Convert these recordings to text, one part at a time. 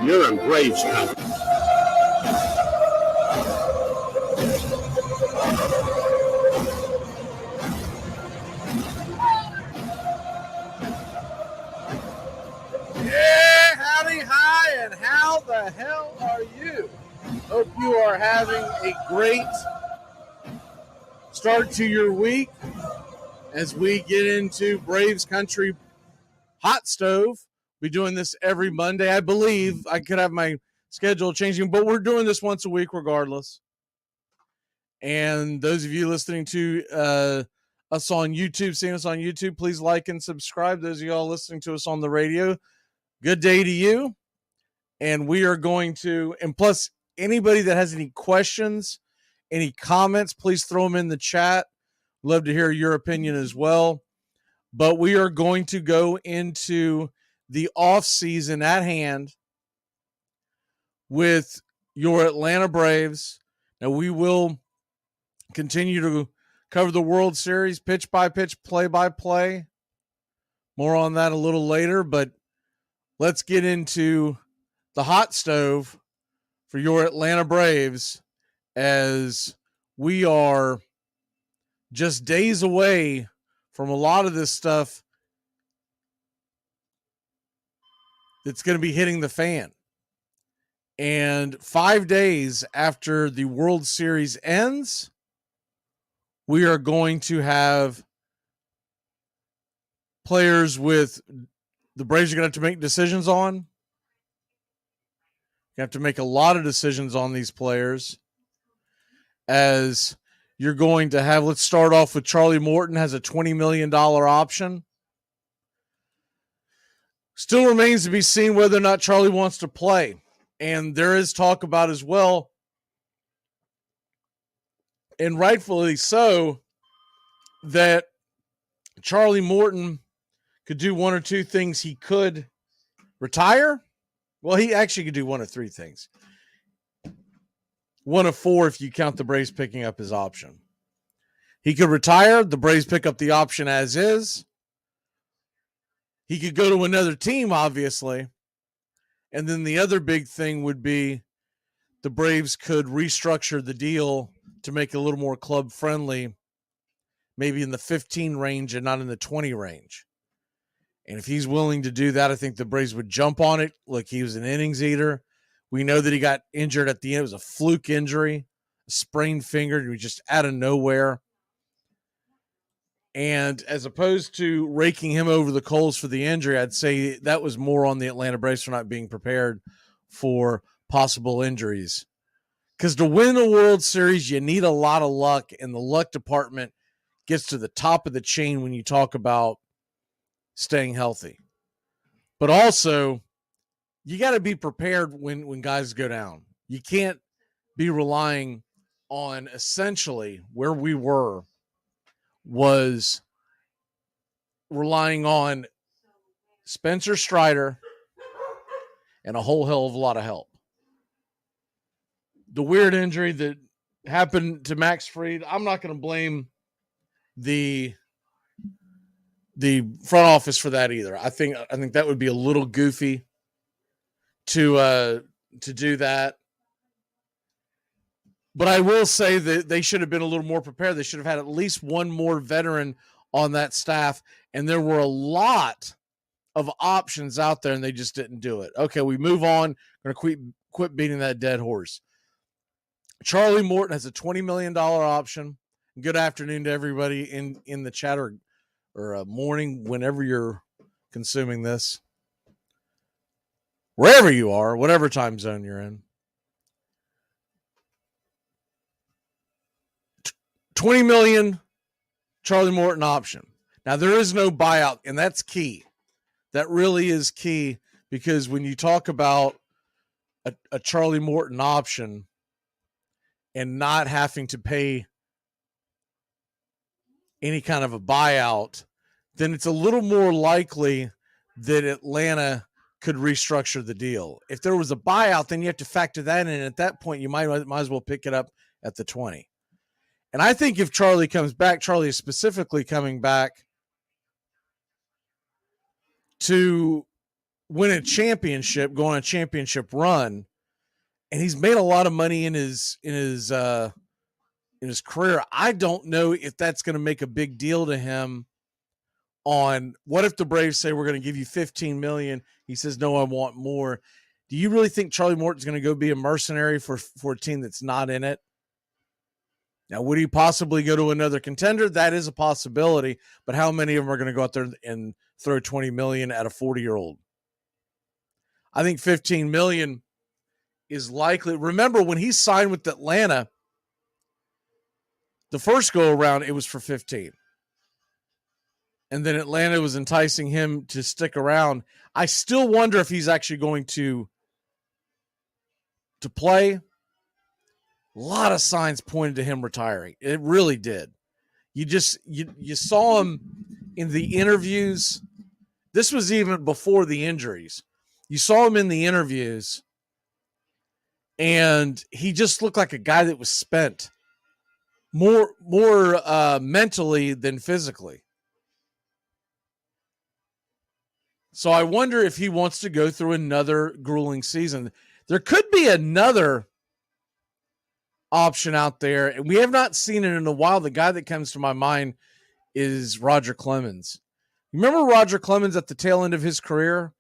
You're in Braves country. Yeah, howdy, hi, and how the hell are you? Hope you are having a great start to your week as we get into Braves Country Hot Stove. We're doing this every Monday. I believe I could have my schedule changing, but we're doing this once a week regardless. And those of you listening to us on YouTube, seeing us on YouTube, please like and subscribe. Those of y'all listening to us on the radio, good day to you. And we are going to, and plus anybody that has any questions, any comments, please throw them in the chat. Love to hear your opinion as well. But we are going to go into the off season at hand with your Atlanta Braves. Now we will continue to cover the World Series pitch by pitch, play by play. More on that a little later, but let's get into the hot stove for your Atlanta Braves as we are just days away from a lot of this stuff that's going to be hitting the fan. And 5 days after the World Series ends, we are going to have players with the Braves are going to have to make decisions on. You have to make a lot of decisions on these players as you're going to have, let's start off with Charlie Morton has a $20 million option. Still remains to be seen whether or not Charlie wants to play. And there is talk about as well, and rightfully so, that Charlie Morton could do one or two things. He could retire. Well, he actually could do one of three things. One of four if you count the Braves picking up his option. He could retire. The Braves pick up the option as is. He could go to another team, obviously. And then the other big thing would be the Braves could restructure the deal to make it a little more club friendly, maybe in the 15 range and not in the 20 range. And if he's willing to do that, I think the Braves would jump on it. Look, he was an innings eater. We know that he got injured at the end. It was a fluke injury, a sprained finger. He was just out of nowhere. And as opposed to raking him over the coals for the injury, I'd say that was more on the Atlanta Braves for not being prepared for possible injuries. Because to win the World Series, you need a lot of luck, and the luck department gets to the top of the chain when you talk about staying healthy. But also, you got to be prepared when guys go down. You can't be relying on essentially where we were was relying on Spencer Strider and a whole hell of a lot of help. The weird injury that happened to Max Fried, I'm not going to blame the front office for that either. I think that would be a little goofy to do that. But I will say that they should have been a little more prepared. They should have had at least one more veteran on that staff, and there were a lot of options out there, and they just didn't do it. Okay, we move on. We're going to quit beating that dead horse. Charlie Morton has a $20 million option. Good afternoon to everybody in the chat or morning, whenever you're consuming this. Wherever you are, whatever time zone you're in. $20 million Charlie Morton option. Now, there is no buyout, and that's key. That really is key, because when you talk about a Charlie Morton option and not having to pay any kind of a buyout, then it's a little more likely that Atlanta could restructure the deal. If there was a buyout, then you have to factor that in. And at that point, you might as well pick it up at the 20. And I think if Charlie comes back, Charlie is specifically coming back to win a championship, go on a championship run, and he's made a lot of money in his career. I don't know if that's going to make a big deal to him. On what if the Braves say we're going to give you $15 million? He says, no, I want more. Do you really think Charlie Morton's going to go be a mercenary for a team that's not in it? Now, would he possibly go to another contender? That is a possibility, but how many of them are going to go out there and throw $20 million at a 40-year-old? I think $15 million is likely. Remember, when he signed with Atlanta, the first go around, it was for 15. And then Atlanta was enticing him to stick around. I still wonder if he's actually going to play. A lot of signs pointed to him retiring. It really did. You saw him in the interviews. This was even before the injuries. You saw him in the interviews, and he just looked like a guy that was spent more mentally than physically. So I wonder if he wants to go through another grueling season. There could be another option out there, and we have not seen it in a while. The guy that comes to my mind is Roger Clemens. You remember Roger Clemens at the tail end of his career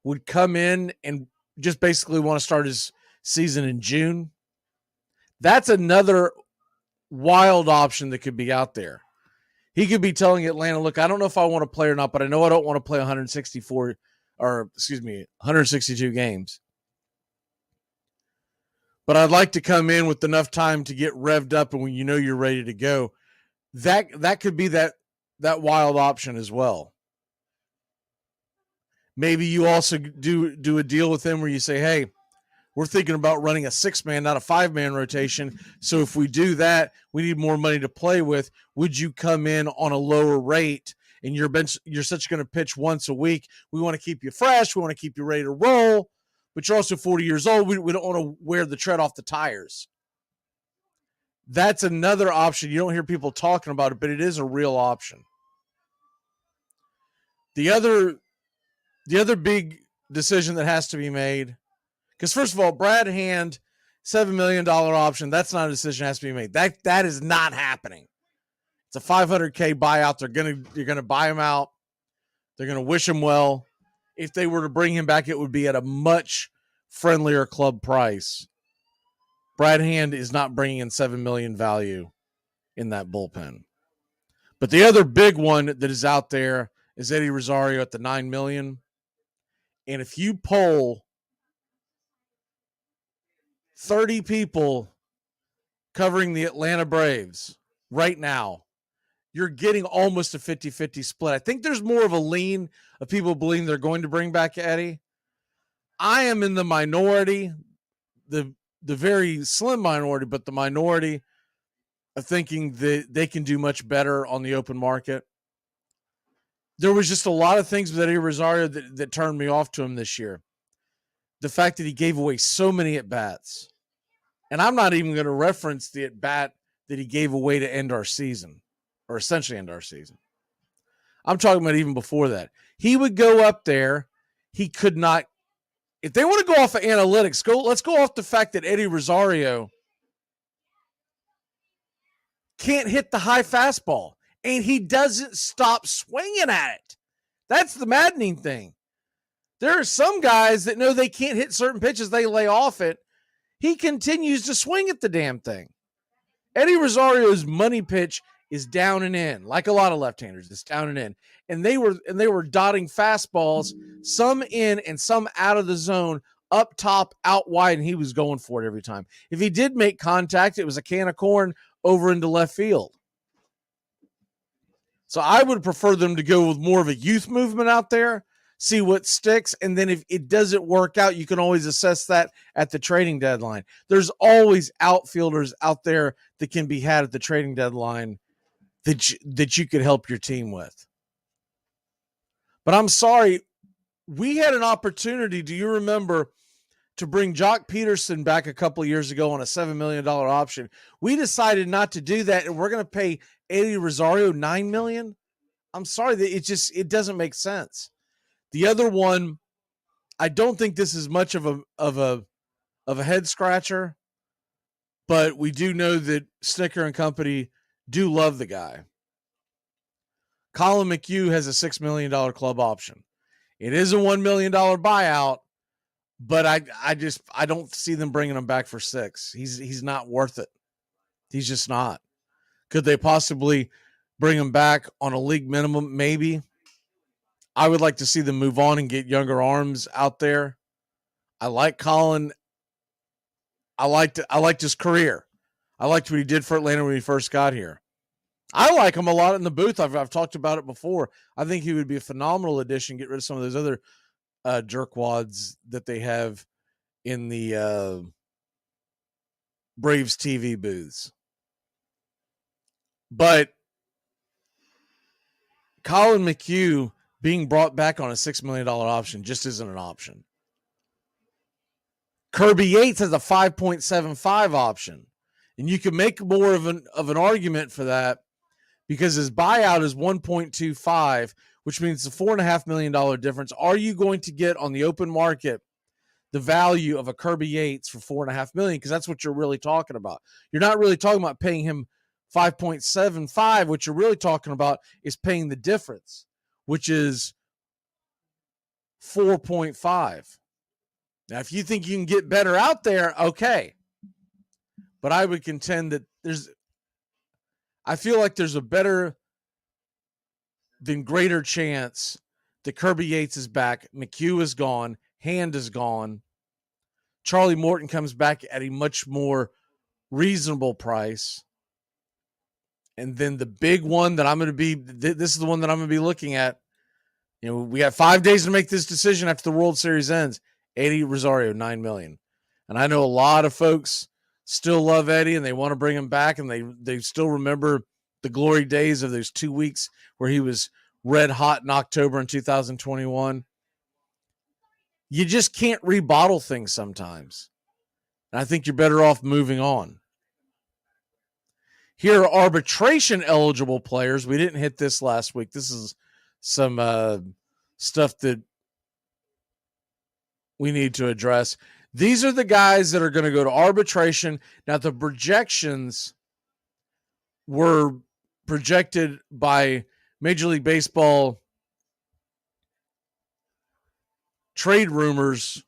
would come in and just basically want to start his season in June? That's another wild option that could be out there. He could be telling Atlanta, look, I don't know if I want to play or not, but I know I don't want to play 162 games. But I'd like to come in with enough time to get revved up, and when you know you're ready to go, that could be that wild option as well. Maybe you also do a deal with him where you say, hey, we're thinking about running a 6-man, not a 5-man rotation. So if we do that, we need more money to play with. Would you come in on a lower rate, and you're such going to pitch once a week? We want to keep you fresh. We want to keep you ready to roll, but you're also 40 years old. We don't want to wear the tread off the tires. That's another option. You don't hear people talking about it, but it is a real option. The other big decision that has to be made, because first of all, Brad Hand, $7 million option, that's not a decision that has to be made. That is not happening. It's a $500K buyout. You're gonna buy him out. They're gonna wish him well. If they were to bring him back, it would be at a much friendlier club price. Brad Hand is not bringing in $7 million value in that bullpen. But the other big one that is out there is Eddie Rosario at the $9 million. And if you poll 30 people covering the Atlanta Braves right now, you're getting almost a 50-50 split. I think there's more of a lean of people believing they're going to bring back Eddie. I am in the minority, the very slim minority, but the minority of thinking that they can do much better on the open market. There was just a lot of things with Eddie Rosario that turned me off to him this year. The fact that he gave away so many at-bats. And I'm not even going to reference the at-bat that he gave away to end our season, or essentially end our season. I'm talking about even before that. He would go up there. He could not. If they want to go off of analytics, let's go off the fact that Eddie Rosario can't hit the high fastball, and he doesn't stop swinging at it. That's the maddening thing. There are some guys that know they can't hit certain pitches, they lay off it. He continues to swing at the damn thing. Eddie Rosario's money pitch is down and in, like a lot of left-handers. It's down and in, and they were dotting fastballs, some in and some out of the zone, up top, out wide, and he was going for it every time. If he did make contact, it was a can of corn over into left field. So I would prefer them to go with more of a youth movement out there, see what sticks, and then if it doesn't work out, you can always assess that at the trading deadline. There's always outfielders out there that can be had at the trading deadline that you could help your team with. But I'm sorry, we had an opportunity, do you remember, to bring Jock Peterson back a couple of years ago on a $7 million option. We decided not to do that, and we're going to pay Eddie Rosario $9 million. I'm sorry, that it doesn't make sense. The other one, I don't think this is much of a head scratcher, but we do know that Snicker and company do love the guy. Colin McHugh has a $6 million club option. It is a $1 million buyout, but I don't see them bringing him back for $6 million. He's not worth it. He's just not. Could they possibly bring him back on a league minimum? Maybe. I would like to see them move on and get younger arms out there. I like Colin. I liked his career. I liked what he did for Atlanta when he first got here. I like him a lot in the booth. I've talked about it before. I think he would be a phenomenal addition. Get rid of some of those other jerkwads that they have in the Braves TV booths. But Colin McHugh being brought back on a $6 million option just isn't an option. Kirby Yates has a 5.75 option. And you can make more of an argument for that because his buyout is 1.25, which means it's a $4.5 million difference. Are you going to get on the open market the value of a Kirby Yates for $4.5 million? Because that's what you're really talking about. You're not really talking about paying him 5.75. What you're really talking about is paying the difference, which is 4.5. Now, if you think you can get better out there, okay. But I would contend that I feel like there's a better than greater chance that Kirby Yates is back. McHugh is gone. Hand is gone. Charlie Morton comes back at a much more reasonable price. And then the big one that this is the one that I'm going to be looking at. You know, we got 5 days to make this decision after the World Series ends. Eddie Rosario, $9 million. And I know a lot of folks still love Eddie and they want to bring him back, and they still remember the glory days of those 2 weeks where he was red hot in October in 2021. You just can't rebottle things sometimes. And I think you're better off moving on. Here are arbitration eligible players. We didn't hit this last week. This is some stuff that we need to address. These are the guys that are going to go to arbitration. Now, the projections were projected by Major League Baseball trade rumors.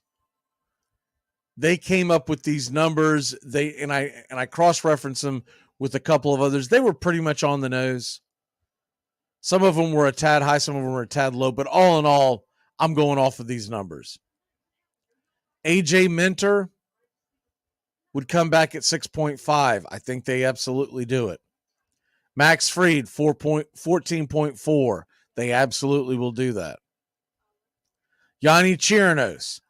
They came up with these numbers. I cross-referenced them with a couple of others. They were pretty much on the nose. Some of them were a tad high, some of them were a tad low, but all in all, I'm going off of these numbers. AJ Minter would come back at 6.5. I think they absolutely do it. Max Fried, 14.4. They absolutely will do that. Yanni Chirinos,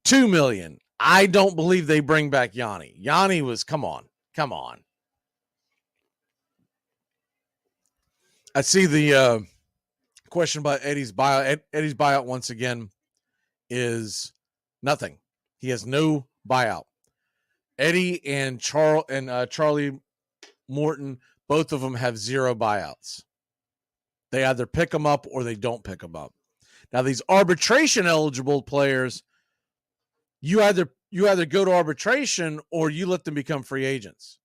$2 million. I don't believe they bring back Yanni. Yanni was, come on. I see the question about Eddie's buyout. Eddie's buyout, once again, is nothing. He has no buyout. Eddie and Charlie Morton, both of them have zero buyouts. They either pick them up or they don't pick them up. Now, these arbitration eligible players, you either go to arbitration or you let them become free agents.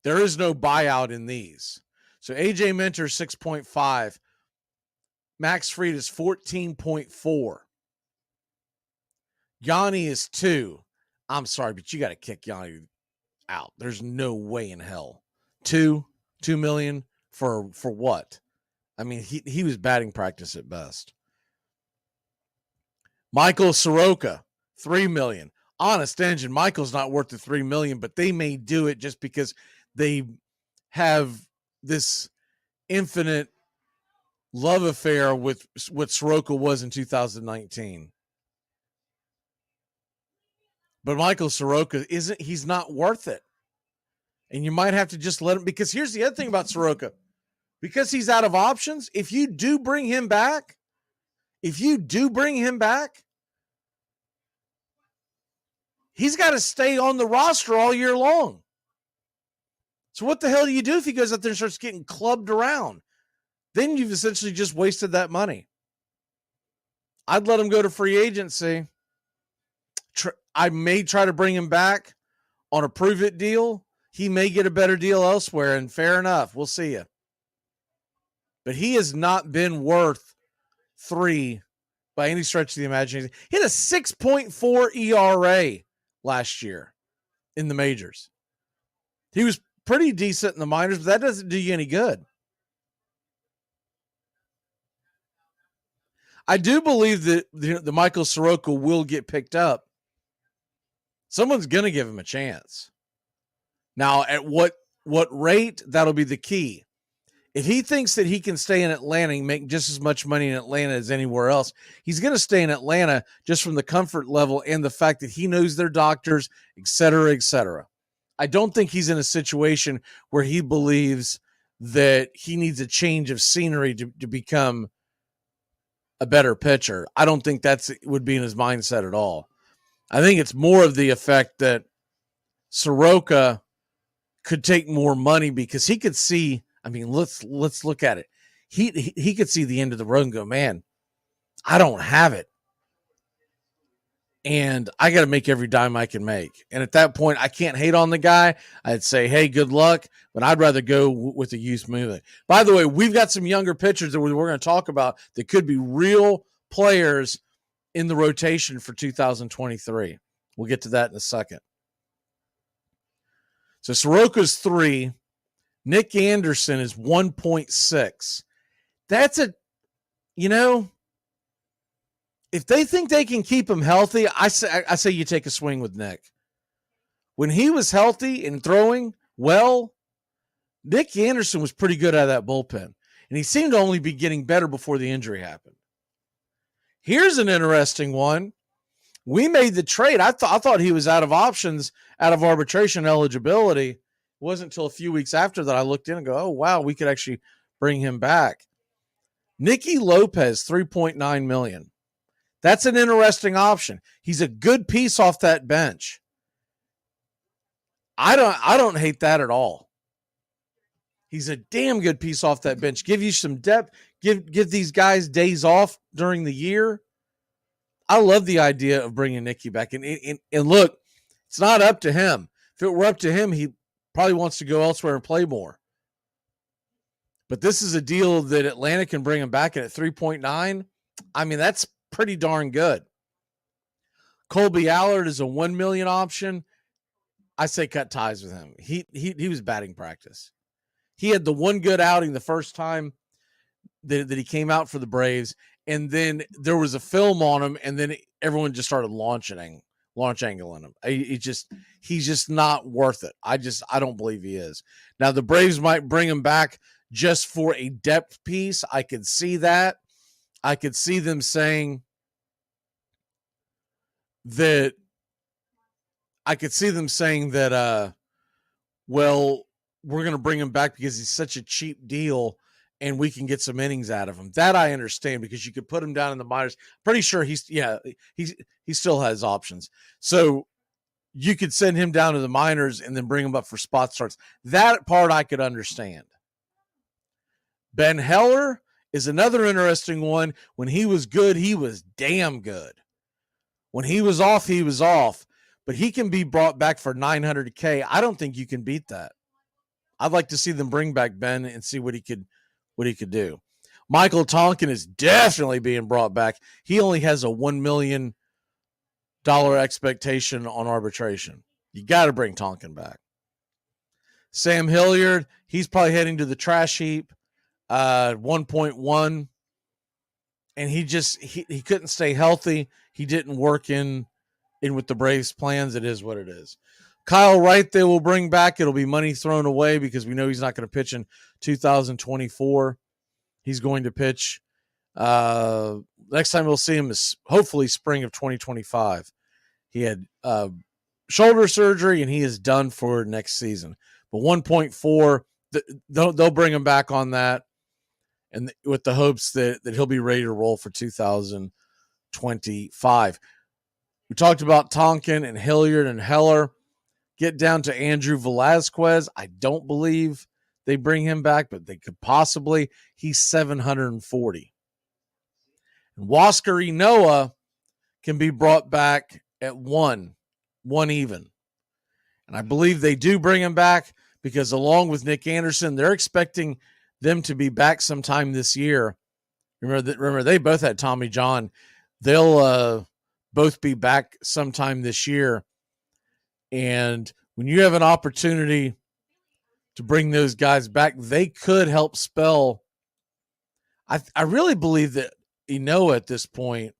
There is no buyout in these. So AJ Minter 6.5. Max Fried is 14.4. Yanni is 2. I'm sorry, but you got to kick Yanni out. There's no way in hell. 2 million for what? I mean, he was batting practice at best. Michael Soroka, 3 million. Honest engine, Michael's not worth the 3 million, but they may do it just because they have this infinite love affair with what Soroka was in 2019. But Michael Soroka he's not worth it. And you might have to just let him, because here's the other thing about Soroka. Because he's out of options, if you do bring him back, he's got to stay on the roster all year long. So what the hell do you do if he goes out there and starts getting clubbed around? Then you've essentially just wasted that money. I'd let him go to free agency. I may try to bring him back on a prove-it deal. He may get a better deal elsewhere, and fair enough. We'll see you. But he has not been worth 3 by any stretch of the imagination. He had a 6.4 ERA last year in the majors. He was pretty decent in the minors, but that doesn't do you any good. I do believe that the Michael Soroka will get picked up. Someone's going to give him a chance. Now, at what rate, that'll be the key. If he thinks that he can stay in Atlanta and make just as much money in Atlanta as anywhere else, he's going to stay in Atlanta just from the comfort level and the fact that he knows their doctors, et cetera, et cetera. I don't think he's in a situation where he believes that he needs a change of scenery to become a better pitcher. I don't think would be in his mindset at all. I think it's more of the effect that Soroka could take more money because he could see. I mean, let's look at it. He could see the end of the road and go, man, I don't have it. And I got to make every dime I can make. And at that point, I can't hate on the guy. I'd say, hey, good luck. But I'd rather go with the youth movement. By the way, we've got some younger pitchers that we're going to talk about that could be real players in the rotation for 2023. We'll get to that in a second. So Soroka's 3. Nick Anderson is 1.6. That's if they think they can keep him healthy, I say you take a swing with Nick. When he was healthy and throwing well, Nick Anderson was pretty good out of that bullpen. And he seemed to only be getting better before the injury happened. Here's an interesting one. We made the trade. I thought he was out of options, out of arbitration eligibility. It wasn't until a few weeks after that I looked in and go, oh, wow, we could actually bring him back. Nicky Lopez, $3.9 million. That's an interesting option. He's a good piece off that bench. I don't hate that at all. He's a damn good piece off that bench. Give you some depth. Give these guys days off during the year. I love the idea of bringing Nicky back. And look, it's not up to him. If it were up to him, he probably wants to go elsewhere and play more. But this is a deal that Atlanta can bring him back at 3.9. I mean, that's pretty darn good. Colby Allard is a $1 million option. I say cut ties with him. He was batting practice. He had the one good outing the first time that he came out for the Braves, and then there was a film on him, and then everyone just started launch angling him. He's just not worth it. I don't believe he is. Now the Braves might bring him back just for a depth piece. I could see that. I could see them saying that. Well, we're going to bring him back because he's such a cheap deal and we can get some innings out of him. That I understand, because you could put him down in the minors. Pretty sure he still has options. So you could send him down to the minors and then bring him up for spot starts. That part I could understand. Ben Heller is another interesting one. When he was good, he was damn good. When he was off, he was off. But he can be brought back for $900K. I don't think you can beat that. I'd like to see them bring back Ben and see what he could do. Michael Tonkin is definitely being brought back. He only has a $1 million expectation on arbitration. You got to bring Tonkin back. Sam Hilliard, he's probably heading to the trash heap. 1.1, and he couldn't stay healthy. He didn't work in with the Braves' plans. It is what it is. Kyle Wright, they will bring back. It'll be money thrown away because we know he's not going to pitch in 2024. He's going to pitch. Next time we'll see him is hopefully spring of 2025. He had shoulder surgery, and he is done for next season. But 1.4, they'll bring him back on that, and with the hopes that he'll be ready to roll for 2025. We talked about Tonkin and Hilliard and Heller. Get down to Andrew Velazquez. I don't believe they bring him back, but they could possibly. He's 740. And Huascar Ynoa can be brought back at one even. And I believe they do bring him back because along with Nick Anderson, they're expecting them to be back sometime this year. Remember they both had Tommy John. They'll both be back sometime this year. And when you have an opportunity to bring those guys back, they could help spell. I really believe that Ynoa at this point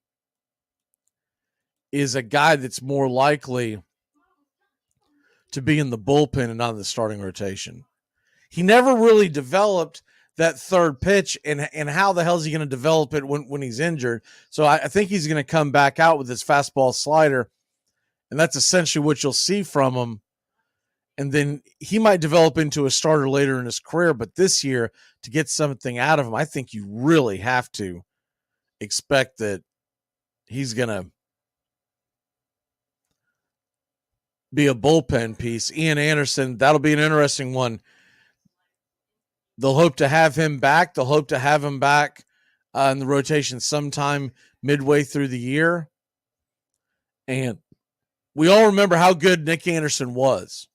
is a guy that's more likely to be in the bullpen and not in the starting rotation. He never really developed that third pitch, and how the hell is he going to develop it when he's injured? So I think he's going to come back out with his fastball slider, and that's essentially what you'll see from him. And then he might develop into a starter later in his career, but this year, to get something out of him, I think you really have to expect that he's going to be a bullpen piece. Ian Anderson, that'll be an interesting one. They'll hope to have him back. They'll hope to have him back in the rotation sometime midway through the year. And we all remember how good Nick Anderson was.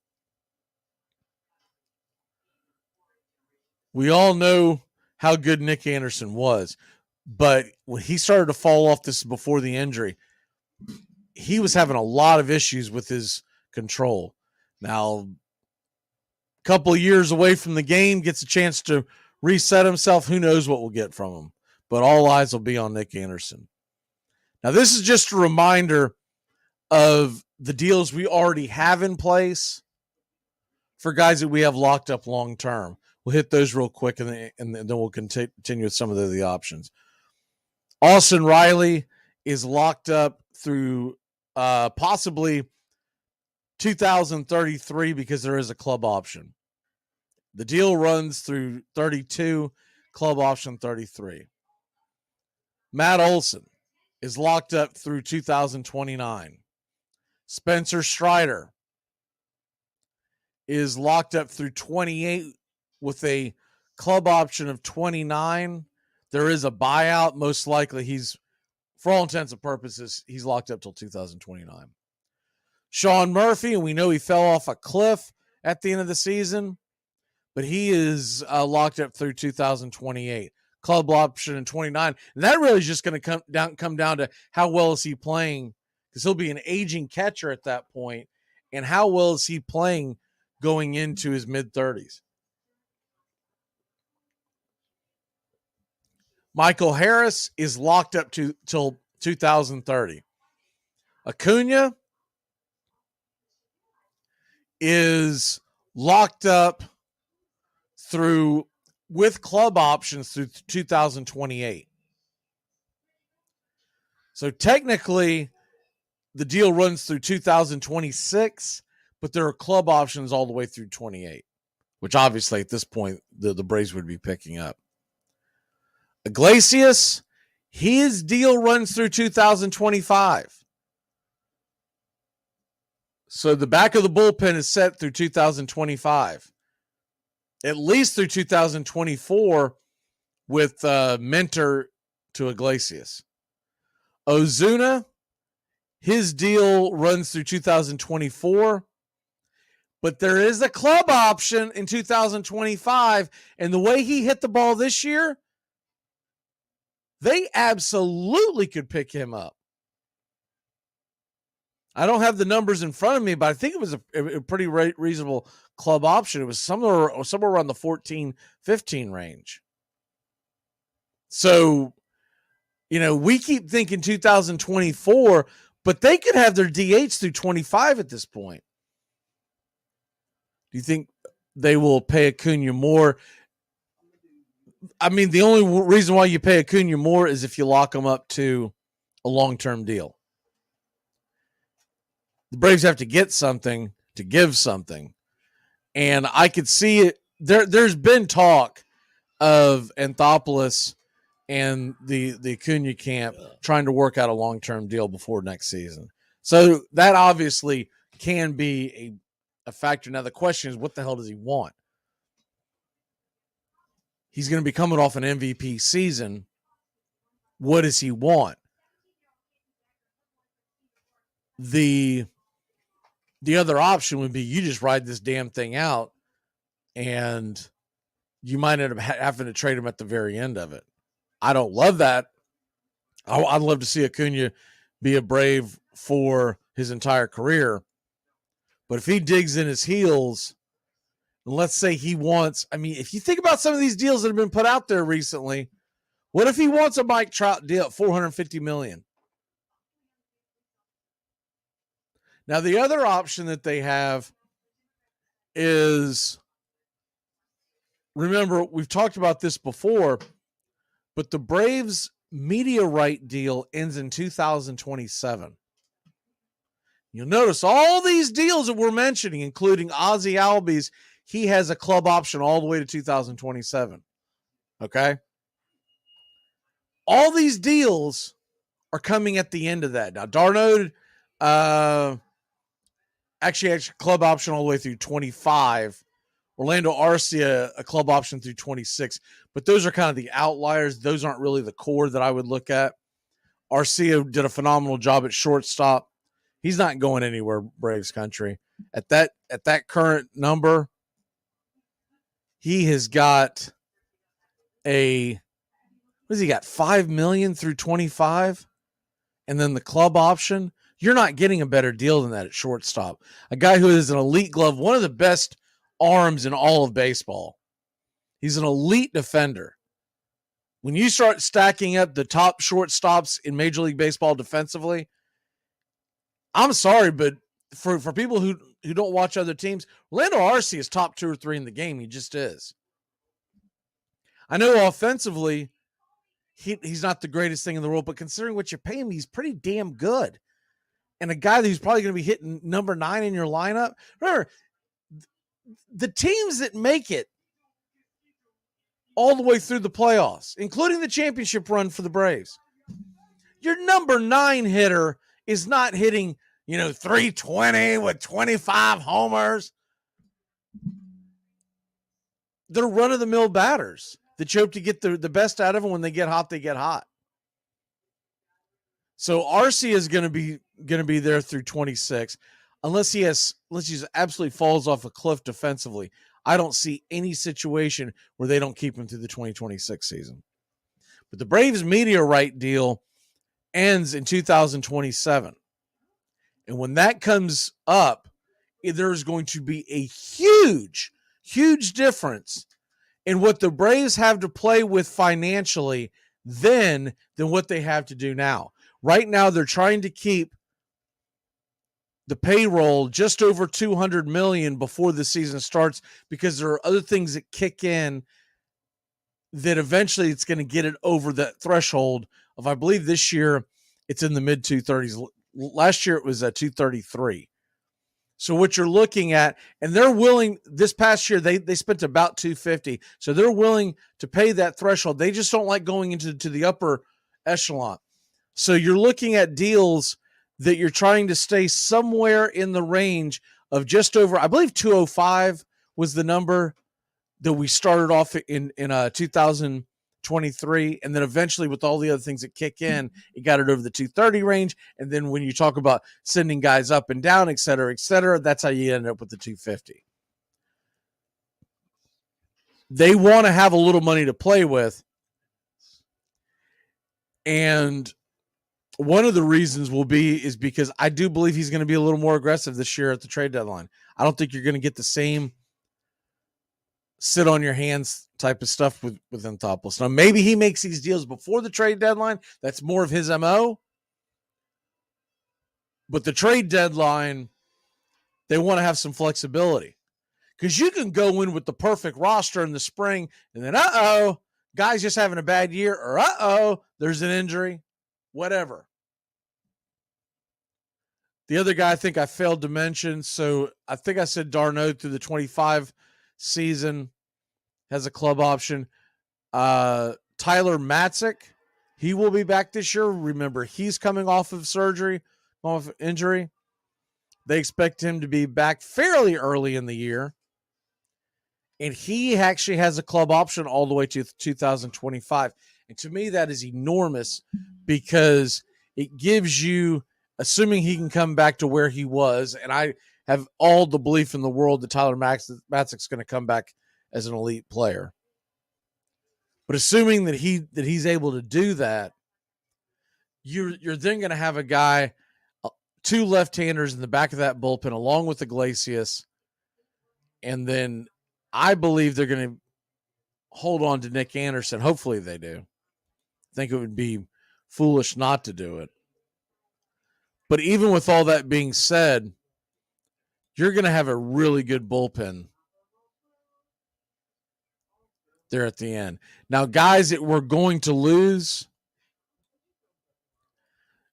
We all know how good Nick Anderson was. But when he started to fall off, this before the injury, he was having a lot of issues with his control. Now, a couple of years away from the game, gets a chance to reset himself. Who knows what we'll get from him? But all eyes will be on Nick Anderson. Now, this is just a reminder of the deals we already have in place for guys that we have locked up long term. We'll hit those real quick, and then we'll continue with some of the options. Austin Riley is locked up through possibly 2033 because there is a club option. The deal runs through 32, club option 33. Matt Olson is locked up through 2029. Spencer Strider is locked up through 28 with a club option of 29. There is a buyout. Most likely he's, for all intents and purposes, he's locked up till 2029. Sean Murphy, and we know he fell off a cliff at the end of the season, but he is locked up through 2028. Club option in 29. And that really is just going to come down to how well is he playing, because he'll be an aging catcher at that point, and how well is he playing going into his mid-30s. Michael Harris is locked up till 2030. Acuna is locked up with club options through 2028. So technically, the deal runs through 2026, but there are club options all the way through 28, which obviously at this point the Braves would be picking up. Iglesias, his deal runs through 2025. So the back of the bullpen is set through 2025. At least through 2024 with Mentor to Iglesias. Ozuna, his deal runs through 2024. But there is a club option in 2025, and the way he hit the ball this year, they absolutely could pick him up. I don't have the numbers in front of me, but I think it was a pretty reasonable club option. It was somewhere around the 14, 15 range. So, we keep thinking 2024, but they could have their DH through 25 at this point. Do you think they will pay Acuna more? I mean, the only reason why you pay Acuna more is if you lock him up to a long-term deal. The Braves have to get something to give something. And I could see it. There's been talk of Anthopoulos and the Acuna camp trying to work out a long-term deal before next season. So that obviously can be a factor. Now, the question is, what the hell does he want? He's going to be coming off an MVP season. What does he want? The other option would be you just ride this damn thing out, and you might end up having to trade him at the very end of it. I don't love that. I'd love to see Acuna be a Brave for his entire career. But if he digs in his heels, and let's say he wants, if you think about some of these deals that have been put out there recently, what if he wants a Mike Trout deal at $450 million? Now, the other option that they have is, remember, we've talked about this before, but the Braves media right deal ends in 2027. You'll notice all these deals that we're mentioning, including Ozzie Albies, he has a club option all the way to 2027. Okay? All these deals are coming at the end of that. Now, Darno, actually club option all the way through 25. Orlando Arcia, a club option through 26. But those are kind of the outliers. Those aren't really the core that I would look at. Arcia did a phenomenal job at shortstop. He's not going anywhere, Braves country. At that current number, he has got what has he got? $5 million through 25, and then the club option. You're not getting a better deal than that at shortstop. A guy who is an elite glove, one of the best arms in all of baseball. He's an elite defender. When you start stacking up the top shortstops in Major League Baseball defensively, I'm sorry, but for people who don't watch other teams, Orlando Arcia is top 2 or 3 in the game. He just is. I know offensively, he's not the greatest thing in the world, but considering what you pay him, he's pretty damn good. And a guy who's probably going to be hitting number 9 in your lineup. Remember, the teams that make it all the way through the playoffs, including the championship run for the Braves, your number 9 hitter is not hitting, 320 with 25 homers. They're run-of-the-mill batters that you hope to get the best out of them. When they get hot, they get hot. So Arcia is going to be there through 26, unless he absolutely falls off a cliff defensively. I don't see any situation where they don't keep him through the 2026 season. But the Braves media right deal ends in 2027. And when that comes up, there's going to be a huge, huge difference in what the Braves have to play with financially than what they have to do now. Right now, they're trying to keep the payroll just over $200 million before the season starts, because there are other things that kick in that eventually it's going to get it over that threshold of, I believe this year it's in the mid 230s. Last year it was at 233. So what you're looking at, and they're willing, this past year they spent about 250. So they're willing to pay that threshold. They just don't like going into the upper echelon. So you're looking at deals that you're trying to stay somewhere in the range of just over, I believe 205 was the number that we started off in 2000 23, and then eventually with all the other things that kick in, it got it over the 230 range. And then when you talk about sending guys up and down, et cetera, that's how you end up with the 250. They want to have a little money to play with. And one of the reasons is because I do believe he's going to be a little more aggressive this year at the trade deadline. I don't think you're going to get the same sit on your hands type of stuff with Anthopoulos. Now, maybe he makes these deals before the trade deadline. That's more of his MO. But the trade deadline, they want to have some flexibility. Because you can go in with the perfect roster in the spring, and then, guy's just having a bad year, or, there's an injury, whatever. The other guy I think I failed to mention, so I think I said d'Arnaud through the 25 season has a club option. Tyler Matzik, he will be back this year. Remember, he's coming off of injury. They expect him to be back fairly early in the year. And he actually has a club option all the way to 2025. And to me, that is enormous because it gives you, assuming he can come back to where he was, and I have all the belief in the world that Tyler Matzik's going to come back as an elite player. But assuming that he's able to do that, you're then going to have a guy, two left-handers in the back of that bullpen, along with Iglesias, and then I believe they're going to hold on to Nick Anderson. Hopefully they do. I think it would be foolish not to do it. But even with all that being said, you're going to have a really good bullpen there at the end. Now, guys that we're going to lose,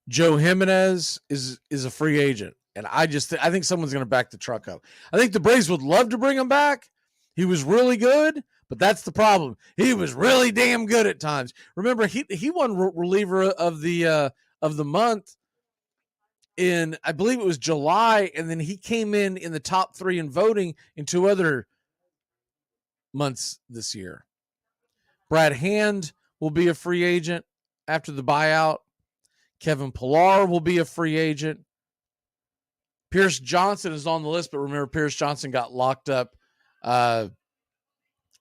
Joe Jimenez is a free agent. And I think someone's going to back the truck up. I think the Braves would love to bring him back. He was really good, but that's the problem. He was really damn good at times. Remember, he won reliever of the month in, I believe it was July, and then he came in the top 3 in voting in 2 other months this year. Brad Hand will be a free agent after the buyout. Kevin Pillar will be a free agent. Pierce Johnson is on the list, but remember, Pierce Johnson got locked up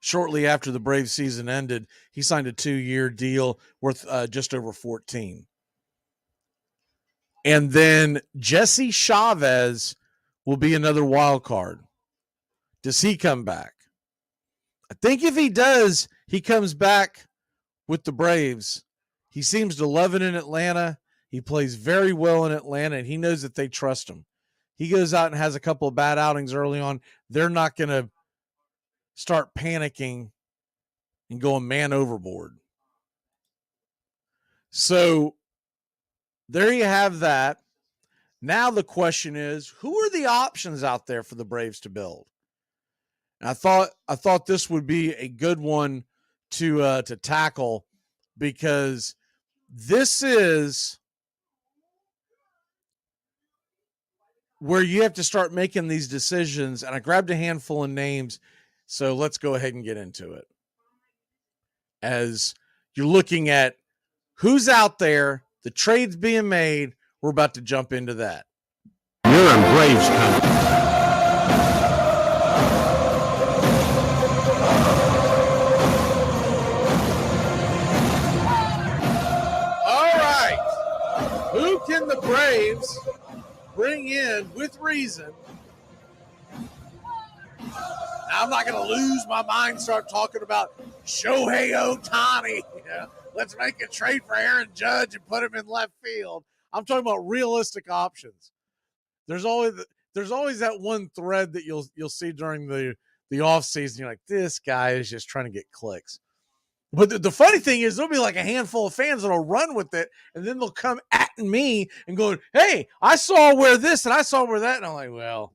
shortly after the Braves season ended. He signed a 2-year deal worth just over 14. And then Jesse Chavez will be another wild card. Does he come back? I think if he does, he comes back with the Braves. He seems to love it in Atlanta. He plays very well in Atlanta, and he knows that they trust him. He goes out and has a couple of bad outings early on. They're not going to start panicking and going man overboard. So there you have that. Now the question is, who are the options out there for the Braves to build? And I thought this would be a good one to tackle, because this is where you have to start making these decisions. And I grabbed a handful of names, so let's go ahead and get into it. As you're looking at who's out there, the trades being made, we're about to jump into that. You're in Braves country. All right. Who can the Braves bring in with reason? Now, I'm not going to lose my mind and start talking about Shohei Ohtani. Yeah, let's make a trade for Aaron Judge and put him in left field. I'm talking about realistic options. There's always that one thread that you'll see during the offseason. You're like, this guy is just trying to get clicks. But the funny thing is, there'll be like a handful of fans that'll run with it, and then they'll come at me and go, hey, I saw where this and I saw where that. And I'm like, well,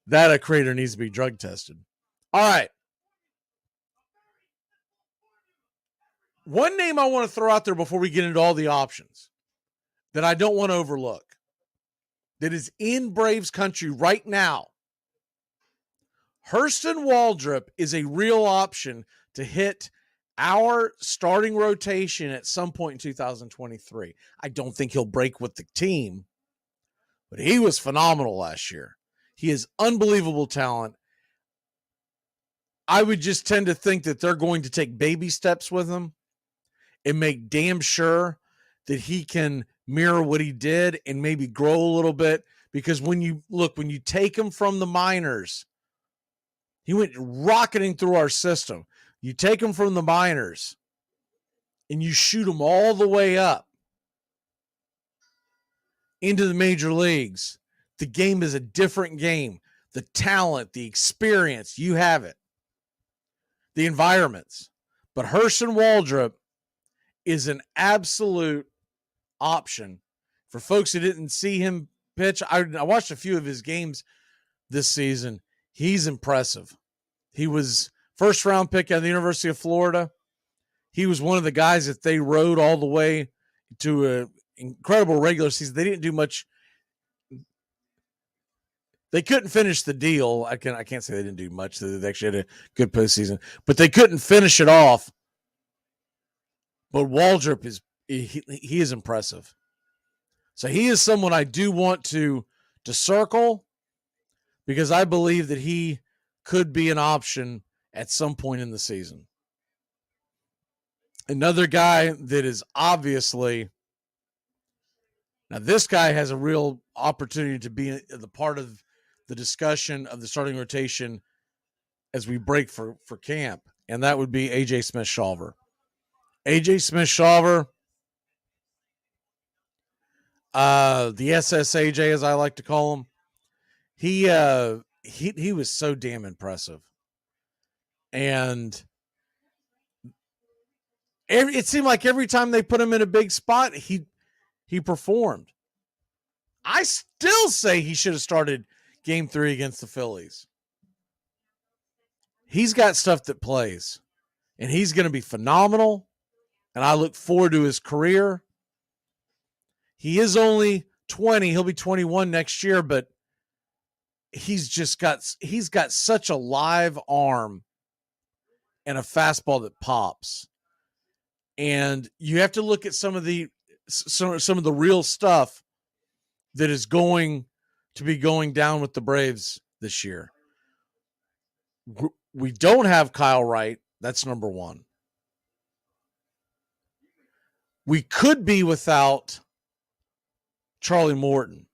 that a creator needs to be drug tested. All right. One name I want to throw out there before we get into all the options that I don't want to overlook, that is in Braves country right now. Hurston Waldrop is a real option to hit our starting rotation at some point in 2023. I don't think he'll break with the team, but he was phenomenal last year. He is unbelievable talent. I would just tend to think that they're going to take baby steps with him and make damn sure that he can mirror what he did and maybe grow a little bit. Because when you take him from the minors, he went rocketing through our system. You take him from the minors and you shoot him all the way up into the major leagues. The game is a different game. The talent, the experience, you have it. The environments. But Hurston Waldrop is an absolute option for folks who didn't see him pitch. I watched a few of his games this season. He's impressive. He was first round pick at the University of Florida. He was one of the guys that they rode all the way to an incredible regular season. They didn't do much. They couldn't finish the deal. I can't say they didn't do much. They actually had a good postseason, but they couldn't finish it off. But Waldrop he is impressive. So he is someone I do want to circle because I believe that he could be an option at some point in the season. Another guy that is obviously, now this guy has a real opportunity to be the part of the discussion of the starting rotation as we break for camp, and that would be A.J. Smith-Shawver. A.J. Smith-Shawver, the SSAJ as I like to call him, he was so damn impressive. And it seemed like every time they put him in a big spot, he performed. I still say he should have started Game 3 against the Phillies. He's got stuff that plays, and he's going to be phenomenal, and I look forward to his career. He is only 20. He'll be 21 next year, but he's got such a live arm and a fastball that pops. And you have to look at some of the real stuff that is going to be going down with the Braves this year. We don't have Kyle Wright. That's number one. We could be without Charlie Morton.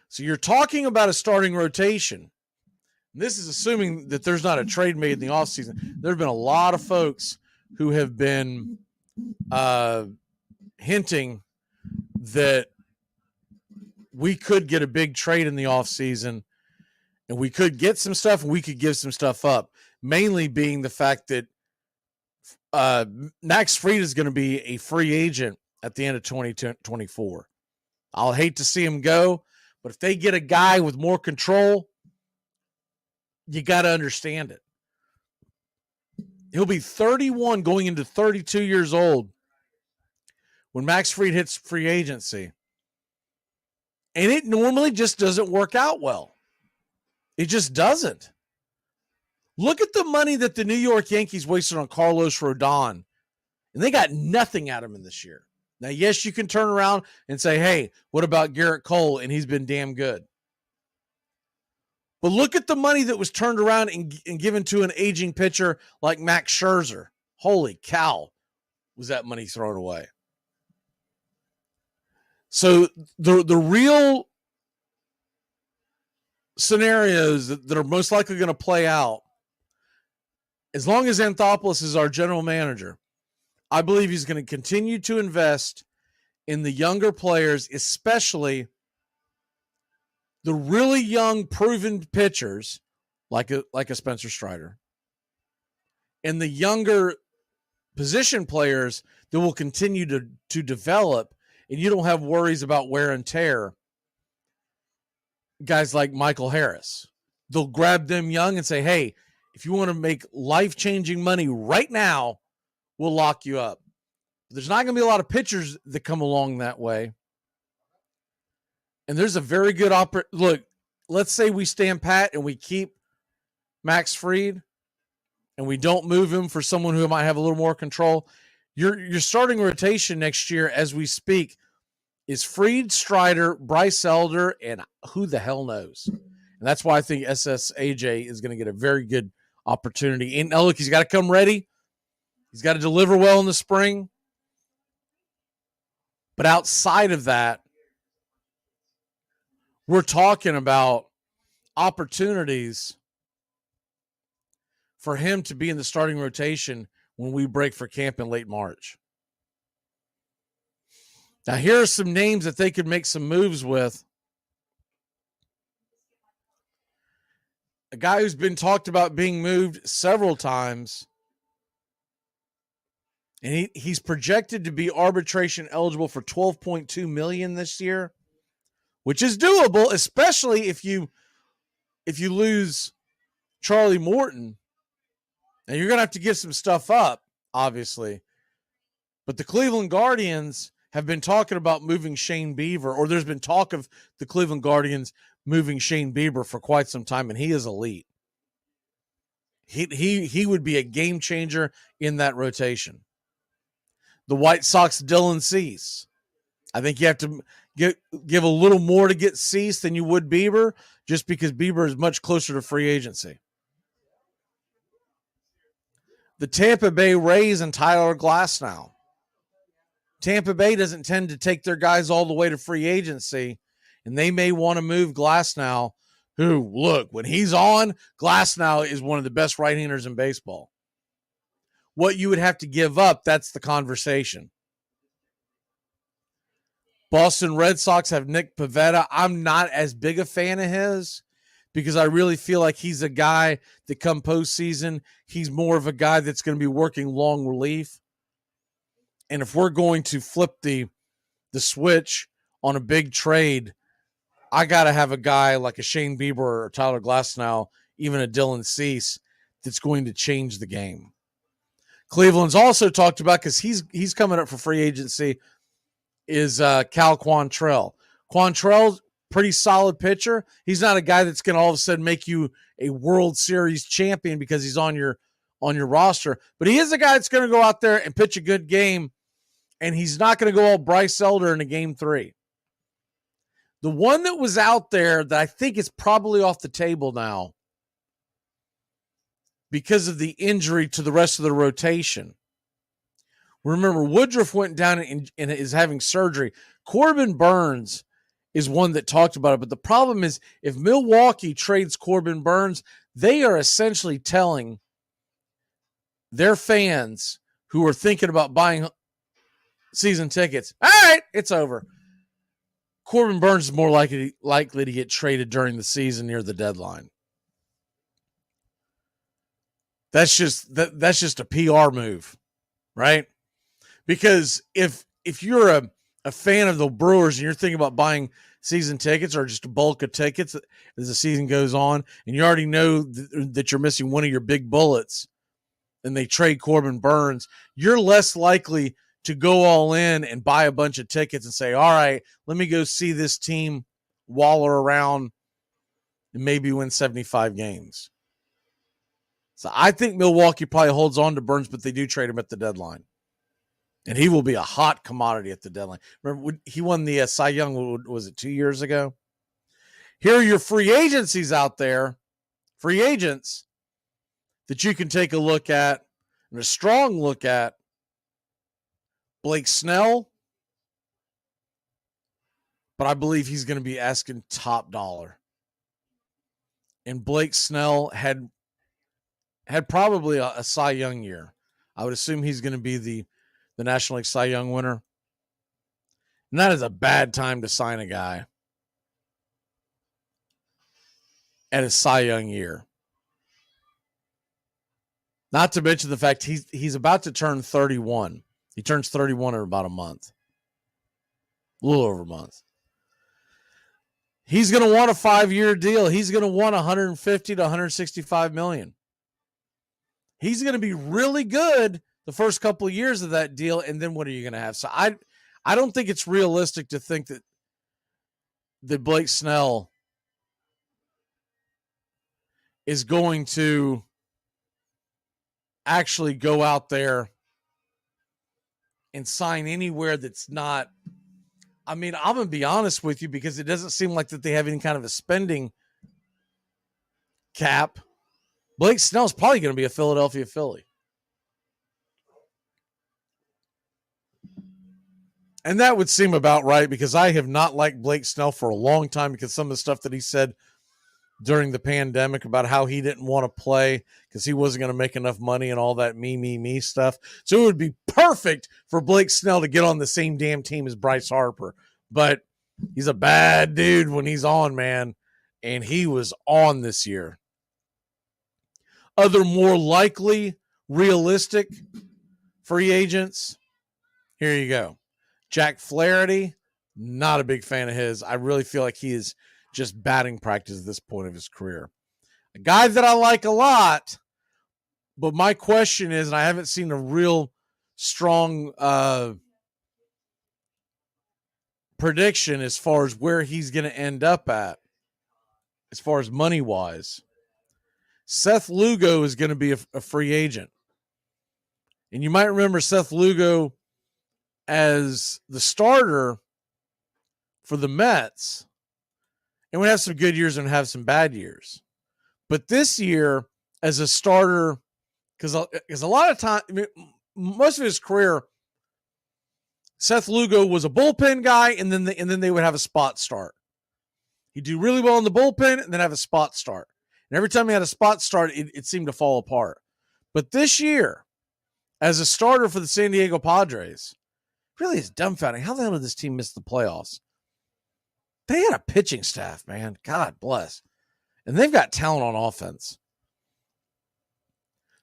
So you're talking about a starting rotation. This is assuming that there's not a trade made in the offseason. There have been a lot of folks who have been hinting that we could get a big trade in the offseason and we could get some stuff and we could give some stuff up, mainly being the fact that Max Fried is going to be a free agent at the end of 2024. I'll hate to see him go, but if they get a guy with more control, you got to understand it. He'll be 31 going into 32 years old when Max Fried hits free agency. And it normally just doesn't work out well. It just doesn't. Look at the money that the New York Yankees wasted on Carlos Rodon, and they got nothing out of him this year. Now, yes, you can turn around and say, hey, what about Garrett Cole? And he's been damn good. But look at the money that was turned around and given to an aging pitcher like Max Scherzer. Holy cow, was that money thrown away. So the real scenarios that are most likely going to play out, as long as Anthopoulos is our general manager, I believe he's going to continue to invest in the younger players, especially the really young, proven pitchers like a Spencer Strider, and the younger position players that will continue to develop, and you don't have worries about wear and tear. Guys like Michael Harris, they'll grab them young and say, hey, if you want to make life-changing money right now, we'll lock you up. But there's not going to be a lot of pitchers that come along that way. And there's a very good look, let's say we stand pat and we keep Max Fried and we don't move him for someone who might have a little more control, your starting rotation next year as we speak is Freed, Strider, Bryce Elder, and who the hell knows. And that's why I think SSAJ is going to get a very good opportunity. And now look, he's got to come ready. He's got to deliver well in the spring. But outside of that, we're talking about opportunities for him to be in the starting rotation when we break for camp in late March. Now, here are some names that they could make some moves with. A guy who's been talked about being moved several times, and he's projected to be arbitration eligible for $12.2 million this year, which is doable, especially if you lose Charlie Morton. Now, you're going to have to give some stuff up, obviously. But the Cleveland Guardians have been talking about moving Shane Bieber, or there's been talk of the Cleveland Guardians moving Shane Bieber for quite some time, and he is elite. He would be a game changer in that rotation. The White Sox, Dylan Cease. I think you have to give a little more to get Cease than you would Bieber, just because Bieber is much closer to free agency. The Tampa Bay Rays and Tyler Glasnow. Tampa Bay doesn't tend to take their guys all the way to free agency, and they may want to move Glasnow, who, look, when he's on, Glasnow is one of the best right-handers in baseball. What you would have to give up, that's the conversation. Boston Red Sox have Nick Pivetta. I'm not as big a fan of his because I really feel like he's a guy that come postseason, he's more of a guy that's going to be working long relief. And if we're going to flip the switch on a big trade, I got to have a guy like a Shane Bieber or Tyler Glasnow, even a Dylan Cease, that's going to change the game. Cleveland's also talked about, because he's coming up for free agency, is Cal Quantrill. Quantrill's pretty solid pitcher. He's not a guy that's going to all of a sudden make you a World Series champion because he's on your roster, but he is a guy that's going to go out there and pitch a good game, and he's not going to go all Bryce Elder in a game 3. The one that was out there that I think is probably off the table now because of the injury to the rest of the rotation. Remember, Woodruff went down and is having surgery. Corbin Burns is one that talked about it, but the problem is if Milwaukee trades Corbin Burns, they are essentially telling their fans who are thinking about buying season tickets, all right, it's over. Corbin Burns is more likely to get traded during the season near the deadline. That's just a PR move, right? Because if you're a fan of the Brewers and you're thinking about buying season tickets or just a bulk of tickets as the season goes on, and you already know that you're missing one of your big bullets, and they trade Corbin Burns, you're less likely to go all in and buy a bunch of tickets and say, all right, let me go see this team waller around and maybe win 75 games. So I think Milwaukee probably holds on to Burns, but they do trade him at the deadline. And he will be a hot commodity at the deadline. Remember, he won the Cy Young, was it 2 years ago? Here are your free agencies out there, free agents that you can take a look at, and a strong look at. Blake Snell, but I believe he's going to be asking top dollar. And Blake Snell had probably a Cy Young year. I would assume he's going to be the National League Cy Young winner. And that is a bad time to sign a guy at his Cy Young year. Not to mention the fact he's about to turn 31. He turns 31 in about a month. A little over a month. He's going to want a 5-year deal. He's going to want 150 to 165 million. He's going to be really good the first couple of years of that deal, and then what are you going to have? So I don't think it's realistic to think that Blake Snell is going to actually go out there and sign anywhere that's not. I mean, I'm going to be honest with you because it doesn't seem like that they have any kind of a spending cap. Blake Snell's probably going to be a Philadelphia Philly. And that would seem about right because I have not liked Blake Snell for a long time because some of the stuff that he said during the pandemic about how he didn't want to play because he wasn't going to make enough money and all that me stuff. So it would be perfect for Blake Snell to get on the same damn team as Bryce Harper. But he's a bad dude when he's on, man. And he was on this year. Other more likely, realistic free agents. Here you go. Jack Flaherty, not a big fan of his. I really feel like he is just batting practice at this point of his career. A guy that I like a lot, but my question is, and I haven't seen a real strong prediction as far as where he's going to end up at, as far as money-wise. Seth Lugo is going to be a free agent. And you might remember Seth Lugo as the starter for the Mets. And we have some good years and have some bad years. But this year, as a starter, because a lot of time, I mean, most of his career, Seth Lugo was a bullpen guy, and then they would have a spot start. He'd do really well in the bullpen and then have a spot start. And every time he had a spot start, it seemed to fall apart. But this year, as a starter for the San Diego Padres, really is dumbfounding. How the hell did this team miss the playoffs? They had a pitching staff, man. God bless. And they've got talent on offense.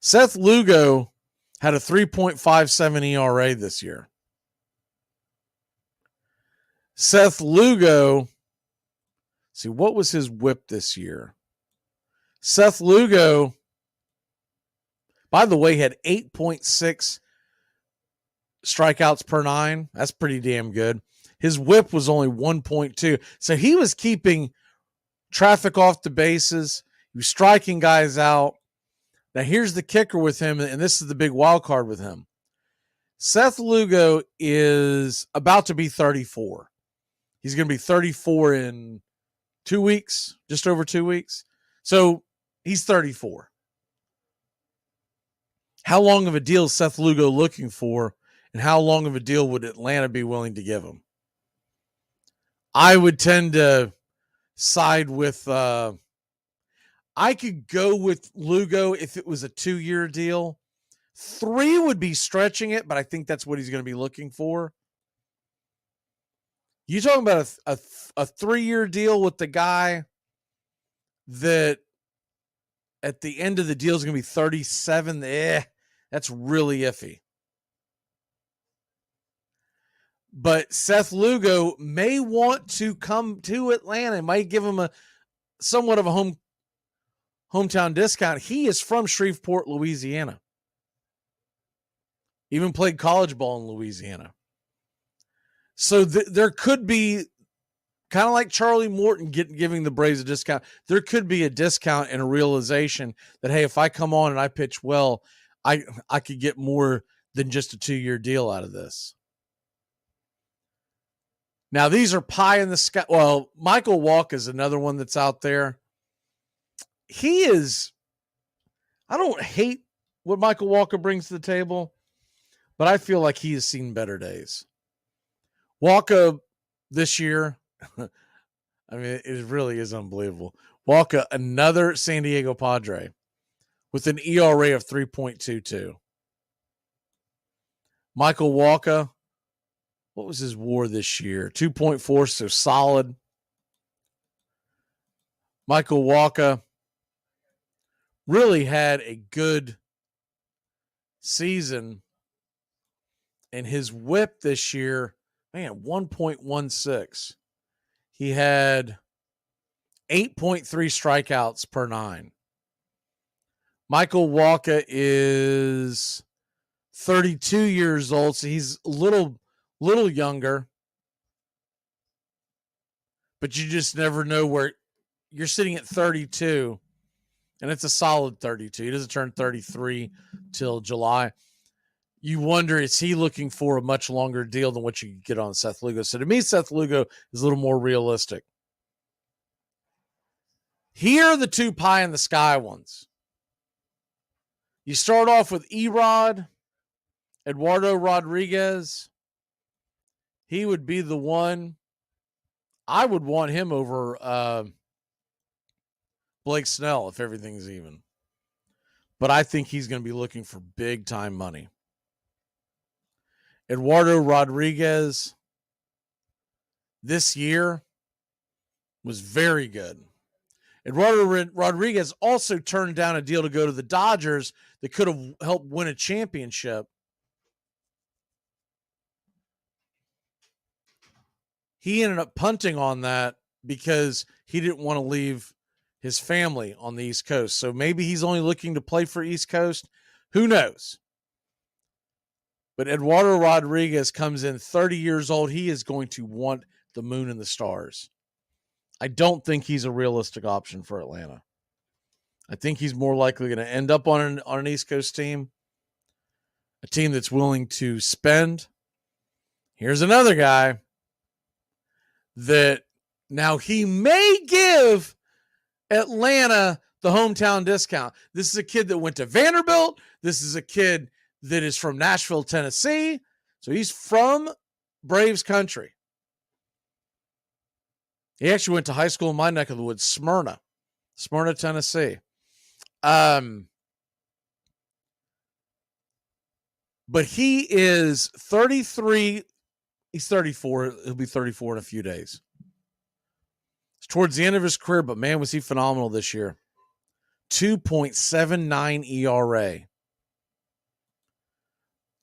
Seth Lugo had a 3.57 ERA this year. Seth Lugo, see, what was his whip this year? Seth Lugo, by the way, had 8.6 strikeouts per 9. That's pretty damn good. His whip was only 1.2. So he was keeping traffic off the bases. He was striking guys out. Now here's the kicker with him, and this is the big wild card with him. Seth Lugo is about to be 34. He's going to be 34 in 2 weeks, just over 2 weeks. So he's 34. How long of a deal is Seth Lugo looking for, and how long of a deal would Atlanta be willing to give him? I would tend to side with I could go with Lugo if it was a 2-year deal. 3 would be stretching it, but I think that's what he's going to be looking for. You talking about a 3-year deal with the guy that at the end of the deal is going to be 37? That's really iffy. But Seth Lugo may want to come to Atlanta. Might give him a somewhat of a hometown discount. He is from Shreveport, Louisiana. Even played college ball in Louisiana. So there could be, kind of like Charlie Morton giving the Braves a discount, there could be a discount and a realization that, hey, if I come on and I pitch well, I could get more than just a 2-year deal out of this. Now, these are pie in the sky. Well, Michael Walk is another one that's out there. He is, I don't hate what Michael Walker brings to the table, but I feel like he has seen better days. Walker this year, I mean, it really is unbelievable. Walker, another San Diego Padre with an ERA of 3.22. Michael Walker, what was his WAR this year? 2.4, so solid. Michael Walker really had a good season, and his whip this year, man, 1.16. He had 8.3 strikeouts per 9. Michael Walker is 32 years old, so he's a little younger. But you just never know where you're sitting at 32. and it's a solid 32. He doesn't turn 33 till July. You wonder, is he looking for a much longer deal than what you could get on Seth Lugo? So to me, Seth Lugo is a little more realistic. Here are the two pie in the sky ones. You start off with Erod, Eduardo Rodriguez. He would be the one. I would want him over Blake Snell if everything's even. But I think he's going to be looking for big time money. Eduardo Rodriguez this year was very good. Eduardo Rodriguez also turned down a deal to go to the Dodgers that could have helped win a championship. He ended up punting on that because he didn't want to leave his family on the East Coast. So maybe he's only looking to play for East Coast. Who knows? But Eduardo Rodriguez comes in 30 years old. He is going to want the moon and the stars. I don't think he's a realistic option for Atlanta. I think he's more likely going to end up on an East Coast team, a team that's willing to spend. Here's another guy that now he may give Atlanta the hometown discount. This is a kid that went to Vanderbilt. This is a kid that is from Nashville, Tennessee. So he's from Braves country. He actually went to high school in my neck of the woods, Smyrna, Tennessee. But he is 33. He's 34. He'll be 34 in a few days. It's towards the end of his career, but man, was he phenomenal this year. 2.79 ERA.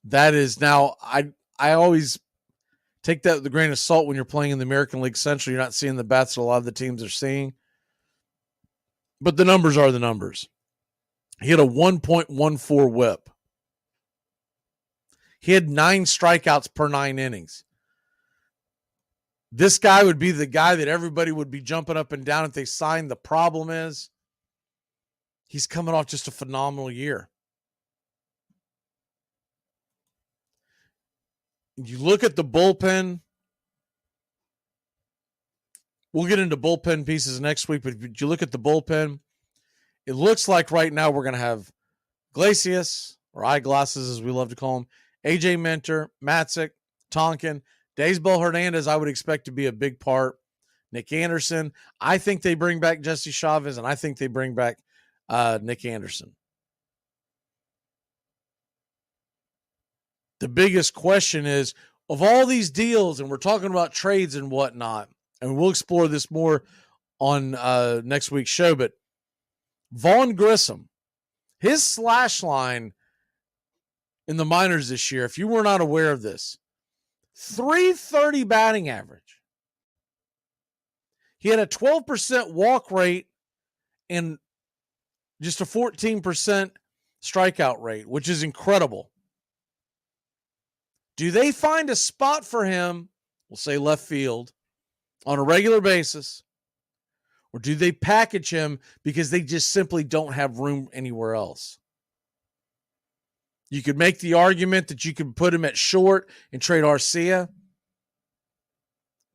That is now, I always take that with a grain of salt when you're playing in the American League Central. You're not seeing the bats that a lot of the teams are seeing. But the numbers are the numbers. He had a 1.14 whip. He had 9 strikeouts per 9 innings. This guy would be the guy that everybody would be jumping up and down if they signed. The problem is he's coming off just a phenomenal year. You look at the bullpen. We'll get into bullpen pieces next week, but if you look at the bullpen, it looks like right now we're going to have Iglesias, or eyeglasses as we love to call him, AJ Minter, Matzik, Tonkin, Daysbel Hernandez, I would expect to be a big part. Nick Anderson. I think they bring back Jesse Chavez, and I think they bring back Nick Anderson. The biggest question is, of all these deals, and we're talking about trades and whatnot, and we'll explore this more on next week's show, but Vaughn Grissom, his slash line in the minors this year, if you were not aware of this, 330 batting average. He had a 12% walk rate and just a 14% strikeout rate, which is incredible. Do they find a spot for him, we'll say left field, on a regular basis? Or do they package him because they just simply don't have room anywhere else? You could make the argument that you could put him at short and trade Arcia.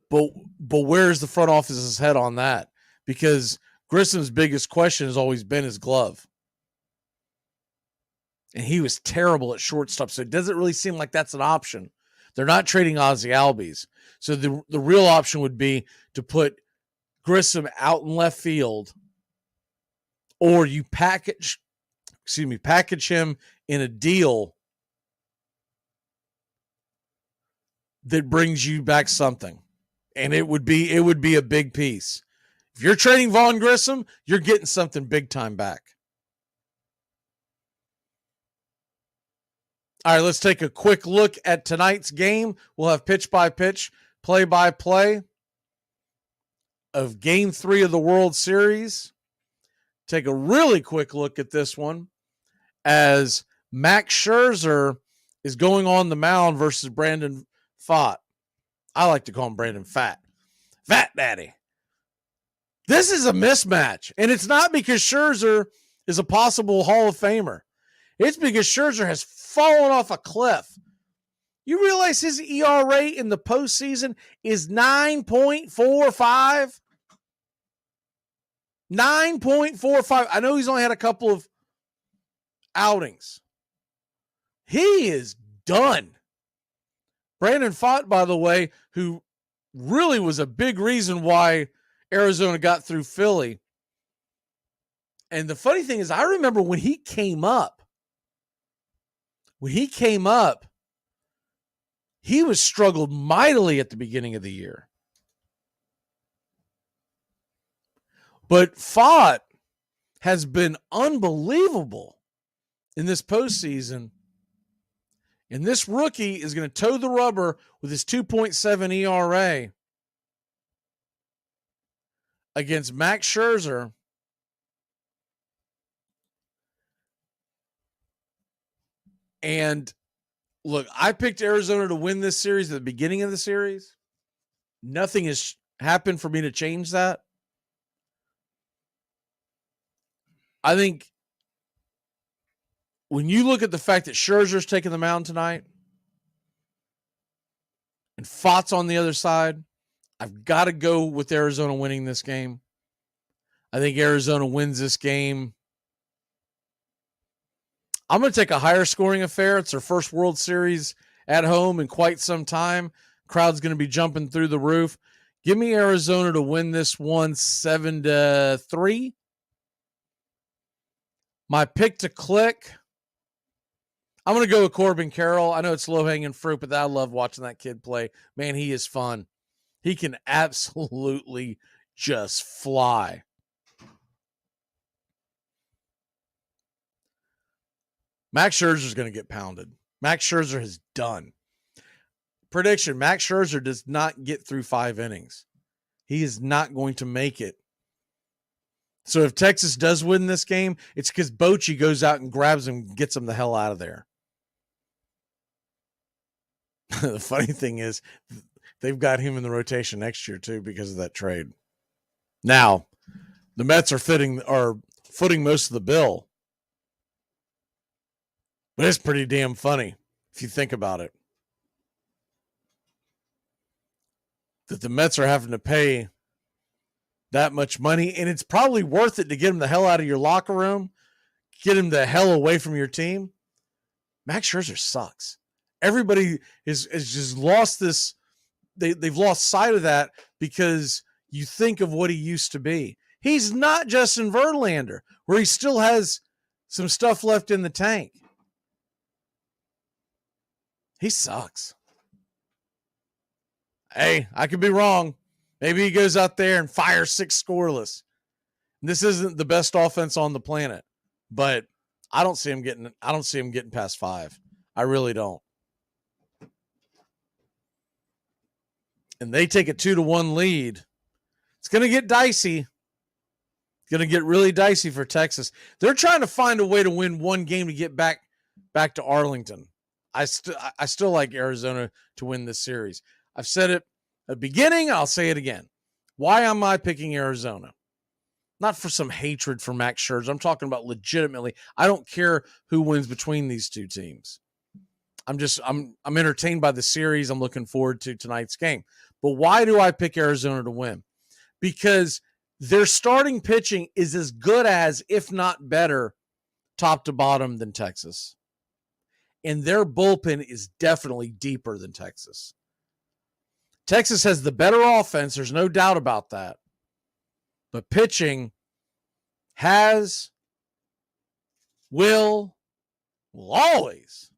But where's the front office's head on that? Because Grissom's biggest question has always been his glove. And he was terrible at shortstop, so it doesn't really seem like that's an option. They're not trading Ozzie Albies. So the real option would be to put Grissom out in left field, or you package him in a deal that brings you back something. And it would be a big piece. If you're trading Vaughn Grissom, you're getting something big time back. All right, let's take a quick look at tonight's game. We'll have pitch-by-pitch, play-by-play of Game 3 of the World Series. Take a really quick look at this one as Max Scherzer is going on the mound versus Brandon Pfaadt. I like to call him Brandon Fat. Fat Daddy. This is a mismatch, and it's not because Scherzer is a possible Hall of Famer. It's because Scherzer has fallen off a cliff. You realize his ERA in the postseason is 9.45? 9.45. I know he's only had a couple of outings. He is done. Brandon Pfaadt, by the way, who really was a big reason why Arizona got through Philly. And the funny thing is, I remember when he came up, he was struggled mightily at the beginning of the year. But Pfaadt has been unbelievable in this postseason. And this rookie is going to toe the rubber with his 2.7 ERA against Max Scherzer. And look, I picked Arizona to win this series at the beginning of the series. Nothing has happened for me to change that. I think when you look at the fact that Scherzer's taking the mound tonight and Pfaadt's on the other side, I've got to go with Arizona winning this game. I think Arizona wins this game. I'm going to take a higher scoring affair. It's their first World Series at home in quite some time. Crowd's going to be jumping through the roof. Give me Arizona to win this one 7-3. My pick to click, I'm going to go with Corbin Carroll. I know it's low-hanging fruit, but I love watching that kid play. Man, he is fun. He can absolutely just fly. Max Scherzer is going to get pounded. Max Scherzer has done. Prediction, Max Scherzer does not get through 5 innings. He is not going to make it. So if Texas does win this game, it's because Bochy goes out and grabs him and gets him the hell out of there. The funny thing is, they've got him in the rotation next year too because of that trade. Now, the Mets are footing most of the bill. But it's pretty damn funny if you think about it. That the Mets are having to pay that much money, and it's probably worth it to get him the hell out of your locker room, get him the hell away from your team. Max Scherzer sucks. Everybody has just lost this. They've lost sight of that because you think of what he used to be. He's not Justin Verlander, where he still has some stuff left in the tank. He sucks. Hey, I could be wrong. Maybe he goes out there and fires 6 scoreless. This isn't the best offense on the planet, but I don't see him getting past 5. I really don't. And they take a 2-1 lead. It's going to get dicey. It's going to get really dicey for Texas. They're trying to find a way to win one game to get back to Arlington. I still like Arizona to win this series. I've said it at the beginning. I'll say it again. Why am I picking Arizona? Not for some hatred for Max Scherzer. I'm talking about legitimately. I don't care who wins between these two teams. I'm entertained by the series. I'm looking forward to tonight's game. But why do I pick Arizona to win? Because their starting pitching is as good as, if not better, top to bottom than Texas. And their bullpen is definitely deeper than Texas. Texas has the better offense. There's no doubt about that. But pitching will always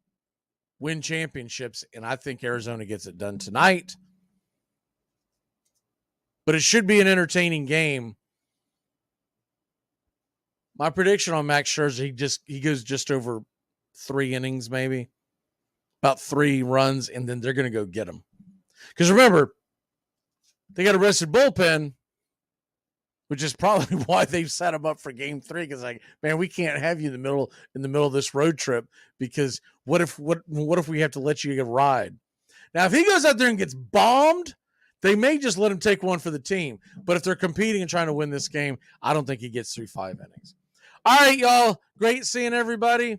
win championships. And I think Arizona gets it done tonight. But it should be an entertaining game. My prediction on Max Scherzer, he goes just over 3 innings, maybe about 3 runs, and then they're going to go get him. Because remember, they got a rested bullpen, which is probably why they've set him up for game 3. Because man, we can't have you in the middle of this road trip. Because what if we have to let you get a ride? Now, if he goes out there and gets bombed, they may just let him take one for the team. But if they're competing and trying to win this game, I don't think he gets through 5 innings. All right, y'all. Great seeing everybody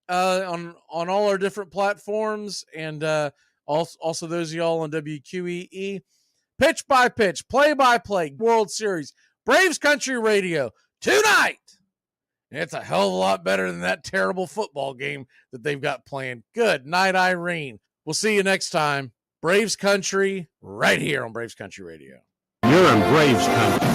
on all our different platforms, and also those of y'all on WQEE. Pitch by pitch, play by play, World Series, Braves Country Radio tonight. And it's a hell of a lot better than that terrible football game that they've got planned. Good night, Irene. We'll see you next time. Braves Country, right here on Braves Country Radio. You're in Braves country.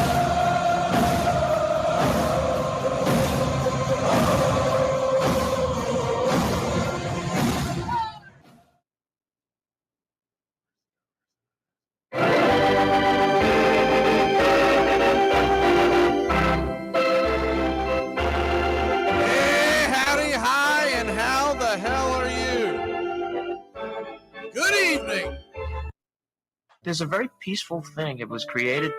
Hey, howdy, hi, and how the hell are you? Good evening. There's a very peaceful thing. It was created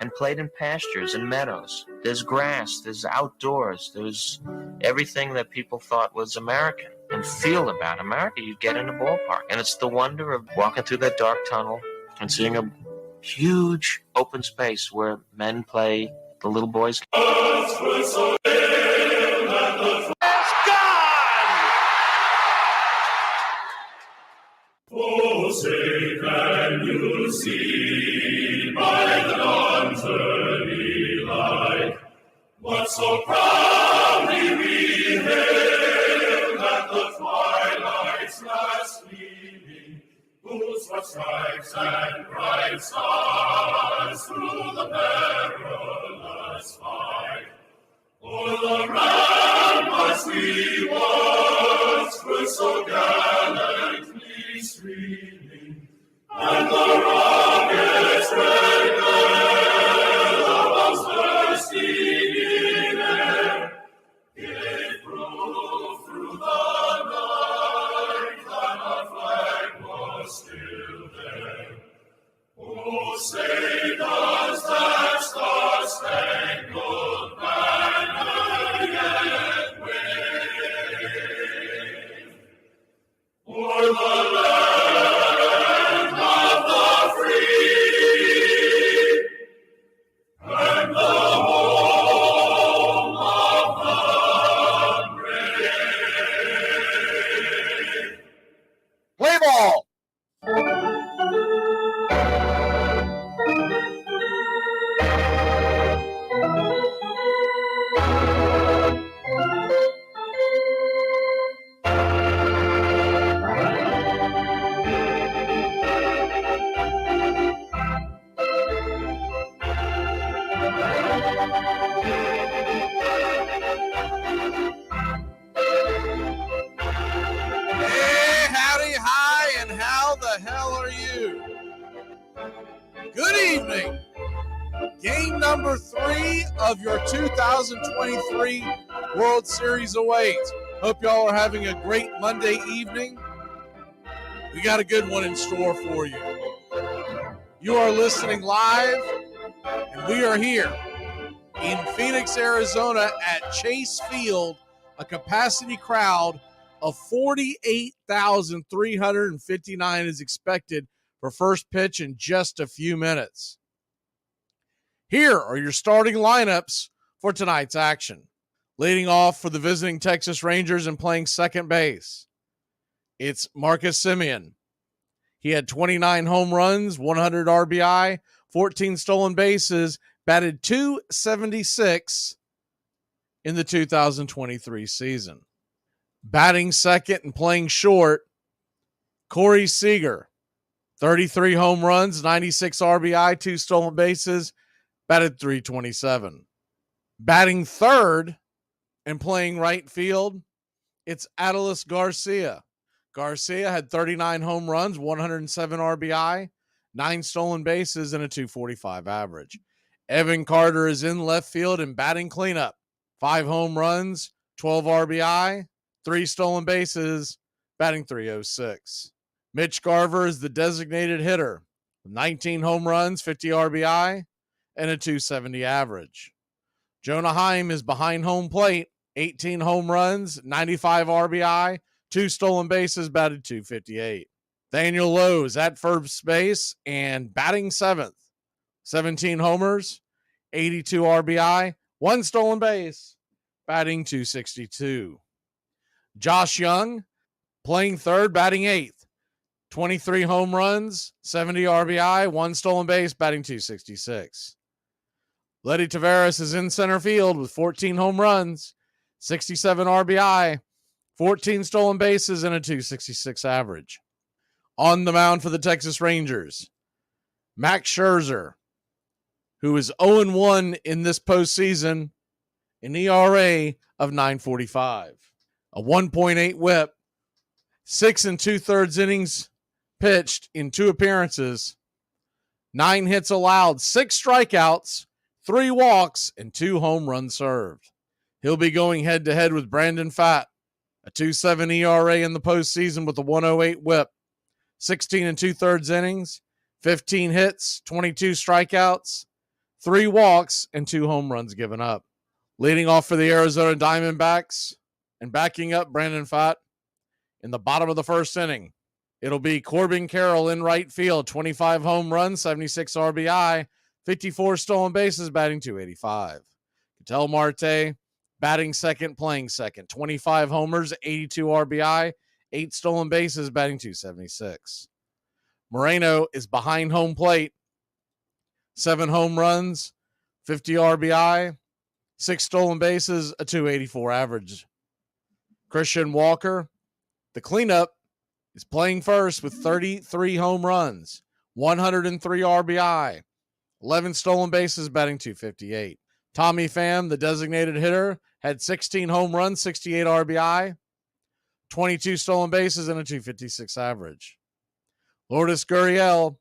and played in pastures and meadows. There's grass, there's outdoors, there's everything that people thought was American and feel about America. You get in a ballpark, and it's the wonder of walking through that dark tunnel and seeing a huge open space where men play the little boys. Oh, say can you see by the dawn's early light what so proudly we hailed at the twilight's last gleaming, whose what stripes and bright stars through the perilous fight o'er the ramparts we watched were so gallantly streaming, and the rocket's red glare, the bombs bursting in air, gave proof through the night that our flag was still there. Oh, say does that star-spangled banner yet wave o'er the land of the free and the home of the brave? Play ball. Hey, howdy, hi, and how the hell are you? Good evening. Game number 3 of your 2023 World Series awaits. Hope y'all are having a great Monday evening. We got a good one in store for you. You are listening live, and we are here in Phoenix, Arizona at Chase Field, a capacity crowd of 48,359 is expected for first pitch in just a few minutes. Here are your starting lineups for tonight's action. Leading off for the visiting Texas Rangers and playing second base, it's Marcus Semien. He had 29 home runs, 100 RBI, 14 stolen bases, batted .276 in the 2023 season. Batting second and playing short, Corey Seager. 33 home runs, 96 RBI, 2 stolen bases, batted .327. Batting third and playing right field, it's Adolis Garcia. Garcia had 39 home runs, 107 RBI, 9 stolen bases, and a .245 average. Evan Carter is in left field and batting cleanup. 5 home runs, 12 RBI, 3 stolen bases, batting .306. Mitch Garver is the designated hitter. 19 home runs, 50 RBI, and a .270 average. Jonah Heim is behind home plate. 18 home runs, 95 RBI, 2 stolen bases, batted .258. Daniel Lowe is at first base and batting seventh. 17 homers, 82 RBI, 1 stolen base, batting .262. Josh Young, playing third, batting eighth. 23 home runs, 70 RBI, 1 stolen base, batting .266. Letty Taveras is in center field with 14 home runs, 67 RBI, 14 stolen bases, and a .266 average. On the mound for the Texas Rangers, Max Scherzer, who is 0-1 in this postseason, an ERA of .945, a 1.8 whip, 6 2/3 innings pitched in 2 appearances, 9 hits allowed, 6 strikeouts, 3 walks, and 2 home runs served. He'll be going head-to-head with Brandon Pfaadt, a 2.7 ERA in the postseason with a 1.08 whip, 16 2/3 innings, 15 hits, 22 strikeouts, 3 walks, and 2 home runs given up. Leading off for the Arizona Diamondbacks and backing up Brandon Pfaadt in the bottom of the first inning, it'll be Corbin Carroll in right field, 25 home runs, 76 RBI, 54 stolen bases, batting .285. Ketel Marte batting second, playing second, 25 homers, 82 RBI, 8 stolen bases, batting .276. Moreno is behind home plate, 7 home runs, 50 RBI, 6 stolen bases, a .284 average. Christian Walker, the cleanup, is playing first with 33 home runs, 103 RBI, 11 stolen bases, batting .258. Tommy Pham, the designated hitter, had 16 home runs, 68 RBI, 22 stolen bases, and a .256 average. Lourdes Gurriel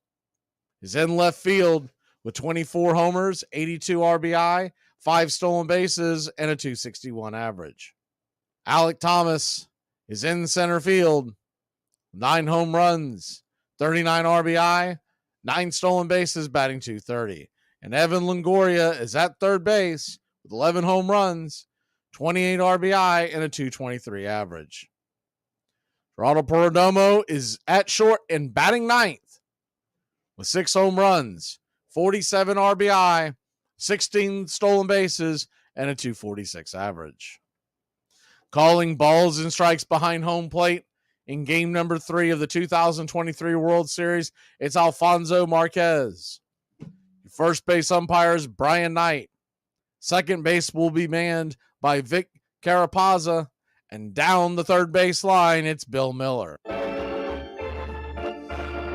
is in left field with 24 homers, 82 RBI, 5 stolen bases, and a .261 average. Alek Thomas is in center field, 9 home runs, 39 RBI, 9 stolen bases, batting .230. And Evan Longoria is at third base with 11 home runs, 28 RBI, and a .223 average. Geraldo Perdomo is at short and batting ninth with 6 home runs, 47 RBI, 16 stolen bases, and a .246 average. Calling balls and strikes behind home plate in game number 3 of the 2023 World Series, it's Alfonso Marquez. Your first base umpire is Brian Knight. Second base will be manned by Vic Carapazza. And down the third base line, it's Bill Miller.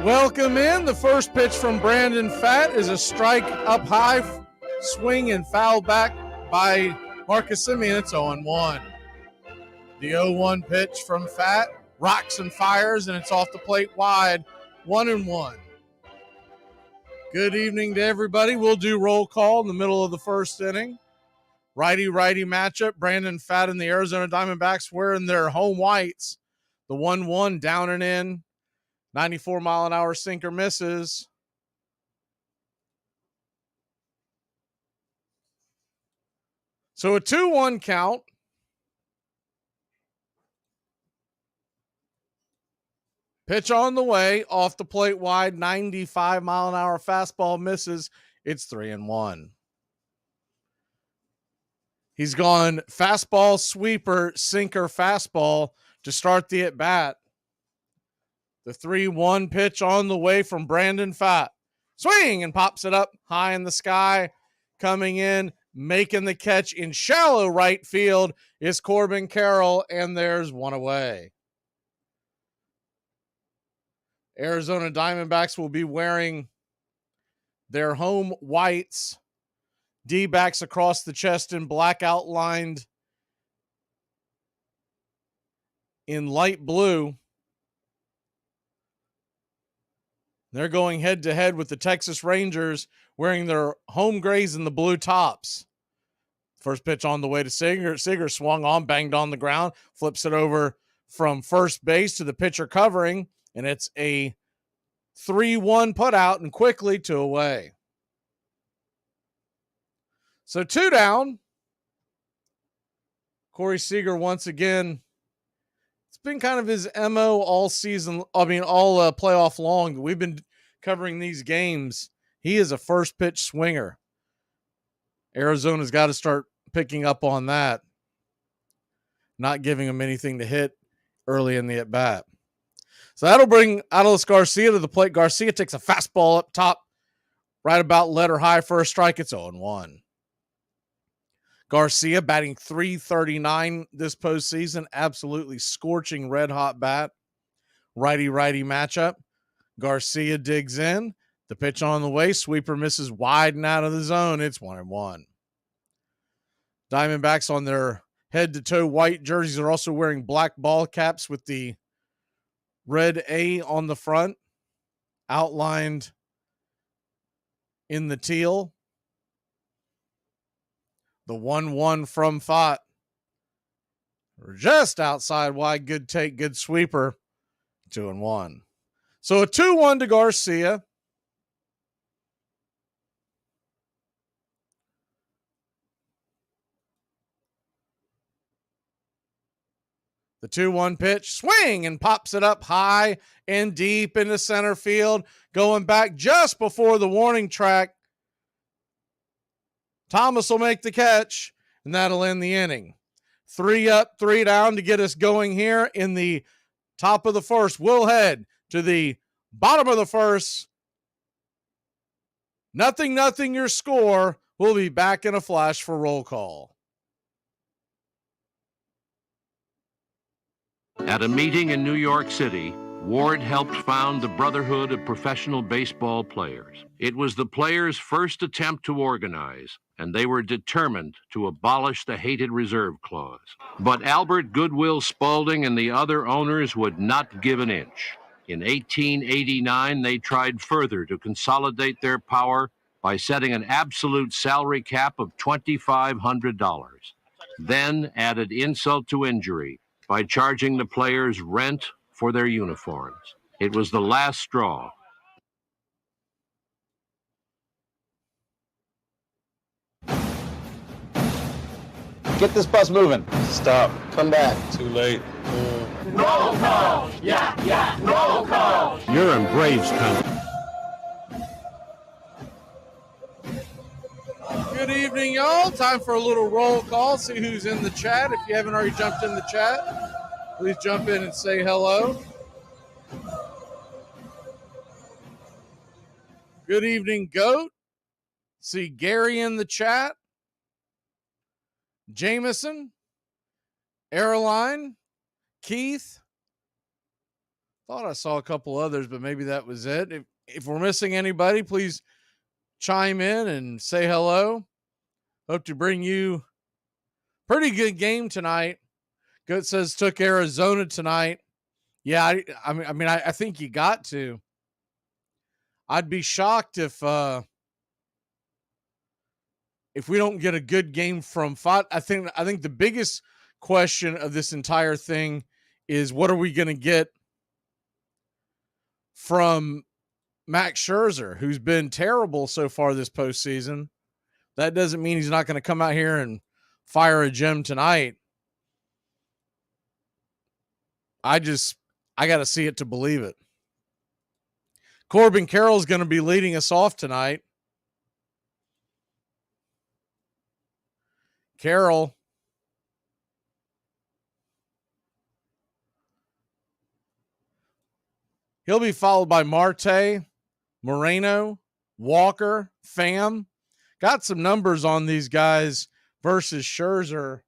Welcome in. The first pitch from Brandon Pfaadt is a strike up high, swing and foul back by Marcus Semien. It's 0-1. The 0-1 pitch from Pfaadt rocks and fires, and it's off the plate wide, 1-1. Good evening to everybody. We'll do roll call in the middle of the first inning. Righty-righty matchup. Brandon Pfaadt and the Arizona Diamondbacks wearing their home whites. The 1-1 down and in. 94-mile-an-hour sinker misses. So a 2-1 count. Pitch on the way, off the plate wide, 95-mile-an-hour fastball misses. It's 3-1. He's gone fastball, sweeper, sinker, fastball to start the at-bat. The 3-1 pitch on the way from Brandon Pfaadt. Swing and pops it up high in the sky. Coming in, making the catch in shallow right field is Corbin Carroll, and there's one away. Arizona Diamondbacks will be wearing their home whites. D-backs across the chest in black, outlined in light blue. They're going head-to-head with the Texas Rangers wearing their home grays in the blue tops. First pitch on the way to Seager. Seager swung on, banged on the ground, flips it over from first base to the pitcher covering, and it's a 3-1 putout and quickly 2 away. So 2 down. Corey Seager once again. It's been kind of his MO all season. All playoff long. We've been covering these games. He is a first pitch swinger. Arizona's got to start picking up on that. not giving him anything to hit early in the at bat. So that'll bring Adolis Garcia to the plate. Garcia takes a fastball up top, right about letter high for a strike. It's 0-1. Garcia batting .339 this postseason. Absolutely scorching red hot bat. Righty-righty matchup. Garcia digs in. The pitch on the way. Sweeper misses wide and out of the zone. It's 1-1. Diamondbacks on their head-to-toe white jerseys are also wearing black ball caps with the red A on the front, outlined in the teal. The 1-1 from Fott. Just outside wide. Good take, good sweeper. 2-1. So a 2-1 to Garcia. The 2-1 pitch, swing, and pops it up high and deep into center field. Going back just before the warning track. Thomas will make the catch, and that'll end the inning. 3 up, 3 down to get us going here in the top of the first. We'll head to the bottom of the first. 0-0 your score. We'll be back in a flash for roll call. At a meeting in New York City, Ward helped found the Brotherhood of Professional Baseball Players. It was the players' first attempt to organize, and they were determined to abolish the hated reserve clause. But Albert Goodwill Spaulding and the other owners would not give an inch. In 1889, they tried further to consolidate their power by setting an absolute salary cap of $2,500. Then added insult to injury by charging the players rent for their uniforms. It was the last straw. Get this bus moving. Stop. Come back. Too late. Roll call! Yeah! Roll call! You're in Braves country. Good evening, y'all. Time for a little roll call. See who's in the chat. If you haven't already jumped in the chat, please jump in and say hello. Good evening, Goat. See Gary in the chat. Jameson, Airline, Keith. Thought I saw a couple others, but maybe that was it. If we're missing anybody, please chime in and say hello. Hope to bring you pretty good game tonight. Goat says took Arizona tonight. Yeah, I think you got to. I'd be shocked if we don't get a good game from Fott. I think the biggest question of this entire thing is what are we going to get from Max Scherzer, who's been terrible so far this postseason. That doesn't mean he's not going to come out here and fire a gem tonight. I got to see it to believe it. Corbin Carroll's going to be leading us off tonight. Carroll. He'll be followed by Marte, Moreno, Walker, Pham. Got some numbers on these guys versus Scherzer.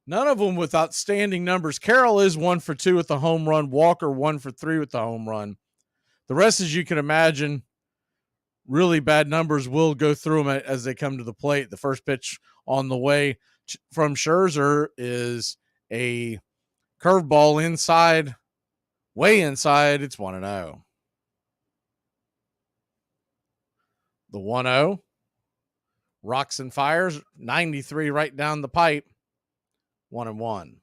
None of them with outstanding numbers. Carroll is 1 for 2 with the home run. Walker 1 for 3 with the home run. The rest, as you can imagine, really bad numbers. Will go through them as they come to the plate. The first pitch on the way from Scherzer is a curveball inside, way inside. It's 1-0. The 1-0. Rocks and fires. 93 right down the pipe. 1-1.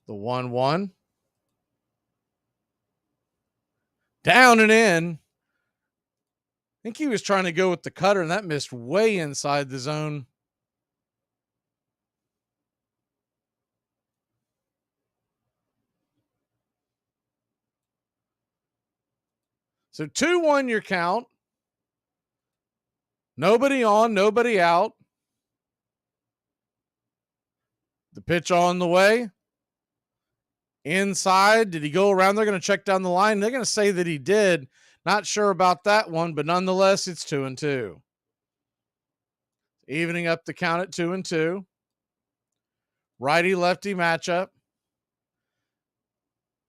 The 1-1. Down and in. I think he was trying to go with the cutter, and that missed way inside the zone. So 2-1 your count. Nobody on, nobody out. The pitch on the way. Inside. Did he go around? They're going to check down the line. They're going to say that he did. Not sure about that one, but nonetheless, it's 2-2. Evening up the count at 2-2. Righty-lefty matchup.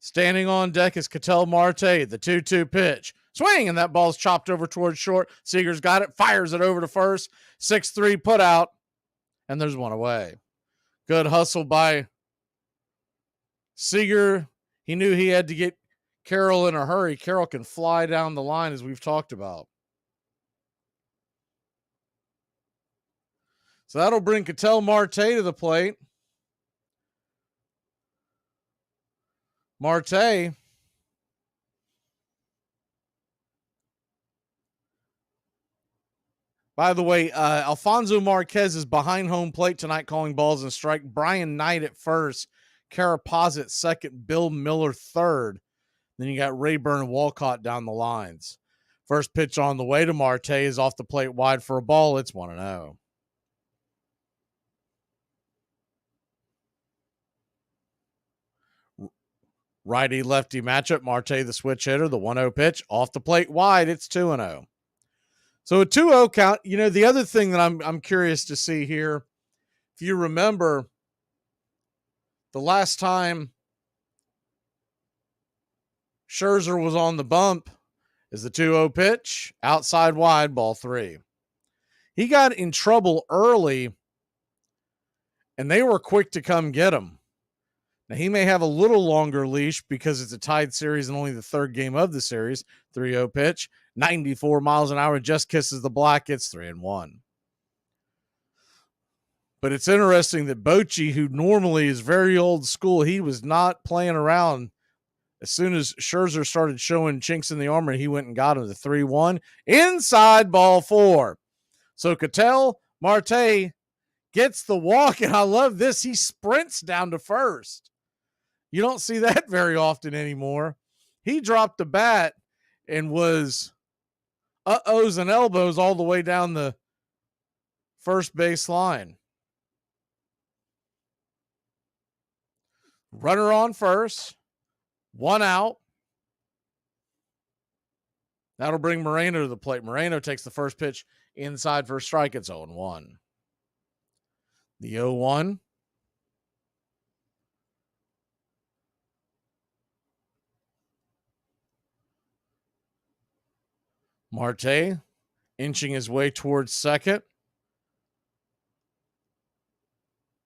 Standing on deck is Ketel Marte, the 2-2 pitch. Swing, and that ball's chopped over towards short. Seager's got it, fires it over to first. 6-3 put out, and there's one away. Good hustle by Seager. He knew he had to get Carroll in a hurry. Carroll can fly down the line, as we've talked about. So that'll bring Ketel Marte to the plate. Marte by the way, Alfonso Marquez is behind home plate tonight calling balls and strike. Brian Knight at first, Carapaz at second, Bill Miller third. Then you got Rayburn and Walcott down the lines. First pitch on the way to Marte is off the plate wide for a ball. It's 1-0. Righty-lefty matchup. Marte, the switch hitter, the 1-0 pitch off the plate wide. It's 2-0. So a 2-0 count. You know, the other thing that I'm curious to see here, if you remember the last time Scherzer was on the bump, is the 2-0 pitch, outside wide, ball 3. He got in trouble early, and they were quick to come get him. Now, he may have a little longer leash because it's a tied series and only the third game of the series. 3-0 pitch, 94 miles an hour, just kisses the black. It's 3-1. But it's interesting that Bochy, who normally is very old school, he was not playing around. As soon as Scherzer started showing chinks in the armor, he went and got him. The 3-1. Inside, ball 4. So Ketel Marte gets the walk, and I love this. He sprints down to first. You don't see that very often anymore. He dropped the bat and was uh-ohs and elbows all the way down the first base line. Runner on first. 1 out. That'll bring Moreno to the plate. Moreno takes the first pitch inside for a strike. It's 0-1. The 0-1. Marte inching his way towards second.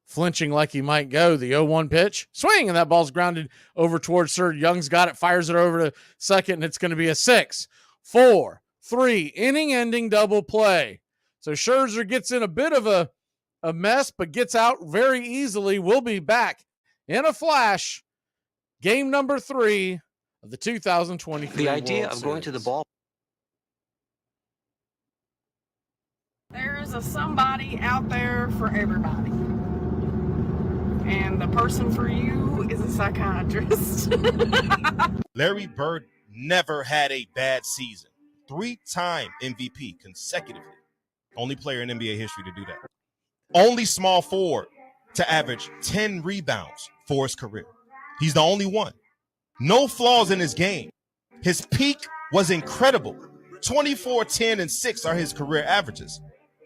Flinching like he might go. The 0-1 pitch. Swing, and that ball's grounded over towards third. Young's got it, fires it over to second, and it's going to be a 6-4-3 inning-ending double play. So Scherzer gets in a bit of a mess, but gets out very easily. We'll be back in a flash. Game number 3 of the 2023 The idea World of going to the Series. ball. There's a somebody out there for everybody. And the person for you is a psychiatrist. Larry Bird never had a bad season. 3-time MVP consecutively. Only player in NBA history to do that. Only small forward to average 10 rebounds for his career. He's the only one. No flaws in his game. His peak was incredible. 24, 10, and 6 are his career averages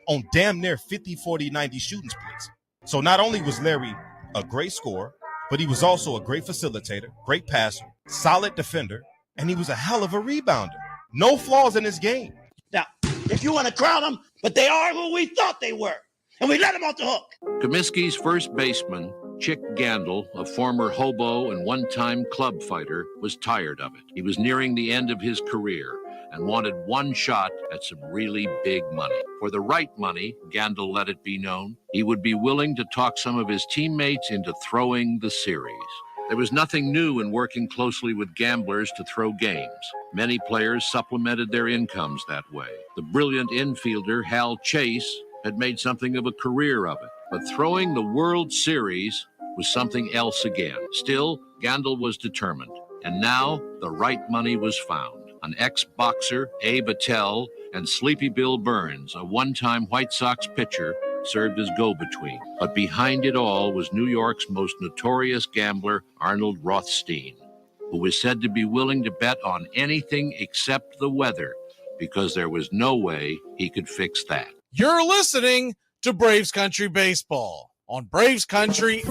on damn near 50, 40, 90 shooting splits. So not only was Larry a great scorer, but he was also a great facilitator, great passer, solid defender, and he was a hell of a rebounder. No flaws in his game. Now, if you want to crown them, but they are who we thought they were, and we let them off the hook. Comiskey's first baseman, Chick Gandil, a former hobo and one-time club fighter, was tired of it. He was nearing the end of his career and wanted one shot at some really big money. For the right money, Gandil let it be known, he would be willing to talk some of his teammates into throwing the series. There was nothing new in working closely with gamblers to throw games. Many players supplemented their incomes that way. The brilliant infielder Hal Chase had made something of a career of it. But throwing the World Series was something else again. Still, Gandil was determined. And now the right money was found. An ex-boxer, Abe Attell, and Sleepy Bill Burns, a one-time White Sox pitcher, served as go-between. But behind it all was New York's most notorious gambler, Arnold Rothstein, who was said to be willing to bet on anything except the weather, because there was no way he could fix that. You're listening to Braves Country Baseball on Braves Country.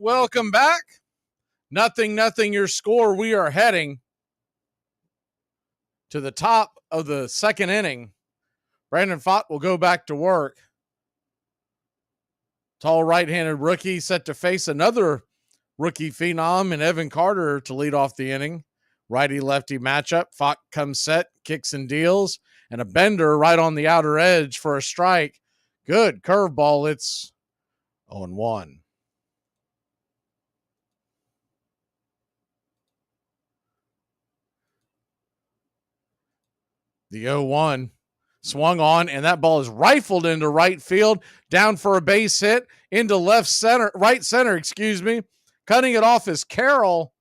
Welcome back. 0-0 your score. We are heading to the top of the second inning. Brandon Pfaadt will go back to work. Tall right-handed rookie set to face another rookie phenom in Evan Carter to lead off the inning. Righty-lefty matchup. Pfaadt comes set, kicks and deals, and a bender right on the outer edge for a strike. Good curveball. It's 0-1. The 0-1 swung on, and that ball is rifled into right field, down for a base hit, into right center, Cutting it off is Carroll.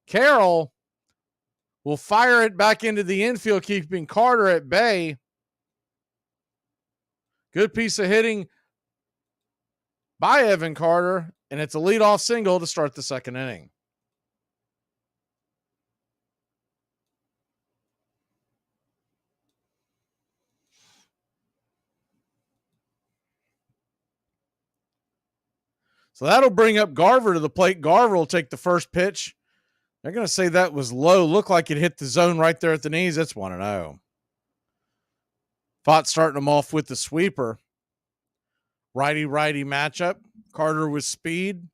Carroll will fire it back into the infield, keeping Carter at bay. Good piece of hitting by Evan Carter, and it's a leadoff single to start the second inning. So that'll bring up Garver to the plate. Garver will take the first pitch. They're going to say that was low. Looked like it hit the zone right there at the knees. That's 1-0. Pfaadt starting them off with the sweeper. Righty-righty matchup. Carter with speed.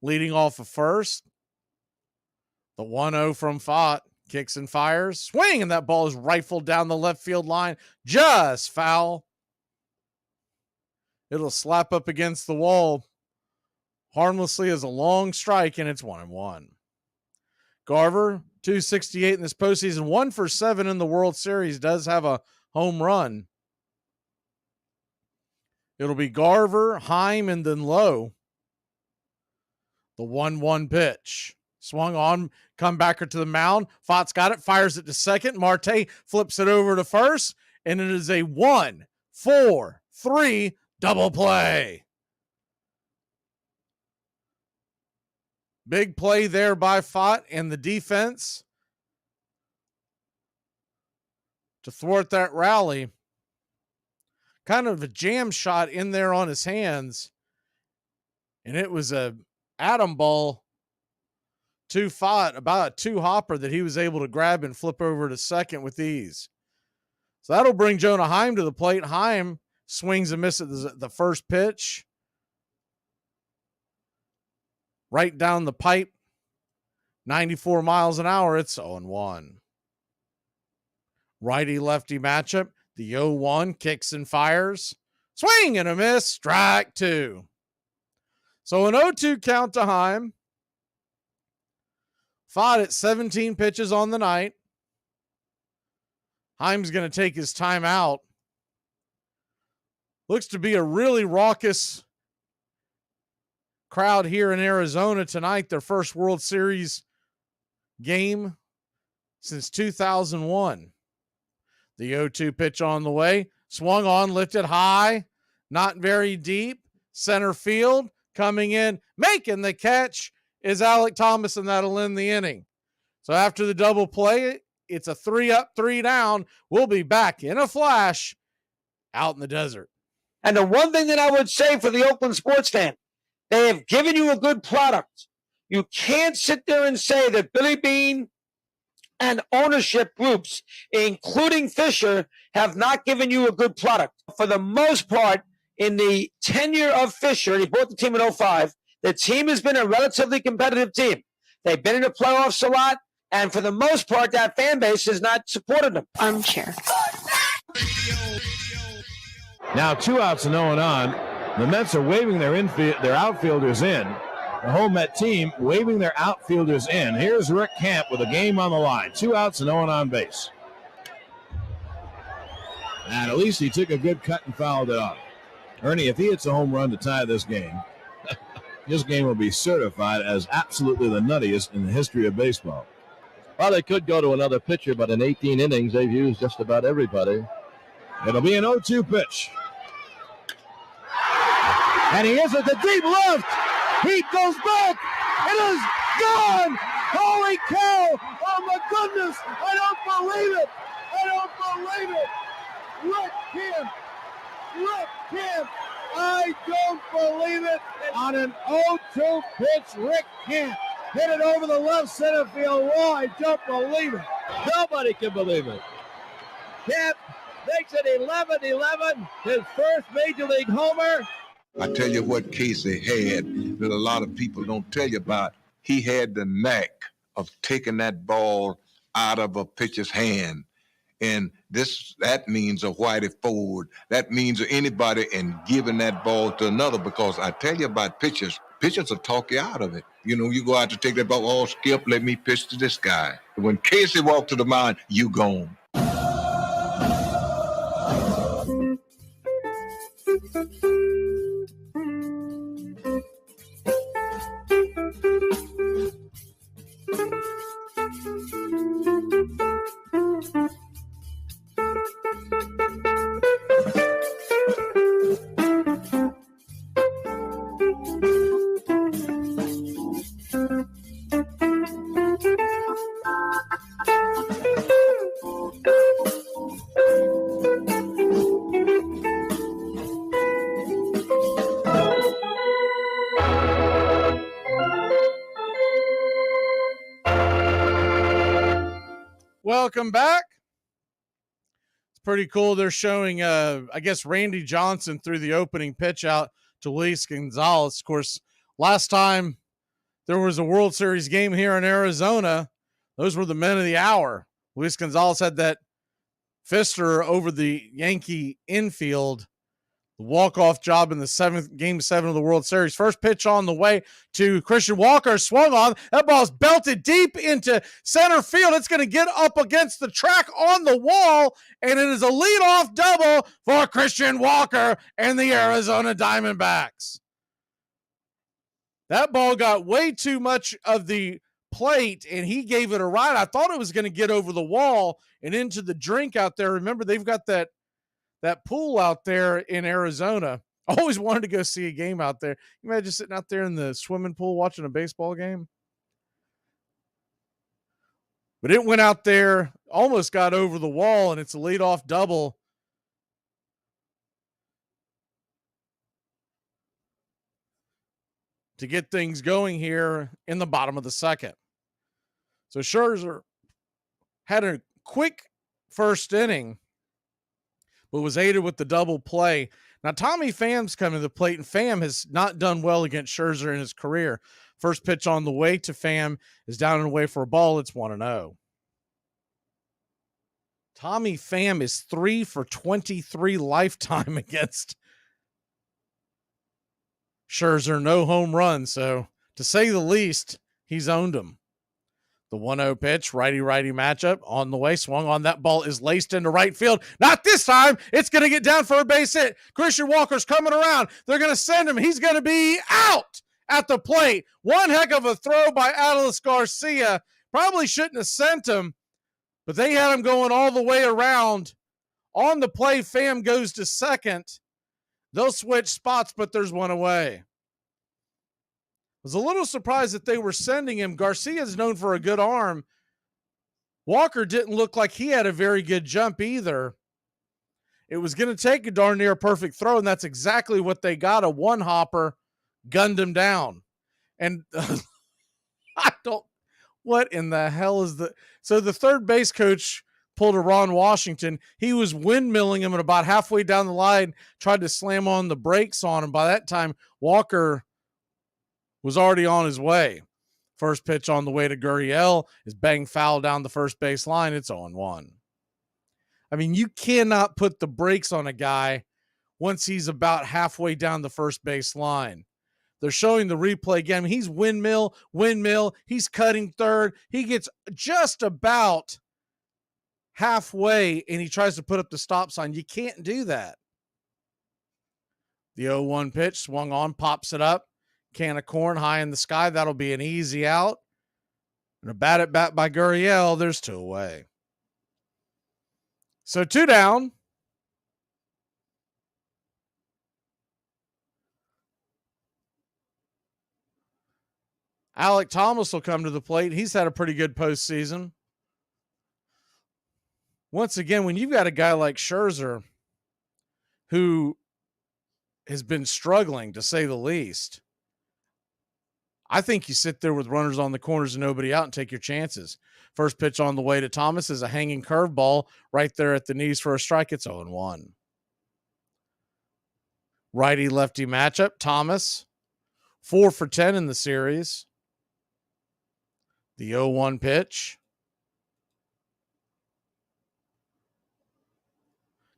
Leading off of first. The 1-0 from Pfaadt. Kicks and fires. Swing, and that ball is rifled down the left field line. Just foul. It'll slap up against the wall harmlessly as a long strike, and it's 1-1. Garver, 268 in this postseason, 1 for 7 in the World Series, does have a home run. It'll be Garver, Heim, and then Lowe. The 1-1 pitch. Swung on, comebacker to the mound. Pfaadt's got it, fires it to second. Marte flips it over to first, and it is a 1-4-3 double play. Big play there by Pfaadt and the defense to thwart that rally. Kind of a jam shot in there on his hands. And it was a atom ball to Pfaadt, about a two-hopper that he was able to grab and flip over to second with ease. So that'll bring Jonah Heim to the plate. Heim swings and misses the first pitch. Right down the pipe. 94 miles an hour. It's 0-1. Righty-lefty matchup. The 0-1 kicks and fires. Swing and a miss. Strike 2. So an 0-2 count to Heim. Pfaadt at 17 pitches on the night. Heim's going to take his time out. Looks to be a really raucous crowd here in Arizona tonight. Their first World Series game since 2001. The 0-2 pitch on the way. Swung on, lifted high. Not very deep. Center field. Coming in, making the catch is Alec Thomas, and that'll end the inning. So after the double play, it's a 3-up, 3-down. We'll be back in a flash out in the desert. And the one thing that I would say for the Oakland sports fan, They have given you a good product. You can't sit there and say that Billy Beane and ownership groups, including Fisher, have not given you a good product. For the most part, in the tenure of Fisher, he bought the team in 2005, the team has been a relatively competitive team. They've been in the playoffs a lot, and for the most part, that fan base has not supported them. Armchair. Now 2 outs and 0 on. The Mets are waving their outfielders in. The home Met team waving their outfielders in. Here's Rick Camp with a game on the line. 2 outs and 0 on base. And at least he took a good cut and fouled it off. Ernie, if he hits a home run to tie this game, this game will be certified as absolutely the nuttiest in the history of baseball. Well, they could go to another pitcher, but in 18 innings, they've used just about everybody. It'll be an 0-2 pitch. And he hits it to deep left. Heat goes back. It is gone. Holy cow. Oh, my goodness. I don't believe it. I don't believe it. Rick Camp. Rick Camp. I don't believe it. On an 0-2 pitch, Rick Camp hit it over the left center field wall. I don't believe it. Nobody can believe it. Camp makes it 11-11, his first Major League homer. I tell you what Casey had that a lot of people don't tell you about. He had the knack of taking that ball out of a pitcher's hand. And that means a Whitey Ford. That means anybody and giving that ball to another, because I tell you about pitchers. Pitchers will talk you out of it. You know, you go out to take that ball, oh, Skip, let me pitch to this guy. When Casey walked to the mound, you gone. Welcome back. It's pretty cool. They're showing, I guess, Randy Johnson threw the opening pitch out to Luis Gonzalez. Of course, last time there was a World Series game here in Arizona, those were the men of the hour. Luis Gonzalez had that fister over the Yankee infield, the walk-off job in the game 7 of the World Series. First pitch on the way to Christian Walker, swung on. That ball's belted deep into center field. It's going to get up against the track on the wall, and it is a leadoff double for Christian Walker and the Arizona Diamondbacks. That ball got way too much of the plate, and he gave it a ride. I thought it was going to get over the wall and into the drink out there. Remember, they've got that pool out there in Arizona. I always wanted to go see a game out there. You imagine sitting out there in the swimming pool watching a baseball game? But it went out there, almost got over the wall, and it's a leadoff double. To get things going here in the bottom of the second. So Scherzer had a quick first inning, but was aided with the double play. Now, Tommy Pham's coming to the plate, and Pham has not done well against Scherzer in his career. First pitch on the way to Pham is down and away for a ball. It's 1-0. Tommy Pham is 3 for 23 lifetime against Scherzer. No home run, so to say the least, he's owned him. The 1-0 pitch, righty-righty matchup on the way. Swung on. That ball is laced into right field. Not this time. It's going to get down for a base hit. Christian Walker's coming around. They're going to send him. He's going to be out at the plate. One heck of a throw by Adolis Garcia. Probably shouldn't have sent him, but they had him going all the way around. On the play, Pham goes to second. They'll switch spots, but there's one away. Was a little surprised that they were sending him. Garcia's known for a good arm. Walker didn't look like he had a very good jump either. It was going to take a darn near perfect throw, and that's exactly what they got, a one-hopper gunned him down. And what in the hell is so the third base coach pulled a Ron Washington. He was windmilling him, and about halfway down the line, tried to slam on the brakes on him. By that time, Walker was already on his way. First pitch on the way to Gurriel is bang foul down the first base line. It's 0-1. I mean, you cannot put the brakes on a guy once he's about halfway down the first base line. They're showing the replay again. He's windmill. He's cutting third. He gets just about halfway, and he tries to put up the stop sign. You can't do that. The 0-1 pitch swung on, pops it up. Can of corn high in the sky. That'll be an easy out. And a bat at bat by Gurriel. There's 2 away. So 2 down. Alec Thomas will come to the plate. He's had a pretty good postseason. Once again, when you've got a guy like Scherzer who has been struggling, to say the least, I think you sit there with runners on the corners and nobody out and take your chances. First pitch on the way to Thomas is a hanging curveball right there at the knees for a strike. It's 0-1. Righty-lefty matchup. Thomas, 4 for 10 in the series. The 0-1 pitch.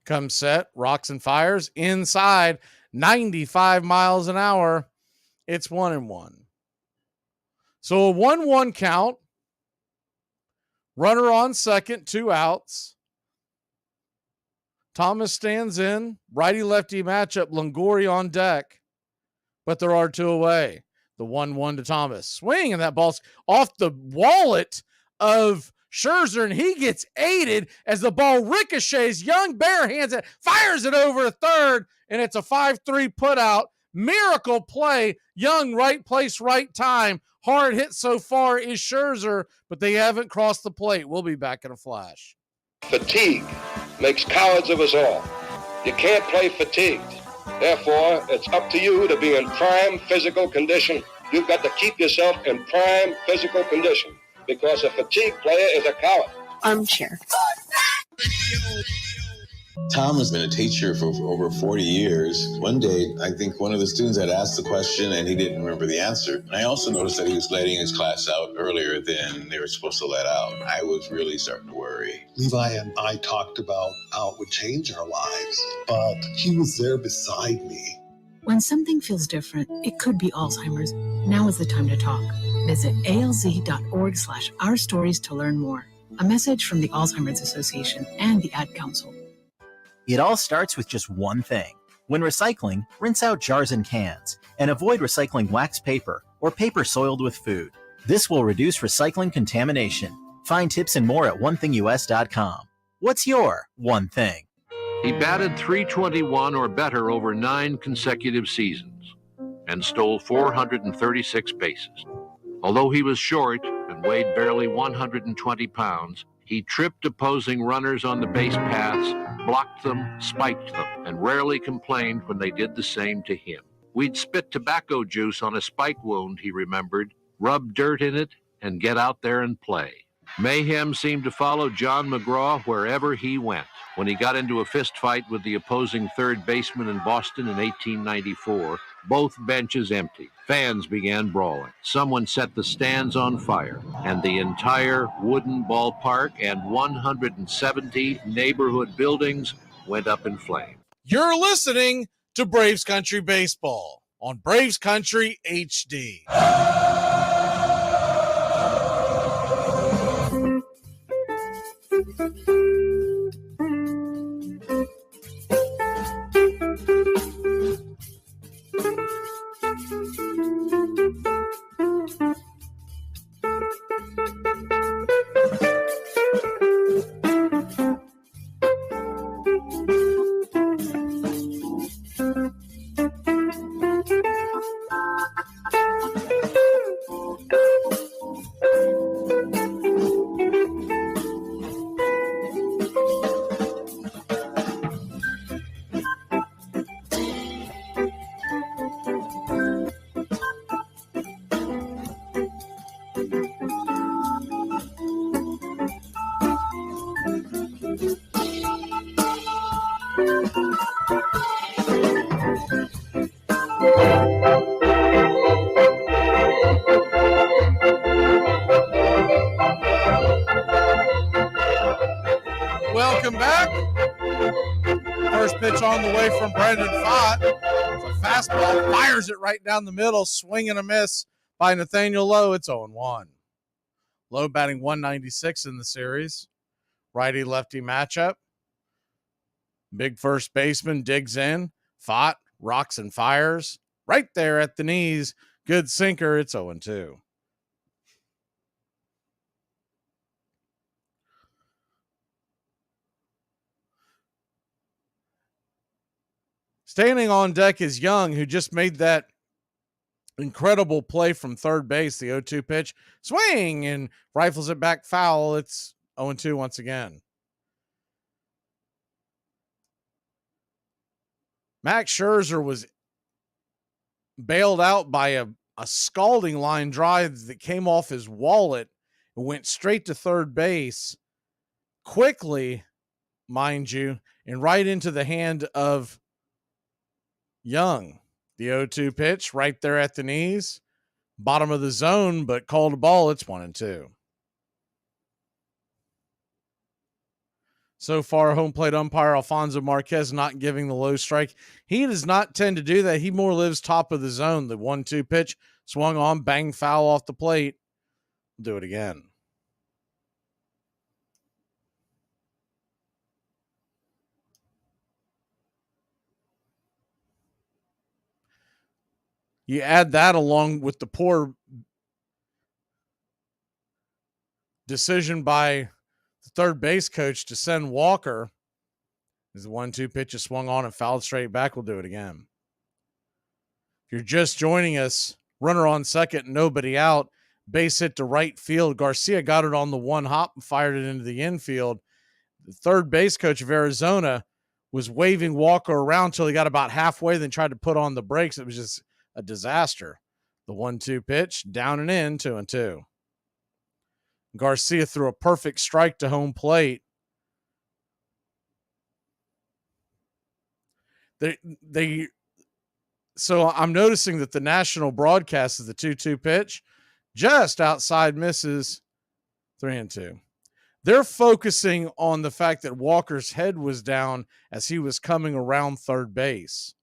Comes set, rocks and fires, inside, 95 miles an hour. It's 1-1. So a 1-1 count. Runner on second, 2 outs. Thomas stands in. Righty-lefty matchup, Longoria on deck. But there are 2 away. The 1-1 to Thomas. Swing, and that ball's off the wallet of Scherzer, and he gets aided as the ball ricochets. Young barehands it, fires it over a third, and it's a 5-3 putout. Miracle play. Young, right place, right time. Hard hit so far is Scherzer, but they haven't crossed the plate. We'll be back in a flash. Fatigue makes cowards of us all. You can't play fatigued. Therefore, it's up to you to be in prime physical condition. You've got to keep yourself in prime physical condition, because a fatigued player is a coward. Armchair. Tom has been a teacher for over 40 years. One day, I think one of the students had asked the question and he didn't remember the answer. I also noticed that he was letting his class out earlier than they were supposed to let out. I was really starting to worry. Levi and I talked about how it would change our lives, but he was there beside me. When something feels different, it could be Alzheimer's. Now is the time to talk. Visit alz.org/ourstories to learn more. A message from the Alzheimer's Association and the Ad Council. It all starts with just one thing. When recycling, rinse out jars and cans, and avoid recycling wax paper or paper soiled with food. This will reduce recycling contamination. Find tips and more at onethingus.com. What's your one thing? He batted .321 or better over 9 consecutive seasons and stole 436 bases. Although he was short and weighed barely 120 pounds, he tripped opposing runners on the base paths, blocked them, spiked them, and rarely complained when they did the same to him. We'd spit tobacco juice on a spike wound, he remembered, rub dirt in it, and get out there and play. Mayhem seemed to follow John McGraw wherever he went. When he got into a fist fight with the opposing third baseman in Boston in 1894, both benches emptied. Fans began brawling. Someone set the stands on fire, and the entire wooden ballpark and 170 neighborhood buildings went up in flames. You're listening to Braves Country Baseball on Braves Country HD. Welcome back. First pitch on the way from Brandon Fott. It's a fastball, fires it right down the middle, swing and a miss by Nathaniel Lowe. It's 0-1. Lowe batting 196 in the series. Righty-lefty matchup. Big first baseman digs in. Fott rocks and fires. Right there at the knees. Good sinker. It's 0-2. Standing on deck is Young, who just made that incredible play from third base, the 0-2 pitch. Swing and rifles it back foul. It's 0-2 once again. Max Scherzer was bailed out by a scalding line drive that came off his wallet and went straight to third base quickly, mind you, and right into the hand of Young. The 0-2 pitch right there at the knees, bottom of the zone, but called a ball. It's 1-2. So far, home plate umpire Alfonso Marquez not giving the low strike. He does not tend to do that. He more lives top of the zone. The 1-2 pitch swung on, bang foul off the plate. We'll do it again. You add that along with the poor decision by the third base coach to send Walker. As the 1-2 pitch is swung on and fouled straight back, we'll do it again. If you're just joining us, runner on second, nobody out, base hit to right field. Garcia got it on the one hop and fired it into the infield. The third base coach of Arizona was waving Walker around till he got about halfway, then tried to put on the brakes. It was just a disaster. The 1-2 pitch, down and in, 2-2. Garcia threw a perfect strike to home plate. So I'm noticing that the national broadcast is the 2-2 pitch, just outside misses, 3-2. They're focusing on the fact that Walker's head was down as he was coming around third base.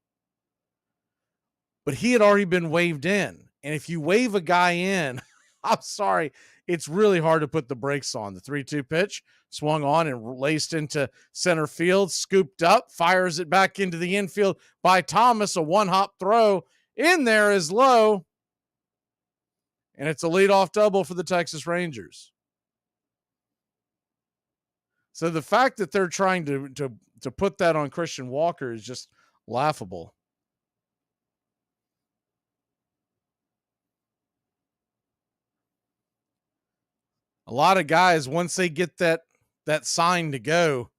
But he had already been waved in. And if you wave a guy in, I'm sorry, it's really hard to put the brakes on. The 3-2 pitch swung on and laced into center field, scooped up, fires it back into the infield by Thomas. A one-hop throw in there is Lowe. And it's a leadoff double for the Texas Rangers. So the fact that they're trying to put that on Christian Walker is just laughable. A lot of guys, once they get that sign to go,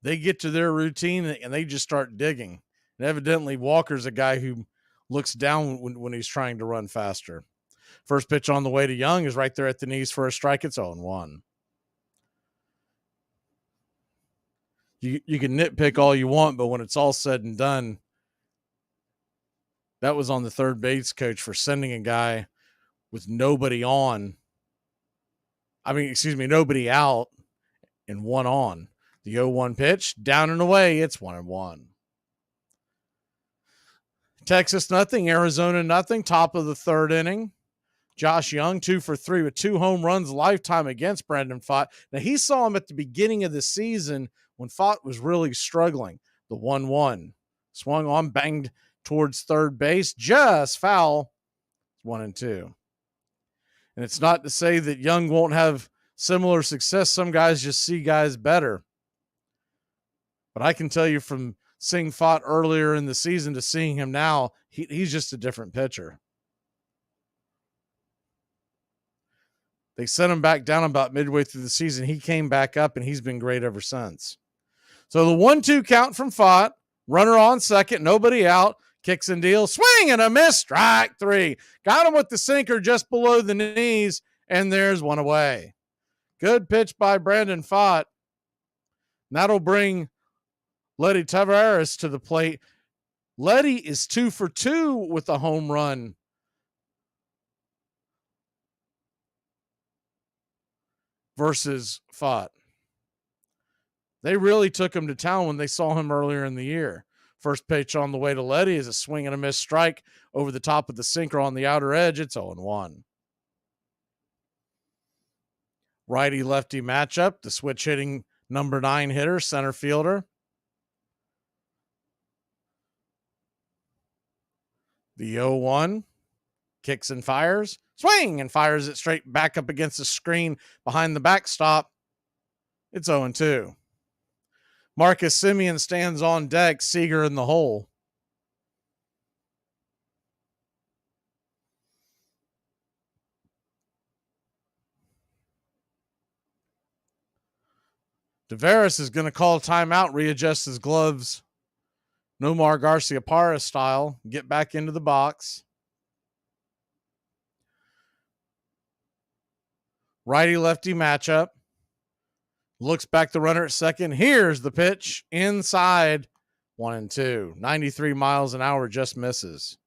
they get to their routine and they just start digging. And evidently Walker's a guy who looks down when he's trying to run faster. First pitch on the way to Young is right there at the knees for a strike. It's 0-1. You can nitpick all you want, but when it's all said and done, that was on the third base coach for sending a guy with nobody on. Nobody out and one on. The 0-1 pitch, down and away, it's 1-1. Texas nothing, Arizona nothing, top of the third inning. Josh Young, 2 for 3 with 2 home runs lifetime against Brandon Fott. Now, he saw him at the beginning of the season when Fott was really struggling. The 1-1. Swung on, banged towards third base, just foul. 1-2. And it's not to say that Young won't have similar success. Some guys just see guys better. But I can tell you from seeing Fott earlier in the season to seeing him now, he's just a different pitcher. They sent him back down about midway through the season. He came back up, and he's been great ever since. So the 1-2 count from Fott. Runner on second, nobody out. Kicks and deals, swing and a miss, strike 3. Got him with the sinker just below the knees, and there's one away. Good pitch by Brandon Fott. That'll bring Letty Tavares to the plate. Letty is 2 for 2 with a home run. Versus Fott. They really took him to town when they saw him earlier in the year. First pitch on the way to Letty is a swing and a miss strike over the top of the sinker on the outer edge. It's 0-1. Righty-lefty matchup. The switch hitting number 9 hitter, center fielder. The 0-1. Kicks and fires. Swing and fires it straight back up against the screen behind the backstop. It's 0-2. Marcus Semien stands on deck, Seager in the hole. Tavares is going to call timeout, readjust his gloves. Nomar Garciaparra style. Get back into the box. Righty-lefty matchup. Looks back the runner at second. Here's the pitch. Inside. 1-2. 93 miles an hour, just misses.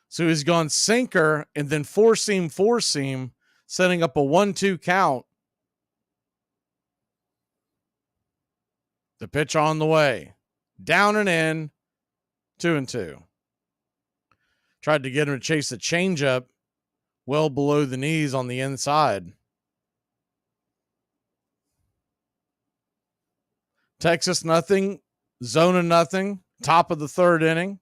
So he's gone sinker and then four-seam, setting up a 1-2 count. The pitch on the way. Down and in. 2-2. Tried to get him to chase a changeup well below the knees on the inside. Texas nothing. Zona nothing. Top of the third inning.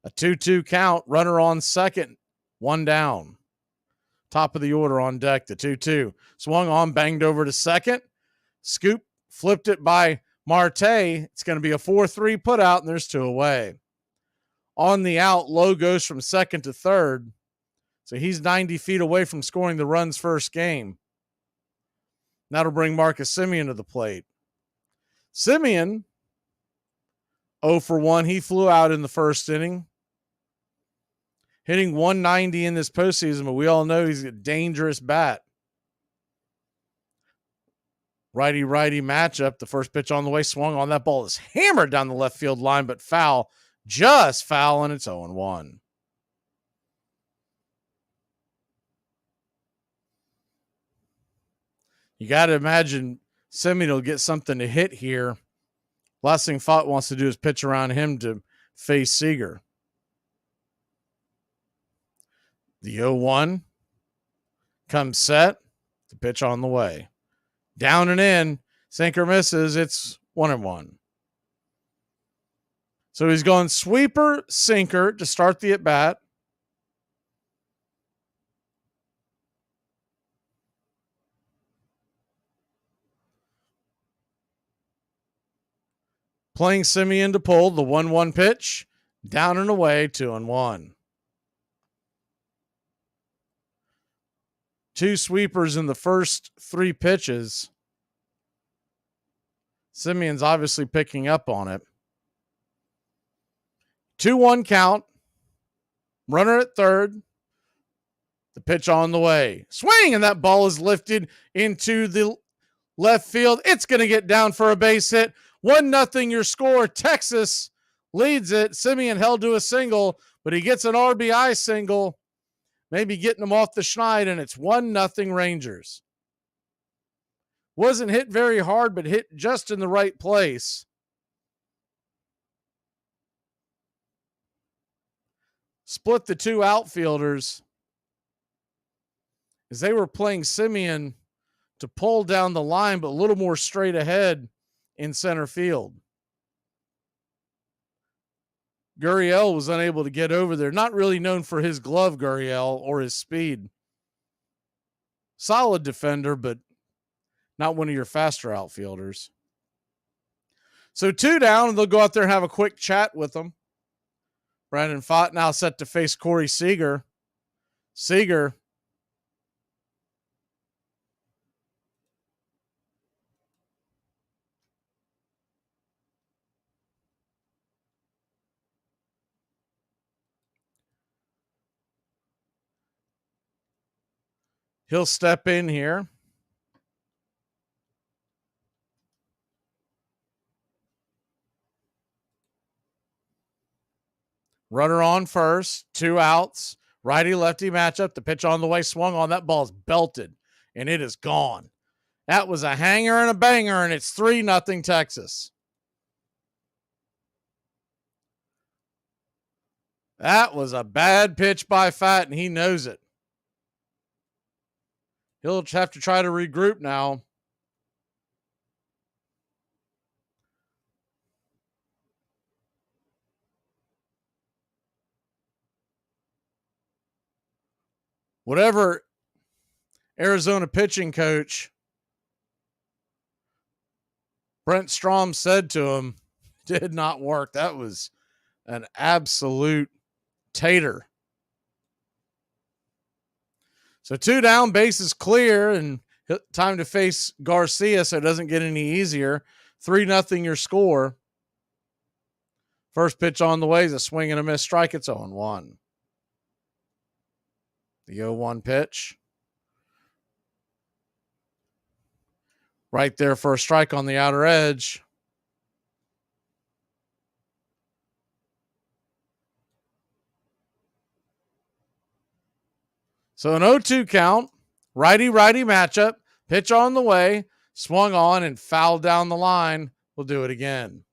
A 2-2 count. Runner on second. 1 down. Top of the order on deck. The 2-2. Swung on, banged over to second. Scoop. Flipped it by Marte. It's going to be a 4-3 put out, and there's 2 away. On the out, Lowe goes from second to third. So he's 90 feet away from scoring the runs first game. That'll bring Marcus Semien to the plate. Semien, 0 for 1. He flew out in the first inning. Hitting 190 in this postseason, but we all know he's a dangerous bat. Righty-righty matchup. The first pitch on the way, swung on. That ball is hammered down the left field line, but foul. Just foul, and it's 0-1. You got to imagine Semien will get something to hit here. Last thing Fott wants to do is pitch around him to face Seager. The 0-1 comes set. The pitch on the way. Down and in. Sinker misses. It's 1-1. So he's going sweeper, sinker to start the at-bat. Playing Semien to pull. The 1-1 pitch. Down and away, 2-1. 2 sweepers in the first 3 pitches. Semien's obviously picking up on it. 2-1 count. Runner at third. The pitch on the way. Swing, and that ball is lifted into the left field. It's going to get down for a base hit. 1-0 your score. Texas leads it. Semien held to a single, but he gets an RBI single. Maybe getting him off the schneid, and it's 1-0 Rangers. Wasn't hit very hard, but hit just in the right place. Split the 2 outfielders as they were playing Semien to pull down the line, but a little more straight ahead in center field. Gurriel was unable to get over there. Not really known for his glove, Gurriel, or his speed. Solid defender, but not one of your faster outfielders. So 2 down, and they'll go out there and have a quick chat with them. Brandon Fott now set to face Corey Seager. Seager He'll step in here. Runner on first, 2 outs. Righty-lefty matchup. The pitch on the way, swung on. That ball's belted, and it is gone. That was a hanger and a banger, and it's 3-0 Texas. That was a bad pitch by Fat, and he knows it. He'll have to try to regroup now. Whatever Arizona pitching coach Brent Strom said to him did not work. That was an absolute tater. So 2 down, bases clear, and time to face Garcia so it doesn't get any easier. 3-0 your score. First pitch on the way is a swing and a miss strike. It's 0-1. The 0-1 pitch. Right there for a strike on the outer edge. So an 0-2 count. Righty-righty matchup. Pitch on the way. Swung on and fouled down the line. We'll do it again.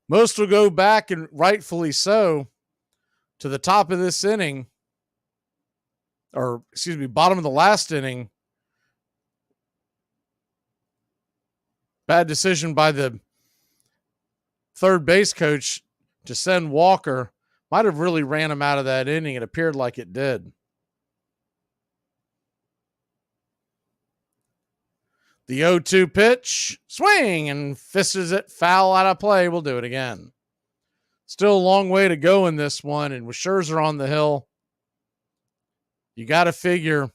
Most will go back, and rightfully so, to the top of this inning, or excuse me, bottom of the last inning. Bad decision by the third base coach to send Walker. Might have really ran him out of that inning. It appeared like it did. The 0-2 pitch, swing, and fisted it foul out of play. We'll do it again. Still a long way to go in this one, and with Scherzer on the hill, you got to figure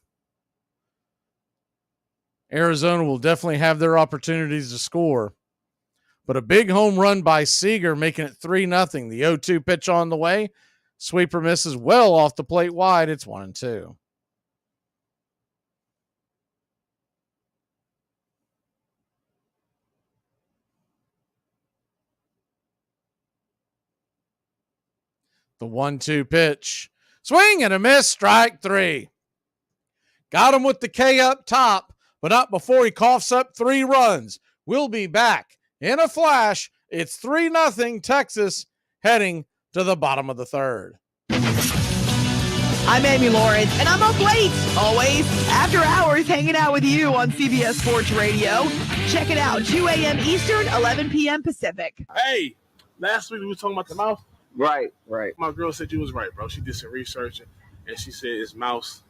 Arizona will definitely have their opportunities to score. But a big home run by Seager, making it 3-0. The 0-2 pitch on the way. Sweeper misses well off the plate wide. It's 1-2. The 1-2 pitch. Swing and a miss. Strike 3. Got him with the K up top, but not before he coughs up 3 runs. We'll be back in a flash. It's 3-0 Texas, heading to the bottom of the 3rd. I'm Amy Lawrence, and I'm up late, always, after hours, hanging out with you on CBS Sports Radio. Check it out, 2 a.m. Eastern, 11 p.m. Pacific. Hey, last week we were talking about the mouse. Right. My girl said you was right, bro. She did some research, and she said it's mice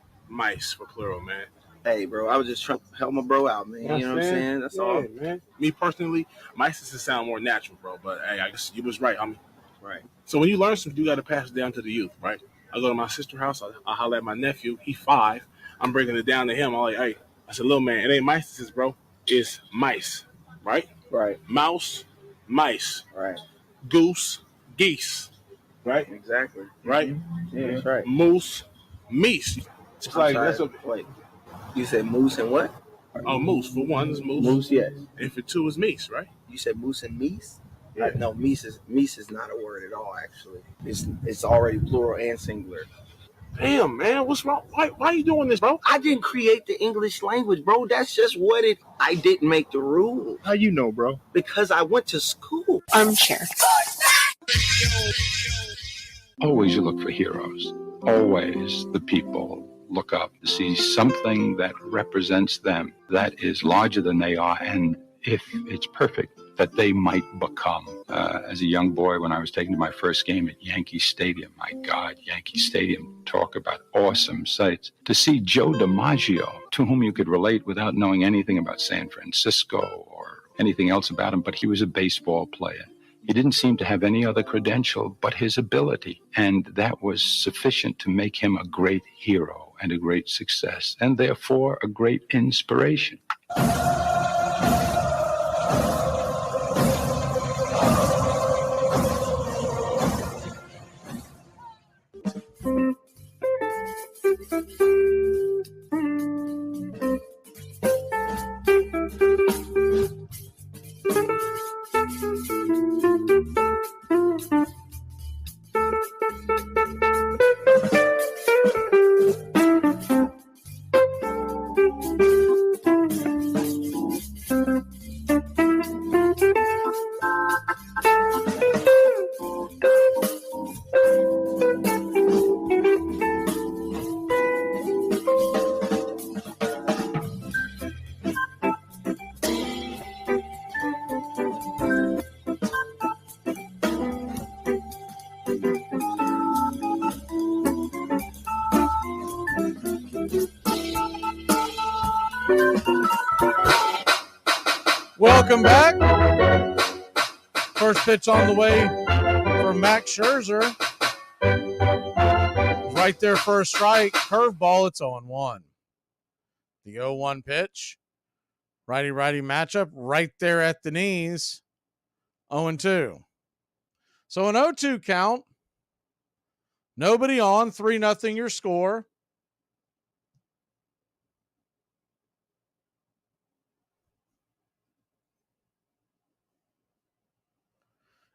for plural, man. Hey, bro, I was just trying to help my bro out, man. You know what I'm saying? That's all. Man. Me personally, mice just sound more natural, bro. But hey, I guess you was right, homie. Right. So when you learn something, you got to pass it down to the youth, right? I go to my sister's house. I holler at my nephew. He 5. I'm breaking it down to him. I'm like, hey, I said, little man, it ain't mice, this, bro. It's mice, right? Right. Mouse, mice. Right. Goose, geese, right? Exactly. Right? Mm-hmm. Yeah, that's right. Moose, meese. It's like, that's a, wait. You said moose and what? Oh, moose. For 1 is moose. Moose, yes. And for 2 is meese, right? You said moose and meese? Yeah. No, meese is not a word at all, actually. It's already plural and singular. Damn, man, what's wrong? Why are you doing this, bro? I didn't create the English language, bro. That's just what I didn't make the rule. How you know, bro? Because I went to school. Armchair. Always you look for heroes. Always the people look up to see something that represents them, that is larger than they are, and if it's perfect, that they might become. As a young boy, when I was taken to my first game at Yankee Stadium, my God, Yankee Stadium, talk about awesome sights. To see Joe DiMaggio, to whom you could relate without knowing anything about San Francisco or anything else about him, but he was a baseball player. He didn't seem to have any other credential but his ability, and that was sufficient to make him a great hero and a great success, and therefore a great inspiration. Welcome back. First pitch on the way from Max Scherzer. Right there for a strike. Curveball, it's 0-1. The 0-1 pitch. Righty-righty matchup right there at the knees. 0-2. So an 0-2 count. Nobody on. 3-0 your score.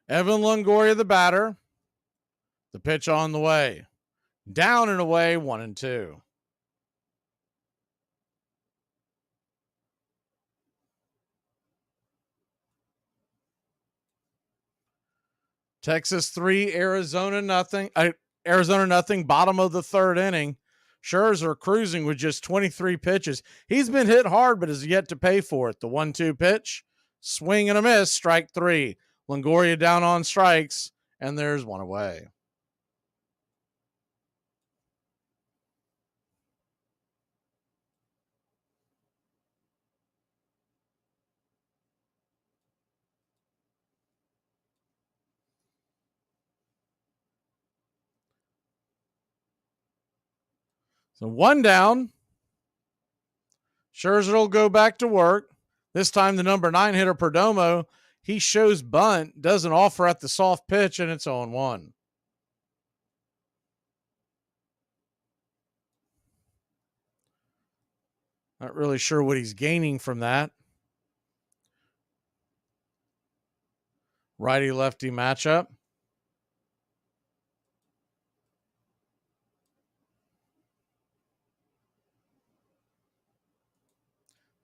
Evan Longoria, the batter. The pitch on the way. Down and away, 1-2. Texas 3, Arizona nothing. Arizona nothing, bottom of the third inning. Scherzer cruising with just 23 pitches. He's been hit hard, but has yet to pay for it. The 1-2 pitch, swing and a miss, strike 3. Longoria down on strikes, and there's one away. So one down. Scherzer will go back to work. This time the number 9 hitter, Perdomo, he shows bunt, doesn't offer at the soft pitch, and it's 0-1. Not really sure what he's gaining from that. Righty-lefty matchup.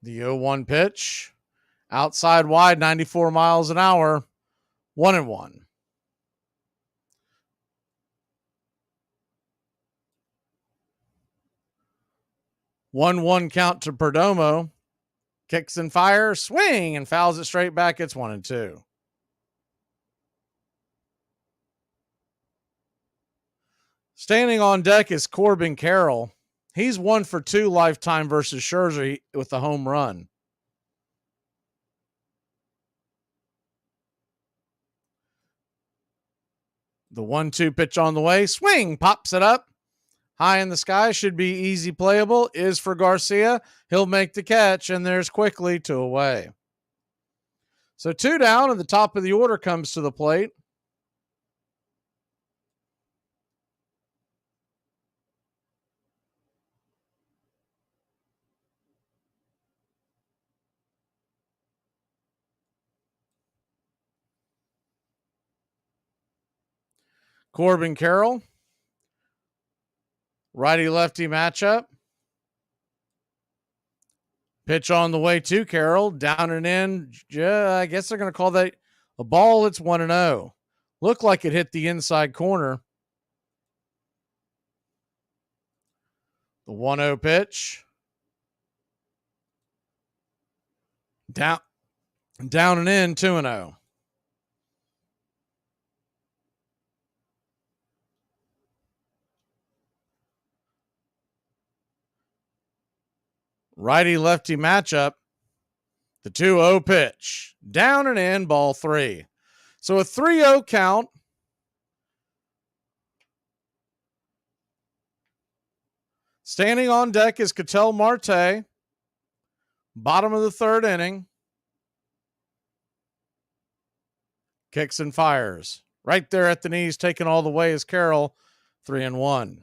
The 0-1 pitch. Outside wide, 94 miles an hour. 1-1. One count to Perdomo. Kicks and fires, swing, and fouls it straight back. It's 1-2. Standing on deck is Corbin Carroll. He's 1 for 2 lifetime versus Scherzer with a home run. The 1-2 pitch on the way. Swing, pops it up. High in the sky, should be easy playable. Is for Garcia. He'll make the catch, and there's quickly 2 away. So 2 down, and the top of the order comes to the plate. Corbin Carroll. Righty-lefty matchup. Pitch on the way to Carroll. Down and in. I guess they're going to call that a ball. It's 1-0. Looked like it hit the inside corner. The 1-0 pitch. Down and in, 2-0. Righty-lefty matchup. The 2-0 pitch. Down and in, ball 3. So a 3-0 count. Standing on deck is Ketel Marte. Bottom of the third inning. Kicks and fires. Right there at the knees, taken all the way is Carroll. 3-1.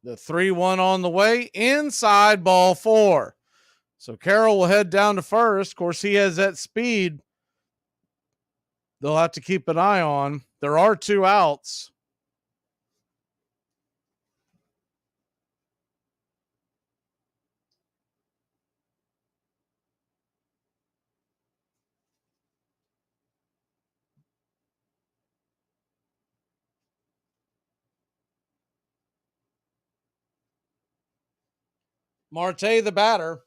The 3-1 on the way, inside, ball 4. So Carroll will head down to first. Of course, he has that speed they'll have to keep an eye on. There are 2 outs. Marte, the batter.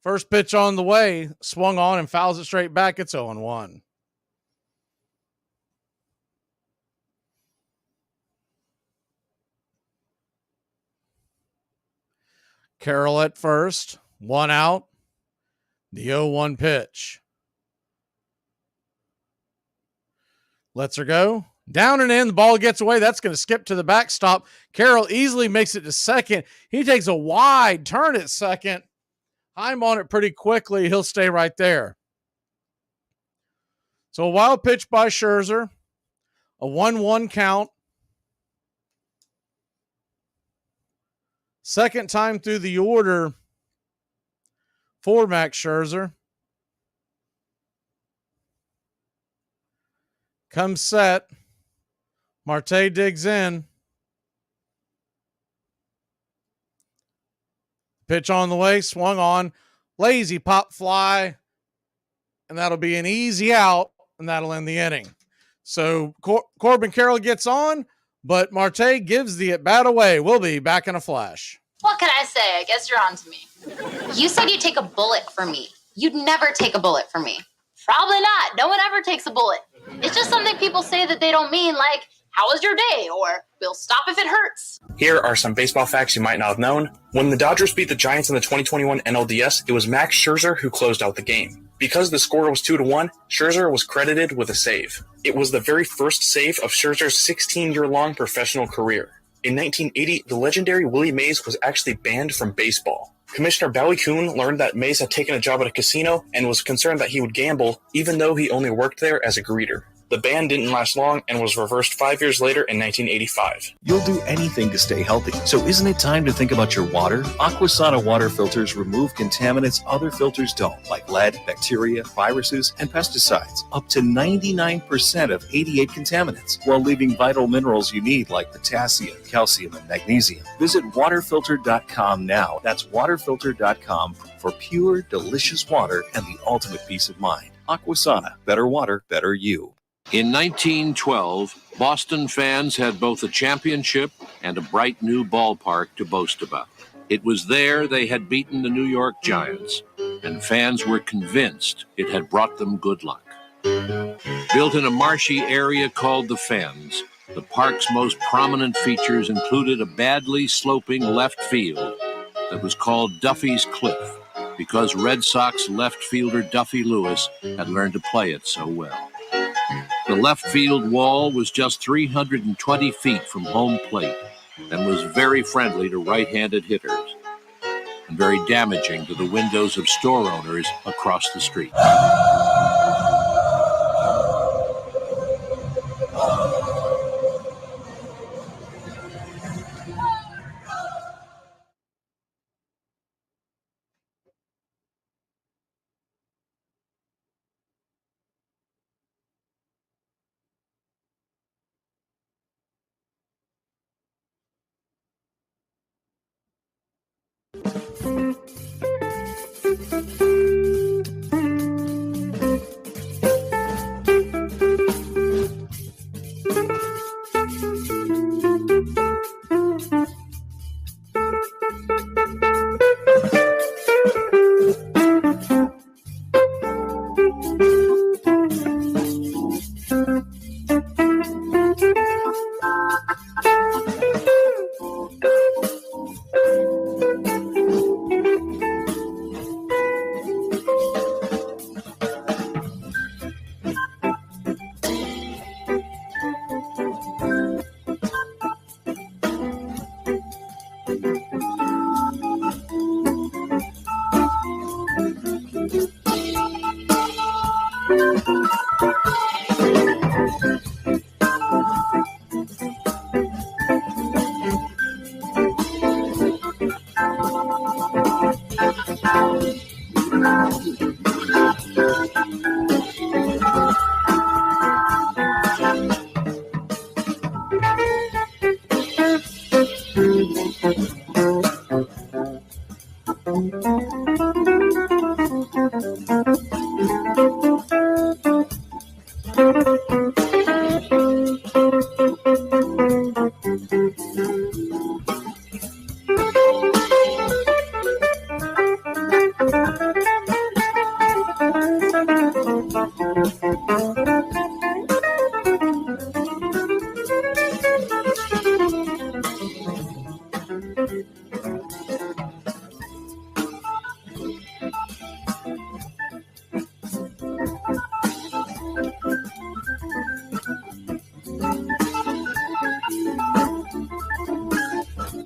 First pitch on the way, swung on and fouls it straight back. It's 0-1. Carroll at first, 1 out. The 0-1 pitch. Lets her go. Down and in, the ball gets away. That's going to skip to the backstop. Carroll easily makes it to second. He takes a wide turn at second. I'm on it pretty quickly. He'll stay right there. So a wild pitch by Scherzer. A 1-1 count. Second time through the order for Max Scherzer. Comes set. Marte digs in. Pitch on the way, swung on. Lazy pop fly. And that'll be an easy out, and that'll end the inning. So Corbin Carroll gets on, but Marte gives the at-bat away. We'll be back in a flash. What can I say? I guess you're on to me. You said you'd take a bullet for me. You'd never take a bullet for me. Probably not. No one ever takes a bullet. It's just something people say that they don't mean, like, how was your day? Or, we'll stop if it hurts. Here are some baseball facts you might not have known. When the Dodgers beat the Giants in the 2021 NLDS, it was Max Scherzer who closed out the game. Because the score was 2-1, Scherzer was credited with a save. It was the very first save of Scherzer's 16-year-long professional career. In 1980, the legendary Willie Mays was actually banned from baseball. Commissioner Bowie Kuhn learned that Mays had taken a job at a casino and was concerned that he would gamble, even though he only worked there as a greeter. The ban didn't last long and was reversed 5 years later in 1985. You'll do anything to stay healthy, so isn't it time to think about your water? Aquasana water filters remove contaminants other filters don't, like lead, bacteria, viruses, and pesticides. Up to 99% of 88 contaminants, while leaving vital minerals you need like potassium, calcium, and magnesium. Visit waterfilter.com now. That's waterfilter.com for pure, delicious water and the ultimate peace of mind. Aquasana. Better water, better you. In 1912, Boston fans had both a championship and a bright new ballpark to boast about. It was there they had beaten the New York Giants, and fans were convinced it had brought them good luck. Built in a marshy area called the Fens, the park's most prominent features included a badly sloping left field that was called Duffy's Cliff, because Red Sox left fielder Duffy Lewis had learned to play it so well. The left field wall was just 320 feet from home plate and was very friendly to right-handed hitters and very damaging to the windows of store owners across the street.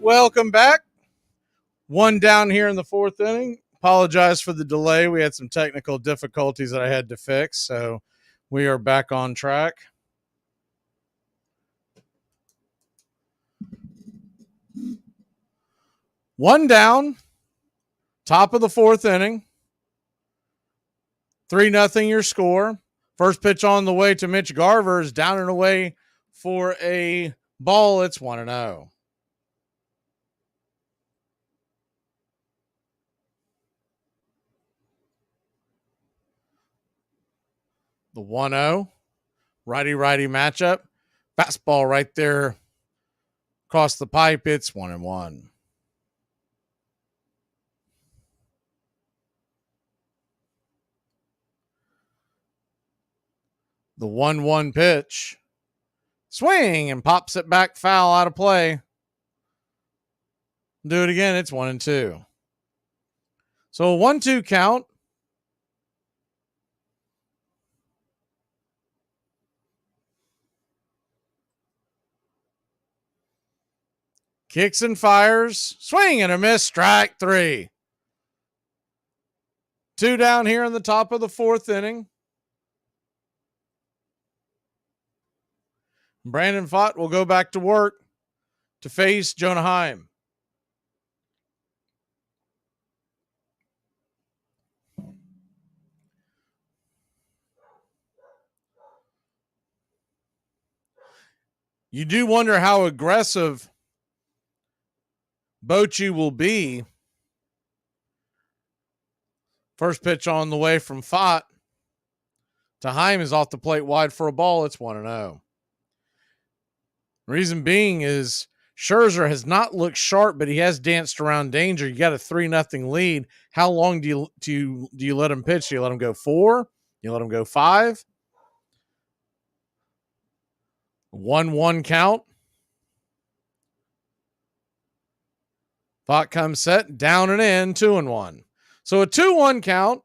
Welcome back. One down here in the fourth inning. Apologize for the delay. We had some technical difficulties that I had to fix, so we are back on track. One down, top of the fourth inning. 3-0 your score. First pitch on the way to Mitch Garver is down and away for a ball. It's 1-0. The 1-0, righty-righty matchup. Fastball right there across the pipe. It's 1-1. The 1-1 pitch. Swing and pops it back foul out of play. Do it again. It's 1-2. So a 1-2 count. Kicks and fires. Swing and a miss. Strike 3. 2 down here in the top of the fourth inning. Brandon Fott will go back to work to face Jonah Heim. You do wonder how aggressive Bochy will be. First pitch on the way from Fott to Heim is off the plate wide for a ball. It's 1-0. Reason being is Scherzer has not looked sharp, but he has danced around danger. You got a 3-0 lead. How long do you let him pitch? Do you let him go 4? Do you let him go 5? 1-1 count. Fott comes set, down and in, 2-1. So a 2-1 count.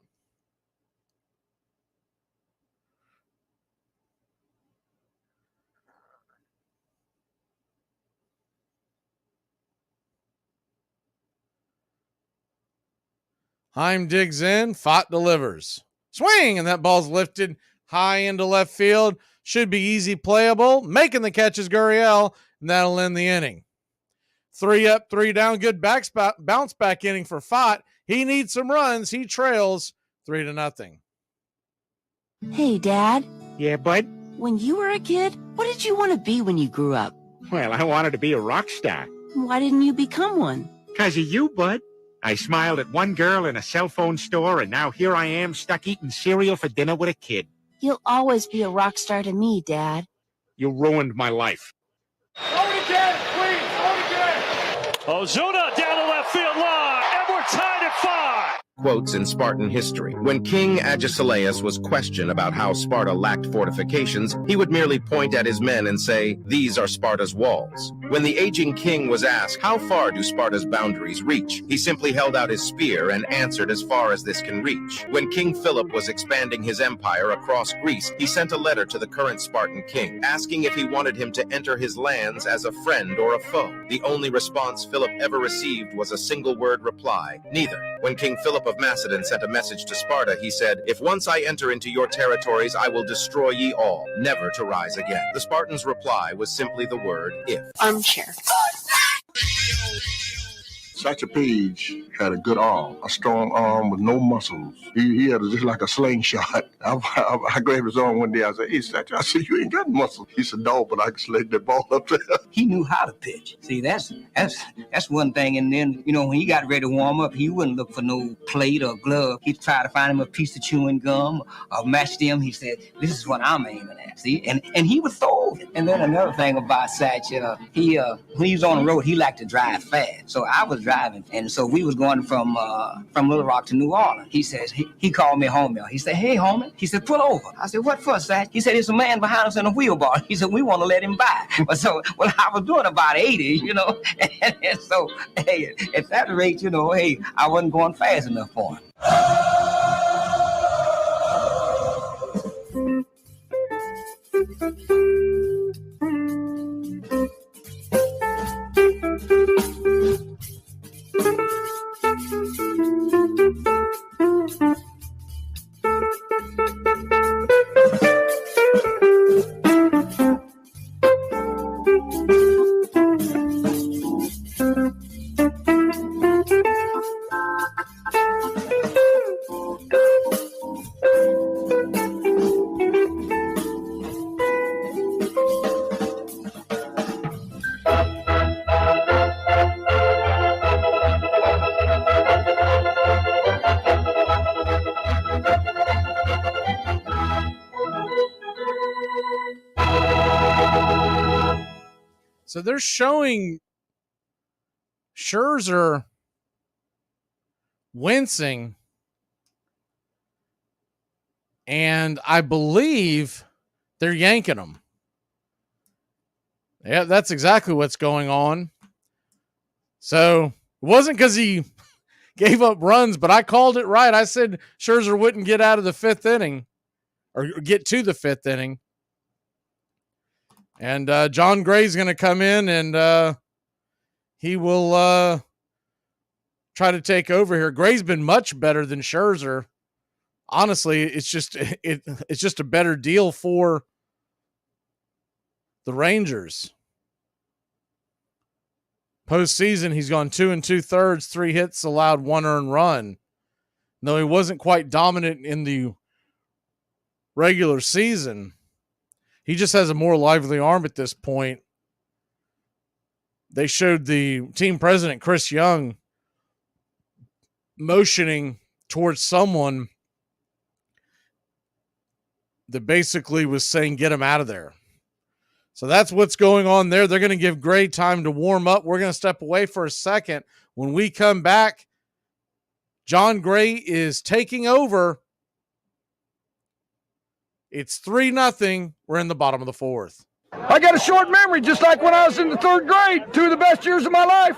Heim digs in, Fott delivers. Swing, and that ball's lifted high into left field. Should be easy playable. Making the catch is Gurriel, and that'll end the inning. 3 up, 3 down. Good bounce back inning for Fott. He needs some runs. He trails 3-0. Hey, Dad. Yeah, bud? When you were a kid, what did you want to be when you grew up? Well, I wanted to be a rock star. Why didn't you become one? 'Cause of you, bud. I smiled at one girl in a cell phone store, and now here I am stuck eating cereal for dinner with a kid. You'll always be a rock star to me, Dad. You ruined my life. Hold it again, please. Hold again. Ozuna down the left field line, and we're tied at 5. Quotes in Spartan history. When King Agesilaus was questioned about how Sparta lacked fortifications, he would merely point at his men and say, "These are Sparta's walls." When the aging king was asked, "How far do Sparta's boundaries reach?" he simply held out his spear and answered, "As far as this can reach." When King Philip was expanding his empire across Greece, he sent a letter to the current Spartan king, asking if he wanted him to enter his lands as a friend or a foe. The only response Philip ever received was a single word reply: neither. When King Philip of Macedon sent a message to Sparta, he said, "If once I enter into your territories, I will destroy ye all, never to rise again." The Spartans' reply was simply the word "if." Armchair. Satchel Paige had a good arm, a strong arm with no muscles. He had just like a slingshot. I grabbed his arm one day. I said, "Hey, Satchel," I said, "you ain't got muscle." He said, "No, but I can sling that ball up there." He knew how to pitch. See, that's one thing. And then, when he got ready to warm up, he wouldn't look for no plate or glove. He'd try to find him a piece of chewing gum or match them. He said, "This is what I'm aiming at." See, and he would throw it. And then another thing about Satchel, when he was on the road, he liked to drive fast. So I was driving, and so we was going from Little Rock to New Orleans. He says, he called me home. He said, "Hey, homie." He said, "Pull over." I said, "What for, Satch?" He said, "There's a man behind us in a wheelbarrow." He said, "We want to let him by." I was doing about 80, and so, hey, at that rate, hey, I wasn't going fast enough for him. So they're showing Scherzer wincing, and I believe they're yanking him. Yeah, that's exactly what's going on. So it wasn't because he gave up runs, but I called it right. I said Scherzer wouldn't get out of the fifth inning or get to the fifth inning. And John Gray's going to come in, and he will try to take over here. Gray's been much better than Scherzer. Honestly, it's just a better deal for the Rangers. Postseason, he's gone 2 2/3, 3 hits, allowed 1 earned run. Though he wasn't quite dominant in the regular season, he just has a more lively arm at this point. They showed the team president, Chris Young, motioning towards someone that basically was saying, "Get him out of there." So that's what's going on there. They're going to give Gray time to warm up. We're going to step away for a second. When we come back, John Gray is taking over. It's 3-0. We're in the bottom of the fourth. I got a short memory, just like when I was in the 3rd grade. 2 of the best years of my life.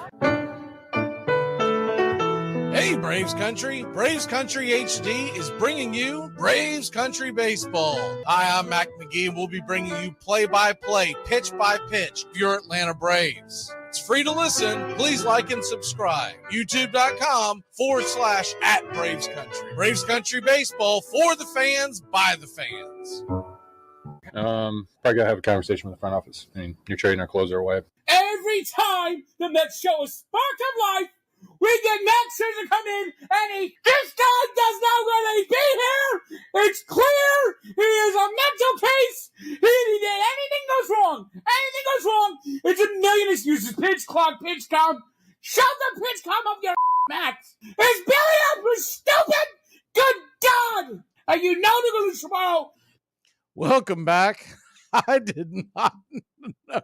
Hey, Braves Country. Braves Country HD is bringing you Braves Country Baseball. Hi, I'm Mac Magee, and we'll be bringing you play-by-play, pitch-by-pitch of your Atlanta Braves. It's free to listen. Please like and subscribe. YouTube.com/@Braves Country. Braves Country Baseball for the fans, by the fans. Probably gotta have a conversation with the front office. I mean, you're trading our closer away. Every time the Mets show a spark of life, we get Max Scherzer come in, and this guy does not really be here. It's clear he is a mental case. Anything goes wrong. Anything goes wrong. It's a million excuses. Pitch clock, pitch count. Shove the pitch count up your Max. His belly up was stupid. Good God. And you know they're going to tomorrow. Welcome back. I did not know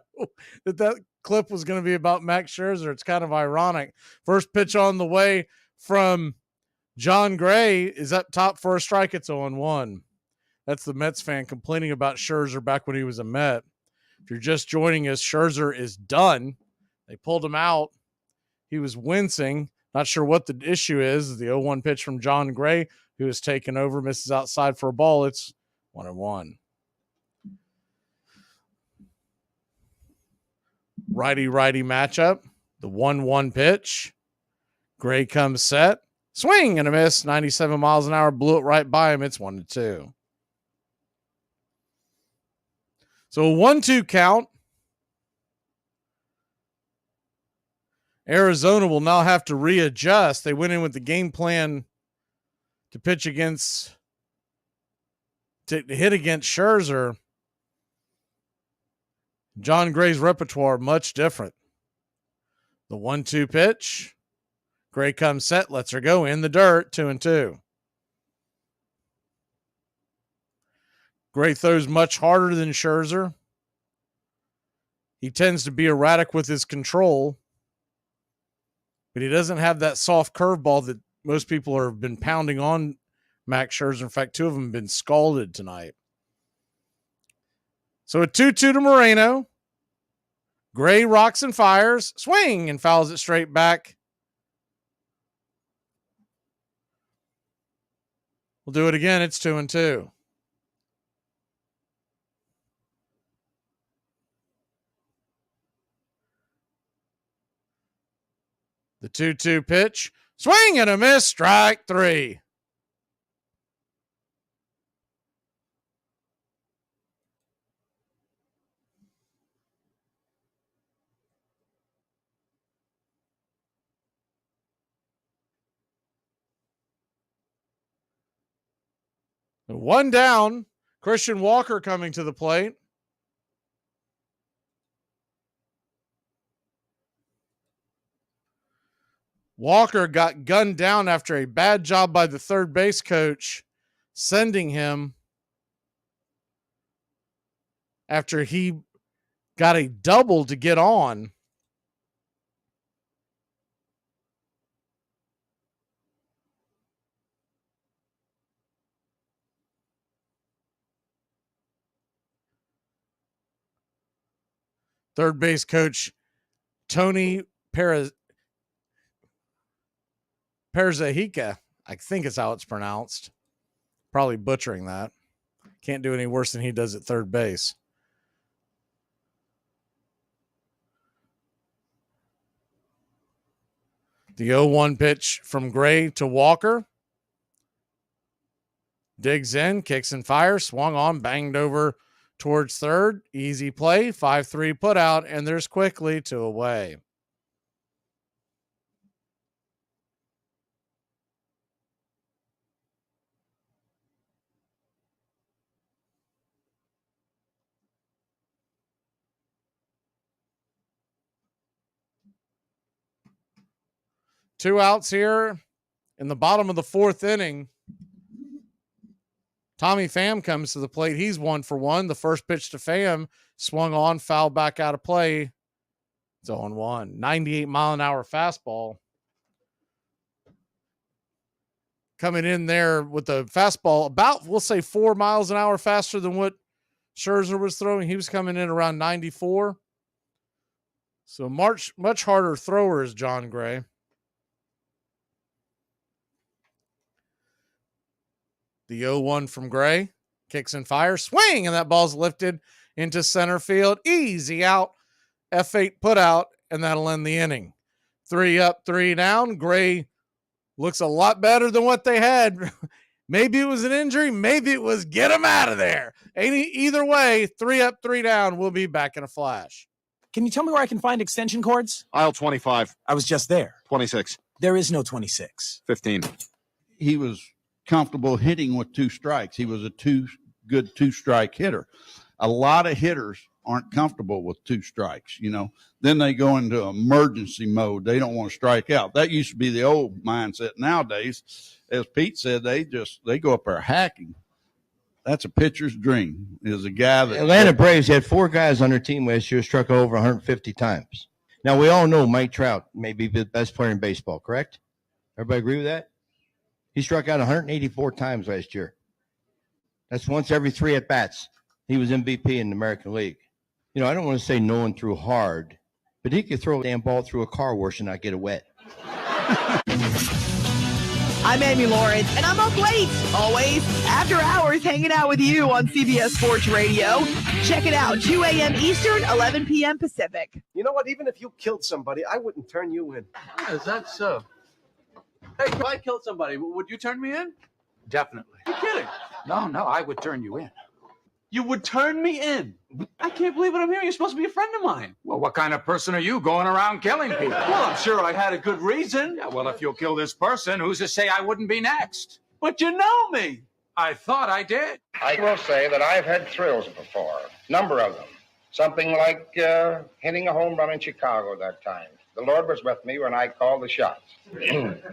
that clip was going to be about Max Scherzer. It's kind of ironic. First pitch on the way from John Gray is up top for a strike. It's 0-1. That's the Mets fan complaining about Scherzer back when he was a Met. If you're just joining us, Scherzer is done. They pulled him out. He was wincing. Not sure what the issue is. The 0-1 pitch from John Gray, who has taken over, misses outside for a ball. It's 1-1. Righty-righty matchup. The 1-1 pitch. Gray comes set. Swing and a miss. 97 miles an hour. Blew it right by him. It's 1-2. So a 1-2 count. Arizona will now have to readjust. They went in with the game plan to pitch against, to hit against Scherzer. John Gray's repertoire, much different. The 1-2 pitch. Gray comes set, lets her go in the dirt, 2-2. Gray throws much harder than Scherzer. He tends to be erratic with his control, but he doesn't have that soft curveball that most people have been pounding on Max Scherzer. In fact, 2 of them have been scalded tonight. So a 2-2 to Moreno. Gray rocks and fires, swing, and fouls it straight back. We'll do it again. It's 2-2. The 2-2 pitch, swing and a miss, strike 3. One down. Christian Walker coming to the plate. Walker got gunned down after a bad job by the third base coach, sending him after he got a double to get on. Third base coach Tony Perzahika, I think is how it's pronounced. Probably butchering that. Can't do any worse than he does at third base. The 0-1 pitch from Gray to Walker. Digs in, kicks and fires, swung on, banged over towards third. Easy play, 5-3 put out, and there's quickly 2 away. Two outs here in the bottom of the 4th inning. Tommy Pham comes to the plate. He's 1 for 1. The first pitch to Pham swung on, fouled back out of play. It's 0-1. 98-mile-an-hour fastball. Coming in there with the fastball about, we'll say, 4 miles an hour faster than what Scherzer was throwing. He was coming in around 94. So much harder thrower is John Gray. The 0-1 from Gray. Kicks and fires. Swing! And that ball's lifted into center field. Easy out. F8 put out. And that'll end the inning. 3 up, 3 down. Gray looks a lot better than what they had. Maybe it was an injury. Maybe it was get him out of there. Either way, 3 up, 3 down. We'll be back in a flash. Can you tell me where I can find extension cords? Aisle 25. I was just there. 26. There is no 26. 15. He was comfortable hitting with 2 strikes. He was a good 2-strike hitter. A lot of hitters aren't comfortable with 2 strikes, you know. Then they go into emergency mode. They don't want to strike out. That used to be the old mindset. Nowadays, as Pete said, they go up there hacking. That's a pitcher's dream. Is a guy that Atlanta Braves had 4 guys on their team last year struck over 150 times. Now we all know Mike Trout may be the best player in baseball, correct? Everybody agree with that? He struck out 184 times last year. That's once every 3 at-bats. He was MVP in the American League. You know, I don't want to say no one threw hard, but he could throw a damn ball through a car wash and not get it wet. I'm Amy Lawrence, and I'm up late, always, after hours, hanging out with you on CBS Sports Radio. Check it out, 2 a.m. Eastern, 11 p.m. Pacific. You know what? Even if you killed somebody, I wouldn't turn you in. Is that so? Hey, if I killed somebody, would you turn me in? Definitely. You're kidding. No, I would turn you in. You would turn me in. I can't believe what I'm hearing. You're supposed to be a friend of mine. Well, what kind of person are you going around killing people? Well, I'm sure I had a good reason. Yeah, well, if you kill this person, who's to say I wouldn't be next? But you know me. I thought I did. I will say that I've had thrills before, number of them. Something like hitting a home run in Chicago that time. The Lord was with me when I called the shots.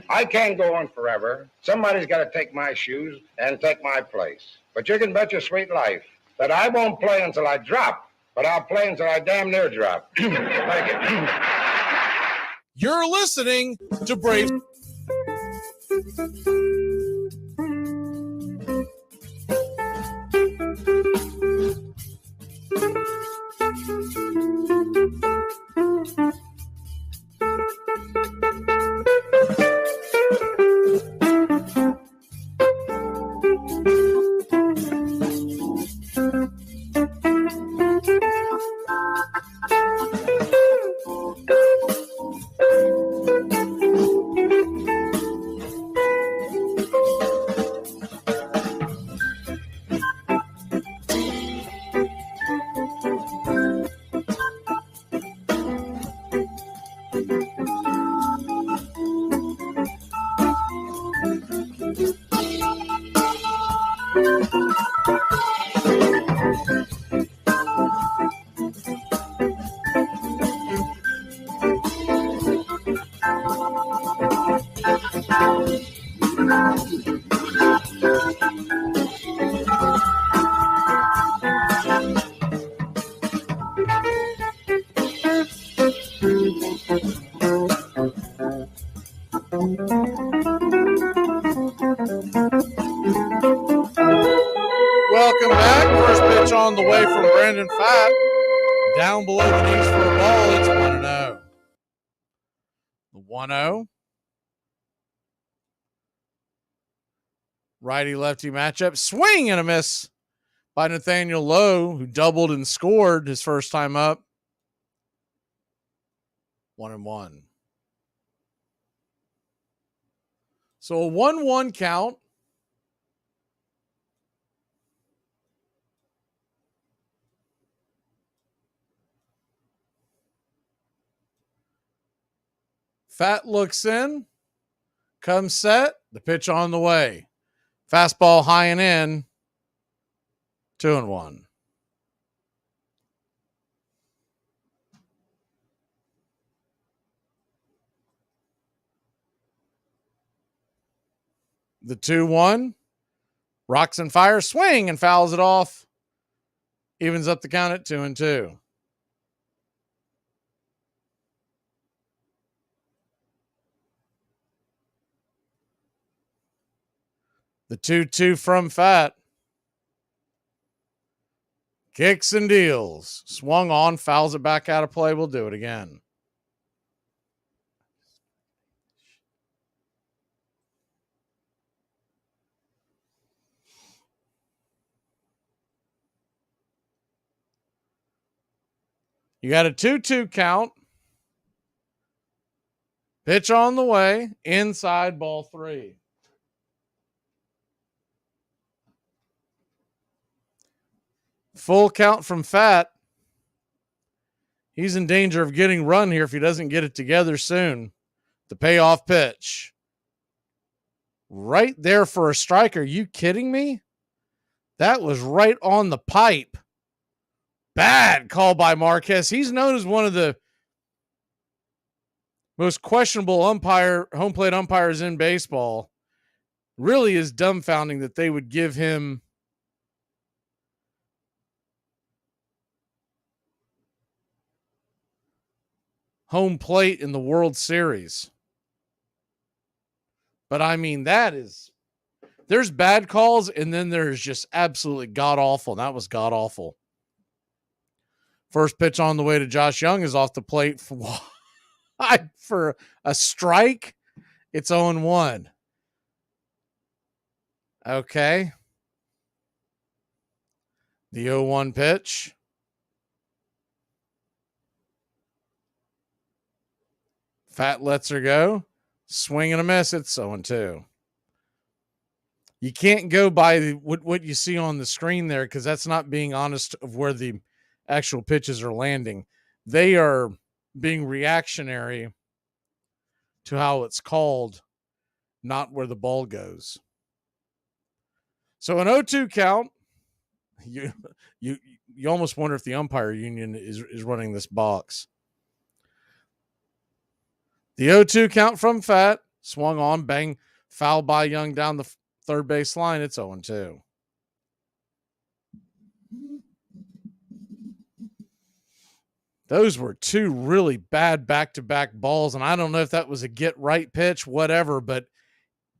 I can't go on forever. Somebody's got to take my shoes and take my place. But you can bet your sweet life that I won't play until I drop, but I'll play until I damn near drop. Thank you. You're listening to Brave. Welcome back. First pitch on the way from Brandon Fatt. Down below the knees for a ball. It's 1-0. The 1-0. Righty-lefty matchup. Swing and a miss by Nathaniel Lowe, who doubled and scored his first time up. 1-1. So a 1-1 count. Fat looks in, comes set, the pitch on the way. Fastball high and in, 2-1. The 2-1, rocks and fire, swing and fouls it off. Evens up the count at 2-2. The 2-2 from Fat. Kicks and deals. Swung on, fouls it back out of play. We'll do it again. You got a 2-2 count. Pitch on the way. Inside, ball 3. Full count from Fat. He's in danger of getting run here if he doesn't get it together soon. The payoff pitch. Right there for a strike. Are you kidding me? That was right on the pipe. Bad call by Marquez. He's known as one of the most questionable home plate umpires in baseball. Really is dumbfounding that they would give him home plate in the World Series. But I mean, there's bad calls and then there's just absolutely god-awful. And that was god-awful. First pitch on the way to Josh Young is off the plate for a strike. It's 0-1. Okay. The 0-1 pitch. Fat lets her go. Swing and a miss. It's 0-2. You can't go by what you see on the screen there, because that's not being honest of where the actual pitches are landing. They are being reactionary to how it's called, not where the ball goes. So an 0-2 count, you almost wonder if the umpire union is running this box. The 0-2 count from Fat, swung on, bang, foul by Young down the third base line. It's 0-2. Those were two really bad back-to-back balls, and I don't know if that was a get-right pitch, whatever, but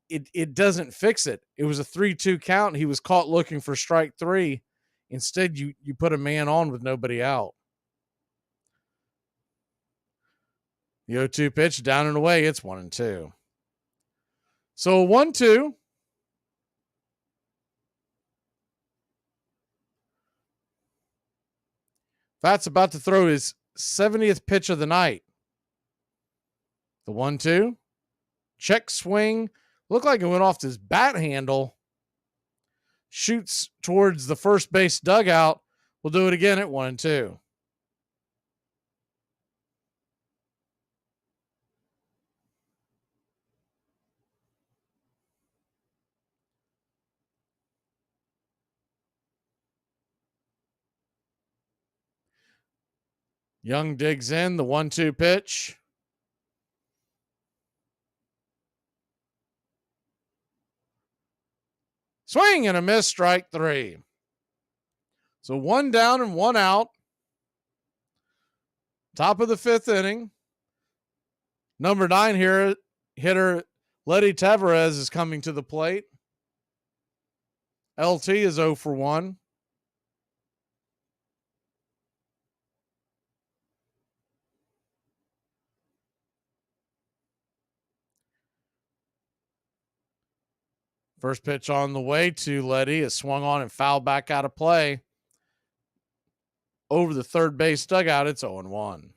it doesn't fix it. It was a 3-2 count, and he was caught looking for strike three. Instead, you put a man on with nobody out. The 0-2 pitch, down and away, it's 1-2. So a 1-2. Fat's about to throw his 70th pitch of the night. The 1-2. Check swing. Looked like it went off his bat handle. Shoots towards the first base dugout. We'll do it again at 1-2. Young digs in, the 1-2 pitch. Swing and a miss, strike three. So one down and one out. Top of the fifth inning. Number 9 here, hitter Letty Tavares is coming to the plate. LT is 0 for 1. First pitch on the way to Letty is swung on and fouled back out of play. Over the third base dugout, it's 0-1.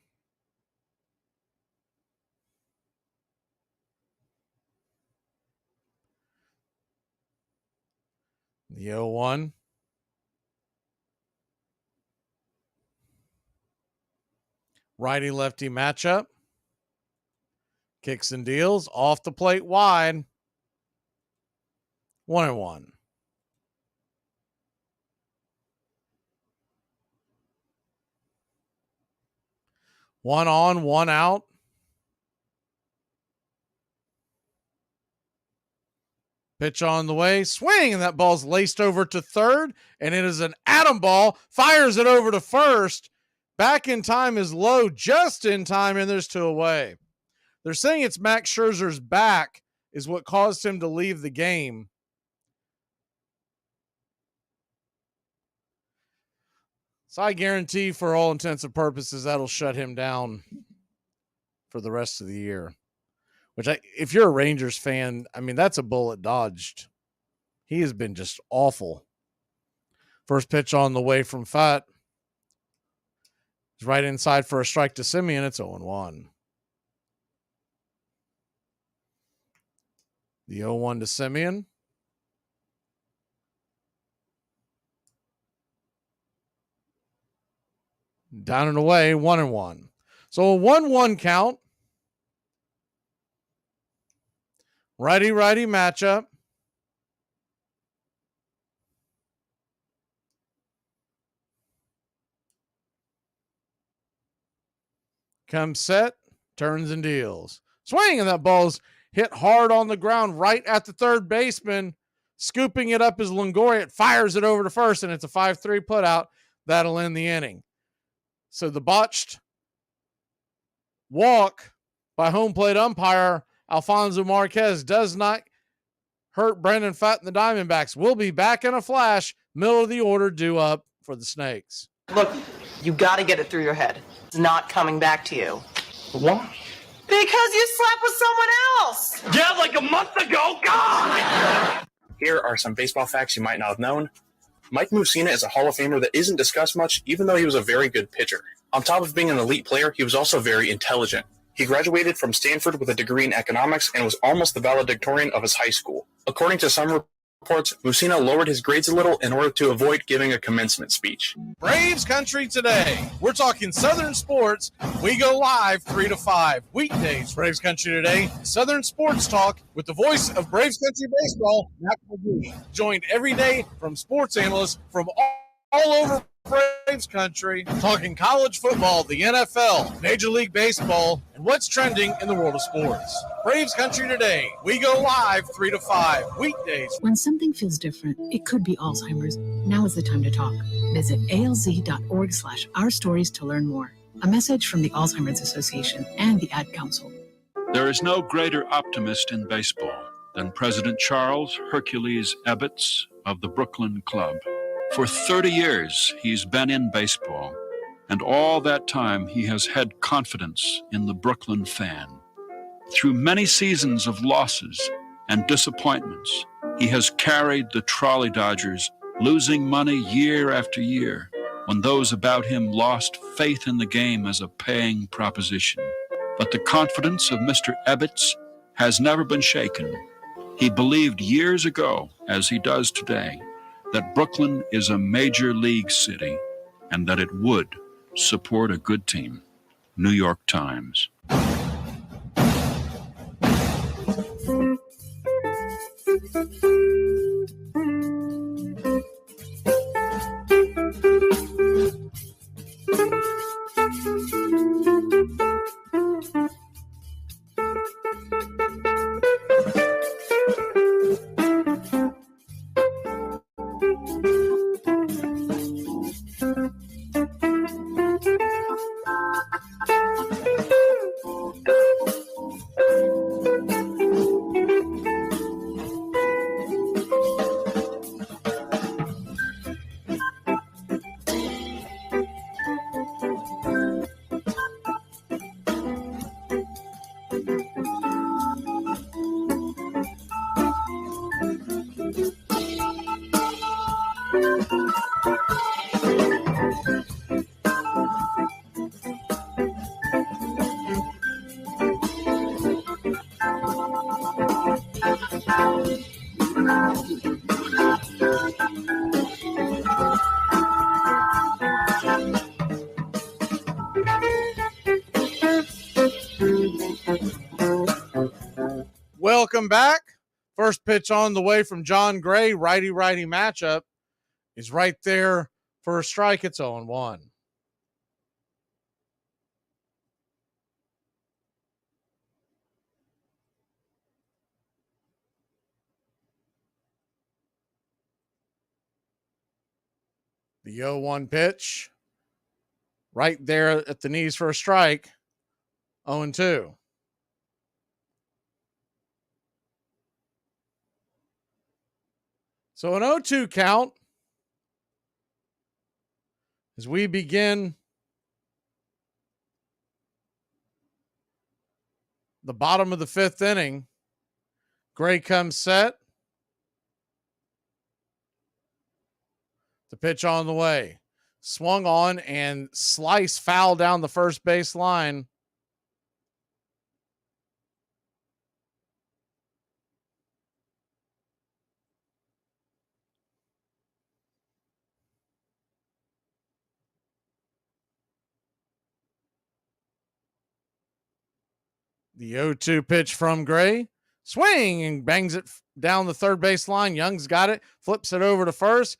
The 0-1. Righty-lefty matchup. Kicks and deals. Off the plate wide. 1-1. One on, one out. Pitch on the way, swing, and that ball's laced over to third, and it is an atom ball. Fires it over to first. Back in time is low, just in time, and there's 2 away. They're saying it's Max Scherzer's back is what caused him to leave the game. So I guarantee for all intents and purposes, that'll shut him down for the rest of the year. Which, if you're a Rangers fan, I mean, that's a bullet dodged. He has been just awful. First pitch on the way from Fat. He's right inside for a strike to Simeon. It's 0-1. The 0-1 to Simeon. Down and away, 1-1. So a 1-1 count. Righty-righty matchup. Comes set, turns and deals. Swing, and that ball's hit hard on the ground right at the third baseman. Scooping it up is Longoria. It fires it over to first, and it's a 5-3 putout. That'll end the inning. So the botched walk by home plate umpire Alfonso Marquez does not hurt Brendan Fat and the Diamondbacks. We'll be back in a flash. Middle of the order due up for the Snakes. Look, you got to get it through your head. It's not coming back to you. Why? Because you slept with someone else. Yeah, like a month ago. God! Here are some baseball facts you might not have known. Mike Mussina is a Hall of Famer that isn't discussed much, even though he was a very good pitcher. On top of being an elite player, he was also very intelligent. He graduated from Stanford with a degree in economics and was almost the valedictorian of his high school. According to some reports, Musina lowered his grades a little in order to avoid giving a commencement speech. Braves Country Today. We're talking Southern sports. We go live 3 to 5 weekdays. Braves Country Today, Southern sports talk with the voice of Braves Country baseball, Mac Magee. Joined every day from sports analysts from all over Braves Country, talking college football, the NFL, Major League Baseball, and what's trending in the world of sports. Braves Country Today. We go live 3 to 5 weekdays. When something feels different, it could be Alzheimer's. Now is the time to talk. Visit alz.org/ourstories to learn more. A message from the Alzheimer's Association and the Ad Council. There is no greater optimist in baseball than President Charles Hercules Ebbets of the Brooklyn Club. For 30 years, he's been in baseball, and all that time he has had confidence in the Brooklyn fan. Through many seasons of losses and disappointments, he has carried the Trolley Dodgers, losing money year after year when those about him lost faith in the game as a paying proposition. But the confidence of Mr. Ebbets has never been shaken. He believed years ago, as he does today, that Brooklyn is a major league city and that it would support a good team. New York Times. Welcome back. First pitch on the way from John Gray. Righty-righty matchup is right there for a strike. It's 0-1. The 0-1 pitch right there at the knees for a strike. 0-2. So an 0-2 count as we begin the bottom of the fifth inning. Gray comes set. The pitch on the way. Swung on and slice foul down the first base line. The 0-2 pitch from Gray. Swing and bangs it down the third base line. Young's got it. Flips it over to first.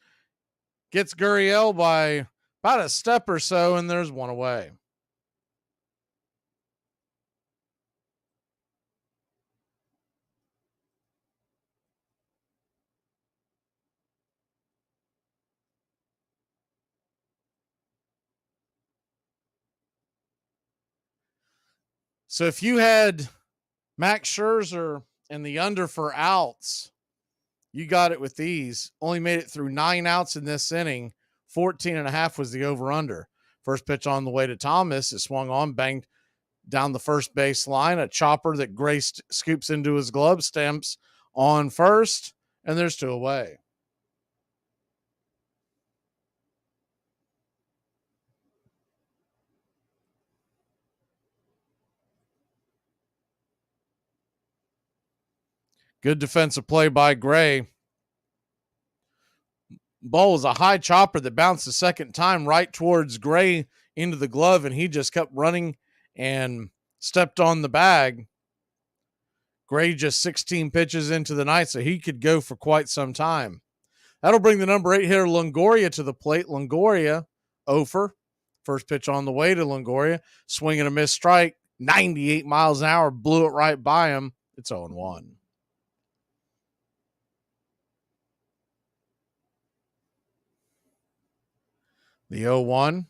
Gets Gurriel by about a step or so, and there's one away. So if you had Max Scherzer and the under for outs, you got it with these. Only made it through 9 outs in this inning. 14.5 was the over-under. First pitch on the way to Thomas is swung on, banged down the first base line. A chopper that Gray scoops into his glove, stamps on first, and there's 2 away. Good defensive play by Gray. Ball was a high chopper that bounced the second time right towards Gray into the glove, and he just kept running and stepped on the bag. Gray just 16 pitches into the night, so he could go for quite some time. That'll bring the number 8 hitter Longoria to the plate. Longoria, 0-for. First pitch on the way to Longoria. Swing and a miss strike. 98 miles an hour. Blew it right by him. It's 0-1. The 0-1.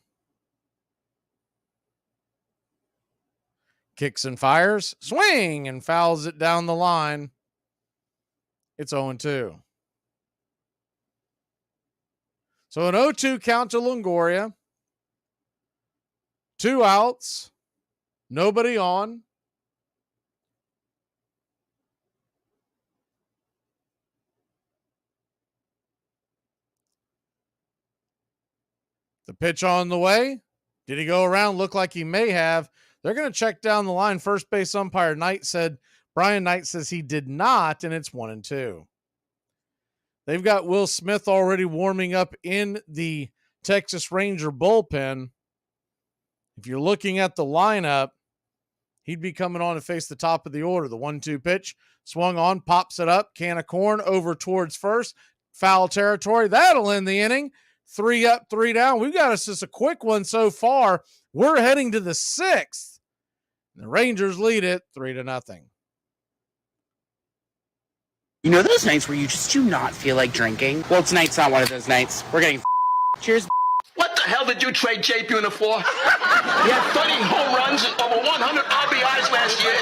Kicks and fires. Swing and fouls it down the line. It's 0-2. So an 0-2 count to Longoria. 2 outs. Nobody on. The pitch on the way. Did he go around? Looked like he may have. They're going to check down the line. First base umpire Brian Knight says he did not, and it's 1-2. They've got Will Smith already warming up in the Texas Ranger bullpen. If you're looking at the lineup, he'd be coming on to face the top of the order. The 1-2 pitch, swung on, pops it up, can of corn over towards first. Foul territory. That'll end the inning. 3 up, 3 down. We've got us just a quick one so far. We're heading to the 6th. The Rangers lead it 3-0. You know those nights where you just do not feel like drinking? Well, tonight's not one of those nights. We're getting cheers. What the hell did you trade Jay Buhner for? He had 30 home runs and over 100 RBIs last year.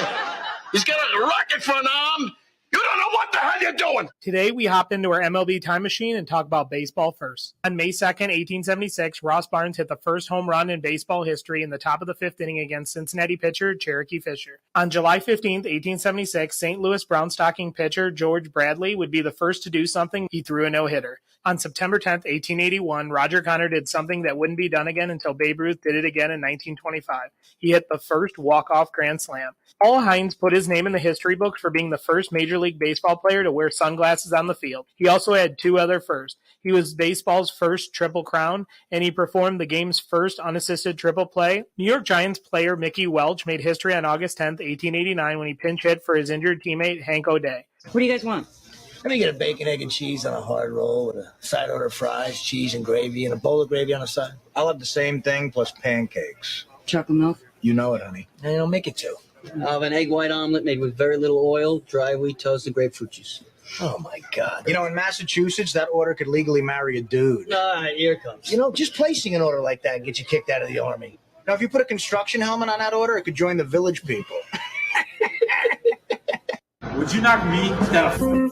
He's got a rocket for an arm. You don't know what the hell you're doing. Today, we hop into our MLB time machine and talk about baseball first. On May 2nd, 1876, Ross Barnes hit the first home run in baseball history in the top of the 5th inning against Cincinnati pitcher Cherokee Fisher. On July 15th, 1876, St. Louis Brown stocking pitcher George Bradley would be the first to do something. He threw a no-hitter. On September 10th, 1881, Roger Connor did something that wouldn't be done again until Babe Ruth did it again in 1925. He hit the first walk-off grand slam. Paul Hines put his name in the history books for being the first Major League Baseball player to wear sunglasses on the field. He also had 2 other firsts. He was baseball's first Triple Crown, and he performed the game's first unassisted triple play. New York Giants player Mickey Welch made history on August 10th, 1889, when he pinch hit for his injured teammate Hank O'Day. What do you guys want? Let me get a bacon, egg, and cheese on a hard roll with a side order of fries, cheese, and gravy, and a bowl of gravy on the side. I'll have the same thing plus pancakes. Chocolate milk? You know it, honey. And I'll make it 2. I'll have an egg white omelet made with very little oil, dry wheat toast, and grapefruit juice. Oh, my God. You know, in Massachusetts, that order could legally marry a dude. All right, here it comes. You know, just placing an order like that gets you kicked out of the Army. Now, if you put a construction helmet on that order, it could join the village people. Would you knock me down?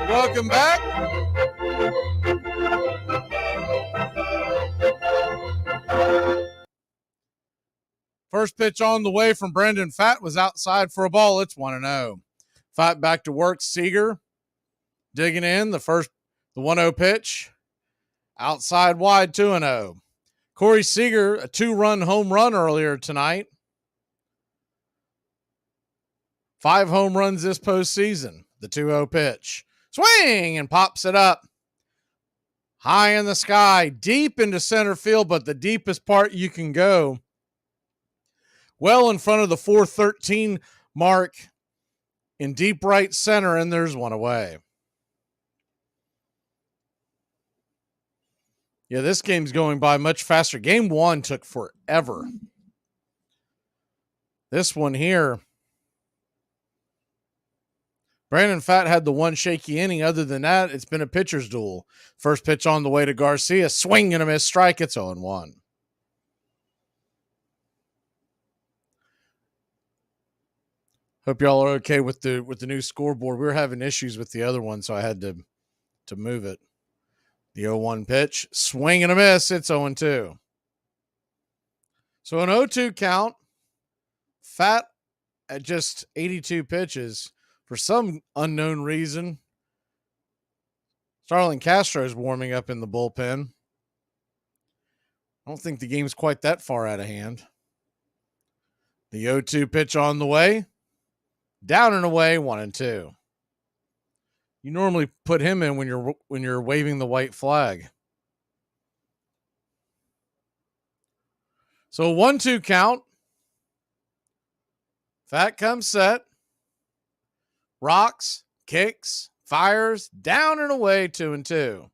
Welcome back. First pitch on the way from Brendan Fatt was outside for a ball. It's 1-0. Fatt back to work. Seager digging in. The 1-0 pitch. Outside wide, 2-0. Corey Seager, a 2-run home run earlier tonight. 5 home runs this postseason. The 2-0 pitch. Swing and pops it up. High in the sky, deep into center field, but the deepest part you can go. Well in front of the 413 mark in deep right center, and there's one away. Yeah, this game's going by much faster. Game 1 took forever. This one here, Brandon Pfaadt had the one shaky inning. Other than that, it's been a pitcher's duel. First pitch on the way to Garcia. Swing and a miss, strike. It's 0-1. Hope y'all are okay with the new scoreboard. We were having issues with the other one, so I had to move it. The 0-1 pitch, swing and a miss. It's 0-2. So an 0-2 count. Pfaadt at just 82 pitches. For some unknown reason, Starlin Castro is warming up in the bullpen. I don't think the game's quite that far out of hand. The 0-2 pitch on the way. Down and away, 1-2. You normally put him in when you're waving the white flag. So 1-2 count. Pfaadt comes set. Rocks, kicks, fires, down and away, 2-2.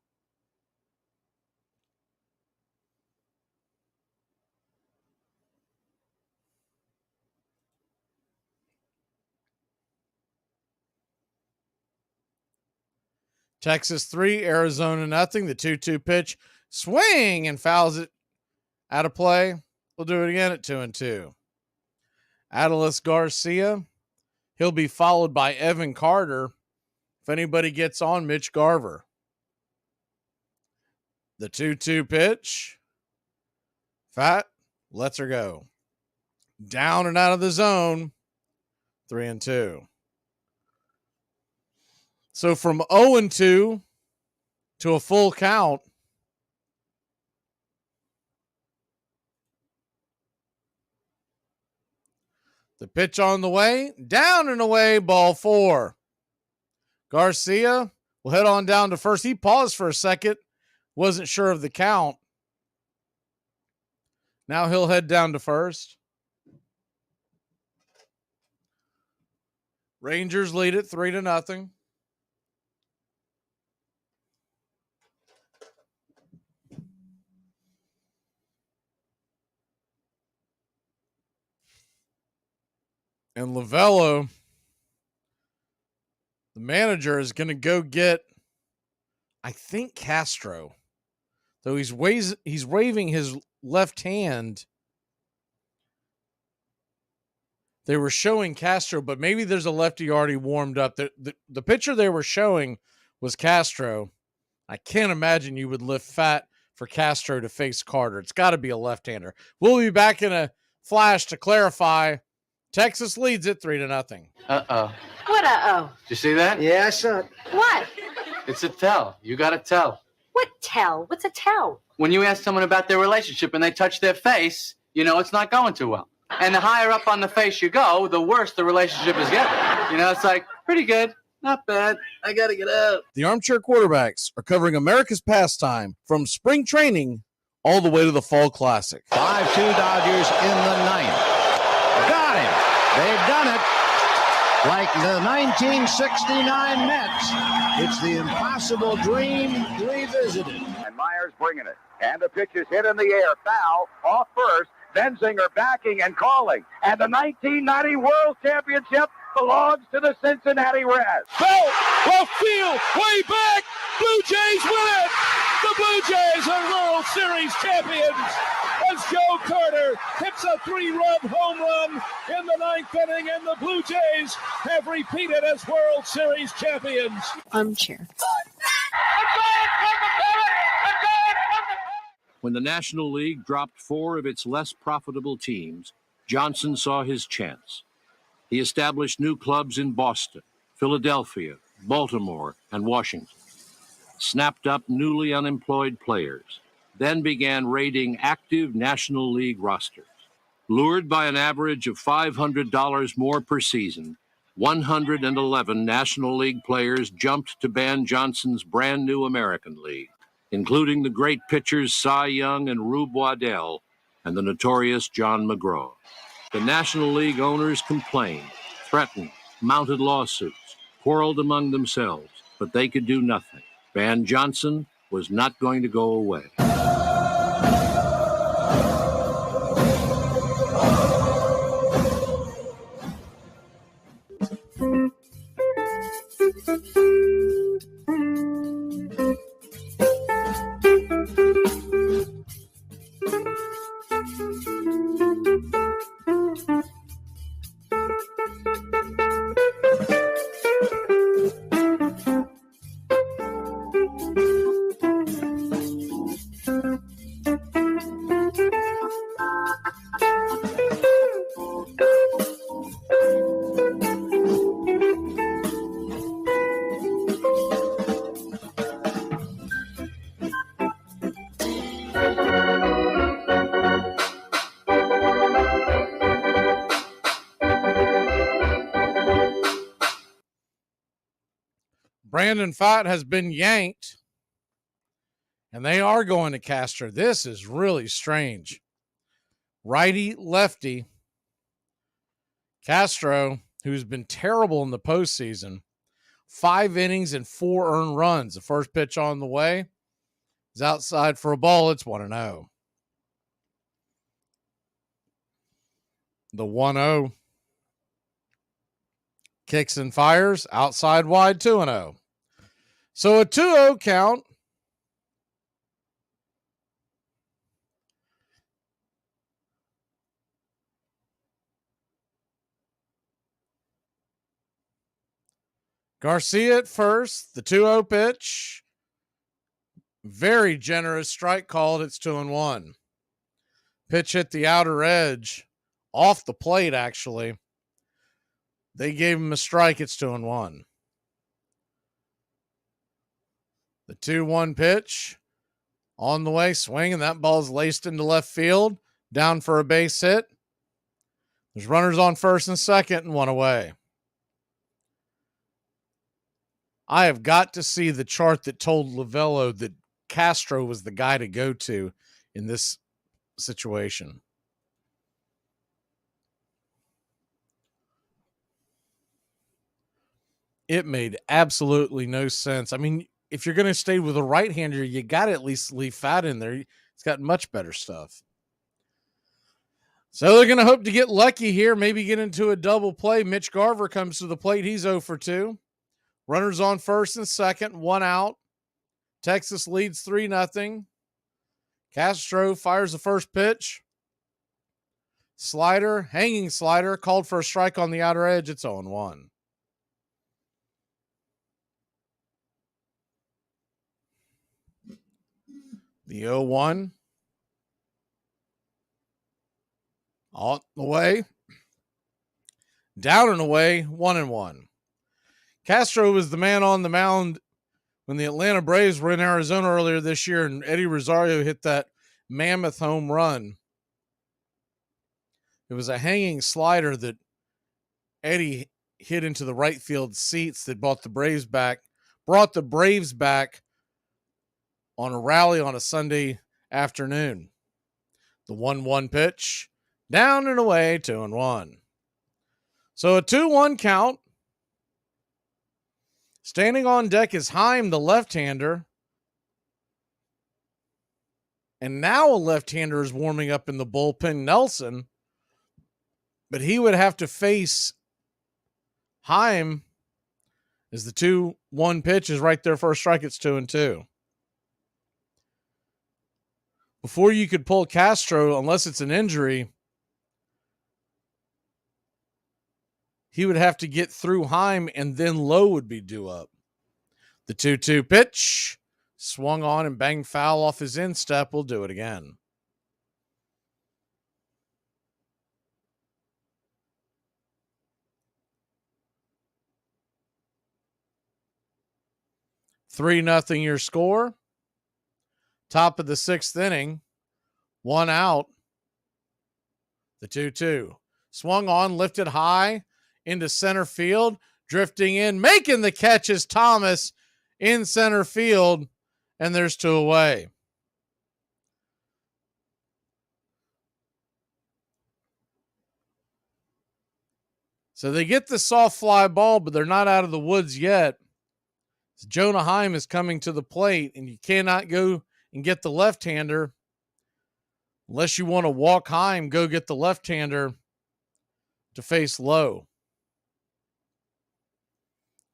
Texas 3, Arizona nothing. The 2-2 pitch, swing and fouls it out of play. We'll do it again at 2-2. Adolis Garcia, he'll be followed by Evan Carter if anybody gets on Mitch Garver. The 2-2 pitch, Pfaadt lets her go. Down and out of the zone, 3-2. So from 0-2 to a full count, the pitch on the way, down and away, ball 4. Garcia will head on down to first. He paused for a second, wasn't sure of the count. Now he'll head down to first. Rangers lead it 3-0. And Lavello, the manager, is going to go get, I think, Castro. Though he's waving his left hand. They were showing Castro, but maybe there's a lefty already warmed up. The pitcher they were showing was Castro. I can't imagine you would lift Pfaadt for Castro to face Carter. It's got to be a left-hander. We'll be back in a flash to clarify. Texas leads it 3-0. Uh-oh. What uh-oh? Did you see that? Yeah, I saw it. What? It's a tell. You got to tell. What tell? What's a tell? When you ask someone about their relationship and they touch their face, you know it's not going too well. And the higher up on the face you go, the worse the relationship is getting. You know, it's like, pretty good. Not bad. I got to get out. The Armchair Quarterbacks are covering America's pastime from spring training all the way to the Fall Classic. 5-2 Dodgers in the ninth. Got him. They've done it. Like the 1969 Mets, it's the impossible dream revisited. And Myers bringing it. And the pitch is hit in the air. Foul off first. Benzinger backing and calling. And the 1990 World Championship belongs to the Cincinnati Reds. Bell, left field, way back. Blue Jays win it. The Blue Jays are World Series champions. As Joe Carter hits a 3-run home run in the ninth inning, and the Blue Jays have repeated as World Series champions. Armchair. When the National League dropped 4 of its less profitable teams, Johnson saw his chance. He established new clubs in Boston, Philadelphia, Baltimore, and Washington, snapped up newly unemployed players, then began raiding active National League rosters. Lured by an average of $500 more per season, 111 National League players jumped to ban Johnson's brand new American League, including the great pitchers Cy Young and Rube Waddell and the notorious John McGraw. The National League owners complained, threatened, mounted lawsuits, quarreled among themselves, but they could do nothing. Ban Johnson was not going to go away. Brandon Pfaadt has been yanked, and they are going to Castro. This is really strange. Righty, lefty. Castro, who's been terrible in the postseason, 5 innings and 4 earned runs. The first pitch on the way is outside for a ball. It's 1-0. The 1-0 kicks and fires outside wide, 2-0. So a 2-0 count. Garcia at first, the 2-0 pitch. Very generous strike called. It's 2-1. Pitch hit the outer edge, off the plate actually. They gave him a strike. It's 2-1. The 2-1 pitch on the way, swinging. That ball's laced into left field, down for a base hit. There's runners on first and second and 1 away. I have got to see the chart that told Lovello that Castro was the guy to go to in this situation. It made absolutely no sense. I mean, if you're going to stay with a right-hander, you got to at least leave Pfaadt in there. It's got much better stuff. So they're going to hope to get lucky here, maybe get into a double play. Mitch Garver comes to the plate. He's 0 for 2. Runners on first and second, 1 out. Texas leads 3-0. Castro fires the first pitch. Slider, hanging slider, called for a strike on the outer edge. It's 0-1. The 0-1. On the way. Down and away, 1-1. Castro was the man on the mound when the Atlanta Braves were in Arizona earlier this year, and Eddie Rosario hit that mammoth home run. It was a hanging slider that Eddie hit into the right field seats that brought the Braves back on a rally on a Sunday afternoon. The 1-1 pitch, down and away, 2-1. So a 2-1 count. Standing on deck is Heim, the left-hander. And now a left-hander is warming up in the bullpen, Nelson. But he would have to face Heim as the 2-1 pitch is right there for a strike. It's 2-2. Before you could pull Castro, unless it's an injury, he would have to get through Heim, and then Lowe would be due up. The 2-2 pitch swung on and banged foul off his instep. We'll do it again. Three 0 your score. Top of the 6th inning. 1 out. The 2-2. Swung on, lifted high into center field. Drifting in, making the catch is Thomas in center field, and there's 2 away. So they get the soft fly ball, but they're not out of the woods yet. Jonah Heim is coming to the plate, and you cannot go and get the left-hander unless you want to walk Heim, go get the left-hander to face low.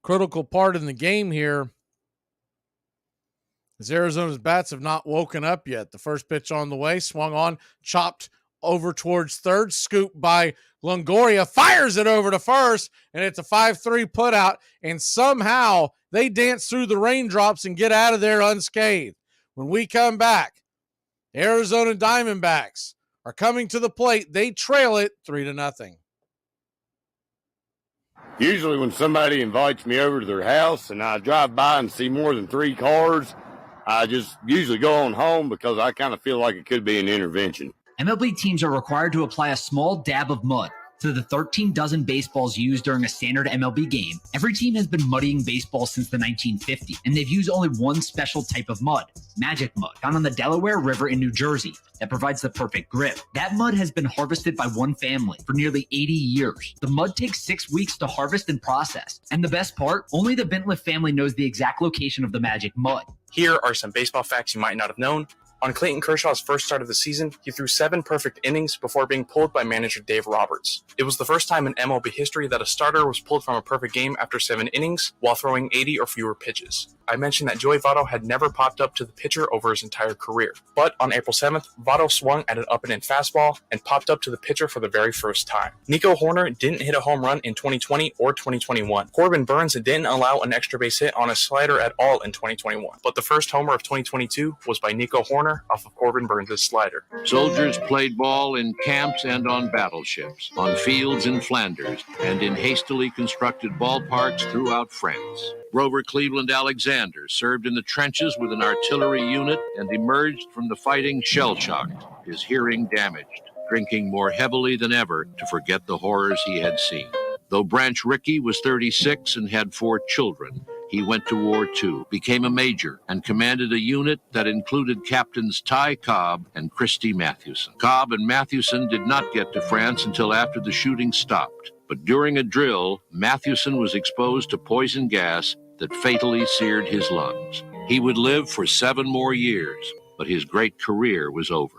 Critical part in the game here is Arizona's bats have not woken up yet. The first pitch on the way, swung on, chopped over towards third, scooped by Longoria, fires it over to first, and it's a 5-3 putout, and somehow they dance through the raindrops and get out of there unscathed. When we come back, Arizona Diamondbacks are coming to the plate. They trail it 3-0. Usually when somebody invites me over to their house and I drive by and see more than 3 cars, I just usually go on home because I kind of feel like it could be an intervention. MLB teams are required to apply a small dab of mud to the 13 dozen baseballs used during a standard MLB game. Every team has been muddying baseballs since the 1950s, and they've used only one special type of mud, magic mud, found on the Delaware River in New Jersey, that provides the perfect grip. That mud has been harvested by one family for nearly 80 years. The mud takes 6 weeks to harvest and process. And the best part, only the Bentliff family knows the exact location of the magic mud. Here are some baseball facts you might not have known. On Clayton Kershaw's first start of the season, he threw 7 perfect innings before being pulled by manager Dave Roberts. It was the first time in MLB history that a starter was pulled from a perfect game after 7 innings while throwing 80 or fewer pitches. I mentioned that Joey Votto had never popped up to the pitcher over his entire career. But on April 7th, Votto swung at an up-and-in fastball and popped up to the pitcher for the very first time. Nico Horner didn't hit a home run in 2020 or 2021. Corbin Burns didn't allow an extra base hit on a slider at all in 2021. But the first homer of 2022 was by Nico Horner off of Corbin Burns' slider. Soldiers played ball in camps and on battleships, on fields in Flanders, and in hastily constructed ballparks throughout France. Grover Cleveland Alexander served in the trenches with an artillery unit and emerged from the fighting shell-shocked, his hearing damaged, drinking more heavily than ever to forget the horrors he had seen. Though Branch Rickey was 36 and had 4 children, he went to war too, became a major, and commanded a unit that included Captains Ty Cobb and Christy Mathewson. Cobb and Mathewson did not get to France until after the shooting stopped. But during a drill, Mathewson was exposed to poison gas that fatally seared his lungs. He would live for 7 more years, but his great career was over.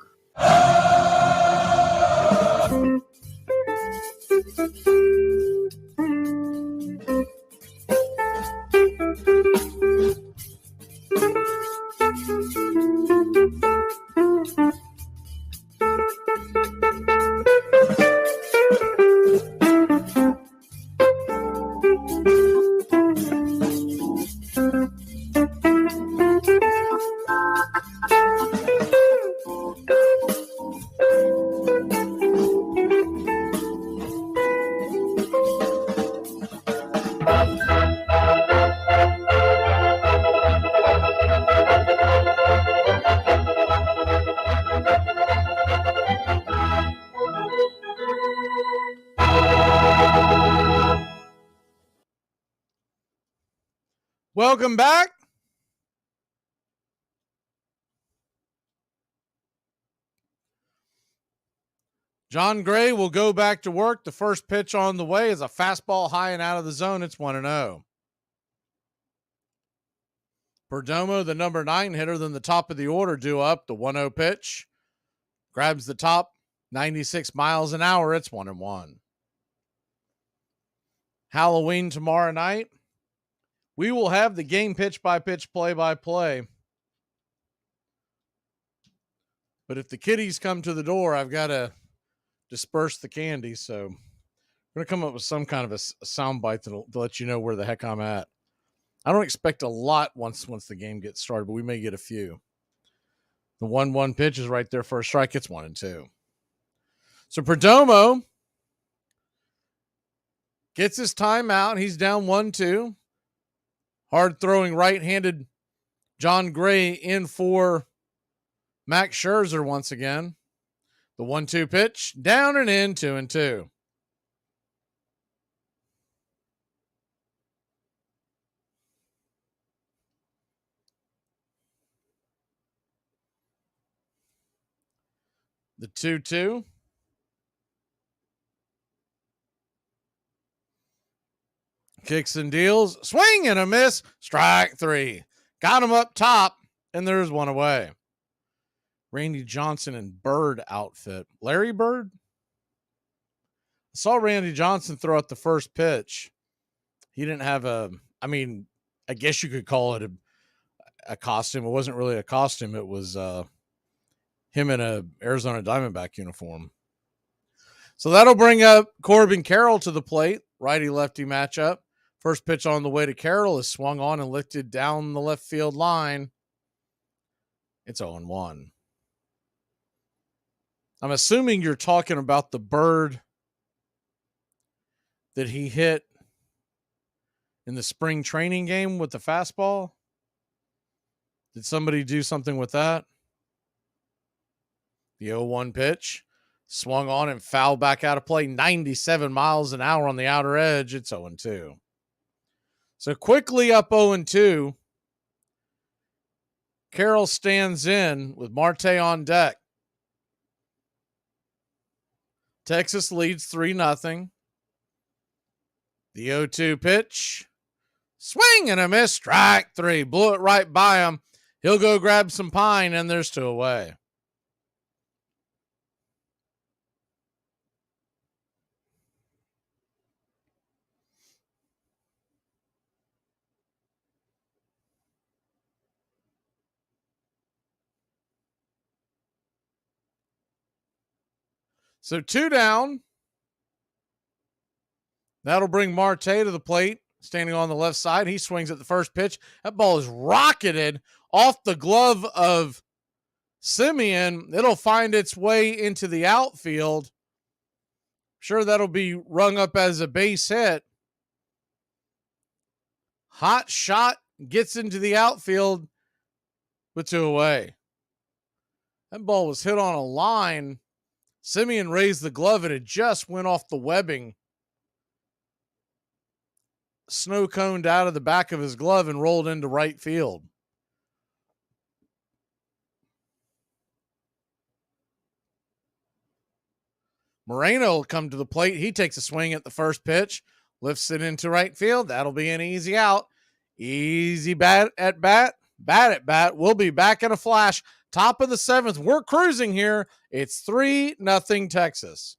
Welcome back. John Gray will go back to work. The first pitch on the way is a fastball high and out of the zone. It's 1-0. Perdomo, the number 9 hitter, then the top of the order, due up. The 1-0 pitch grabs the top, 96 miles an hour. It's 1-1. Halloween tomorrow night. We will have the game pitch-by-pitch, play-by-play. But if the kiddies come to the door, I've got to disperse the candy. So I'm going to come up with some kind of a sound bite to let you know where the heck I'm at. I don't expect a lot once the game gets started, but we may get a few. The 1-1 pitch is right there for a strike. It's 1-2. So Perdomo gets his timeout. He's down 1-2. Hard-throwing right-handed John Gray in for Max Scherzer once again. The 1-2 pitch, down and in, 2-2. The 2-2. Kicks and deals. Swing and a miss. Strike 3. Got him up top, and there's one away. Randy Johnson in Bird outfit. Larry Bird? I saw Randy Johnson throw out the first pitch. He didn't have I guess you could call it a costume. It wasn't really a costume. It was him in a Arizona Diamondback uniform. So that'll bring up Corbin Carroll to the plate. Righty-lefty matchup. First pitch on the way to Carroll is swung on and lifted down the left field line. It's 0-1. I'm assuming you're talking about the bird that he hit in the spring training game with the fastball. Did somebody do something with that? The 0-1 pitch swung on and fouled back out of play. 97 miles an hour on the outer edge. It's 0-2. So quickly up 0-2. Carroll stands in with Marte on deck. Texas leads 3-0. The 0-2 pitch. Swing and a miss. Strike 3. Blew it right by him. He'll go grab some pine, and there's 2 away. So 2 down. That'll bring Marte to the plate, standing on the left side. He swings at the first pitch. That ball is rocketed off the glove of Simeon. It'll find its way into the outfield. Sure, that'll be rung up as a base hit. Hot shot gets into the outfield with 2 away. That ball was hit on a line. Simeon raised the glove and it just went off the webbing. Snow coned out of the back of his glove and rolled into right field. Moreno will come to the plate. He takes a swing at the first pitch, lifts it into right field. That'll be an easy out. Easy bat at bat. Bat at bat. We'll be back in a flash. Top of the 7th. We're cruising here. It's 3-0 Texas.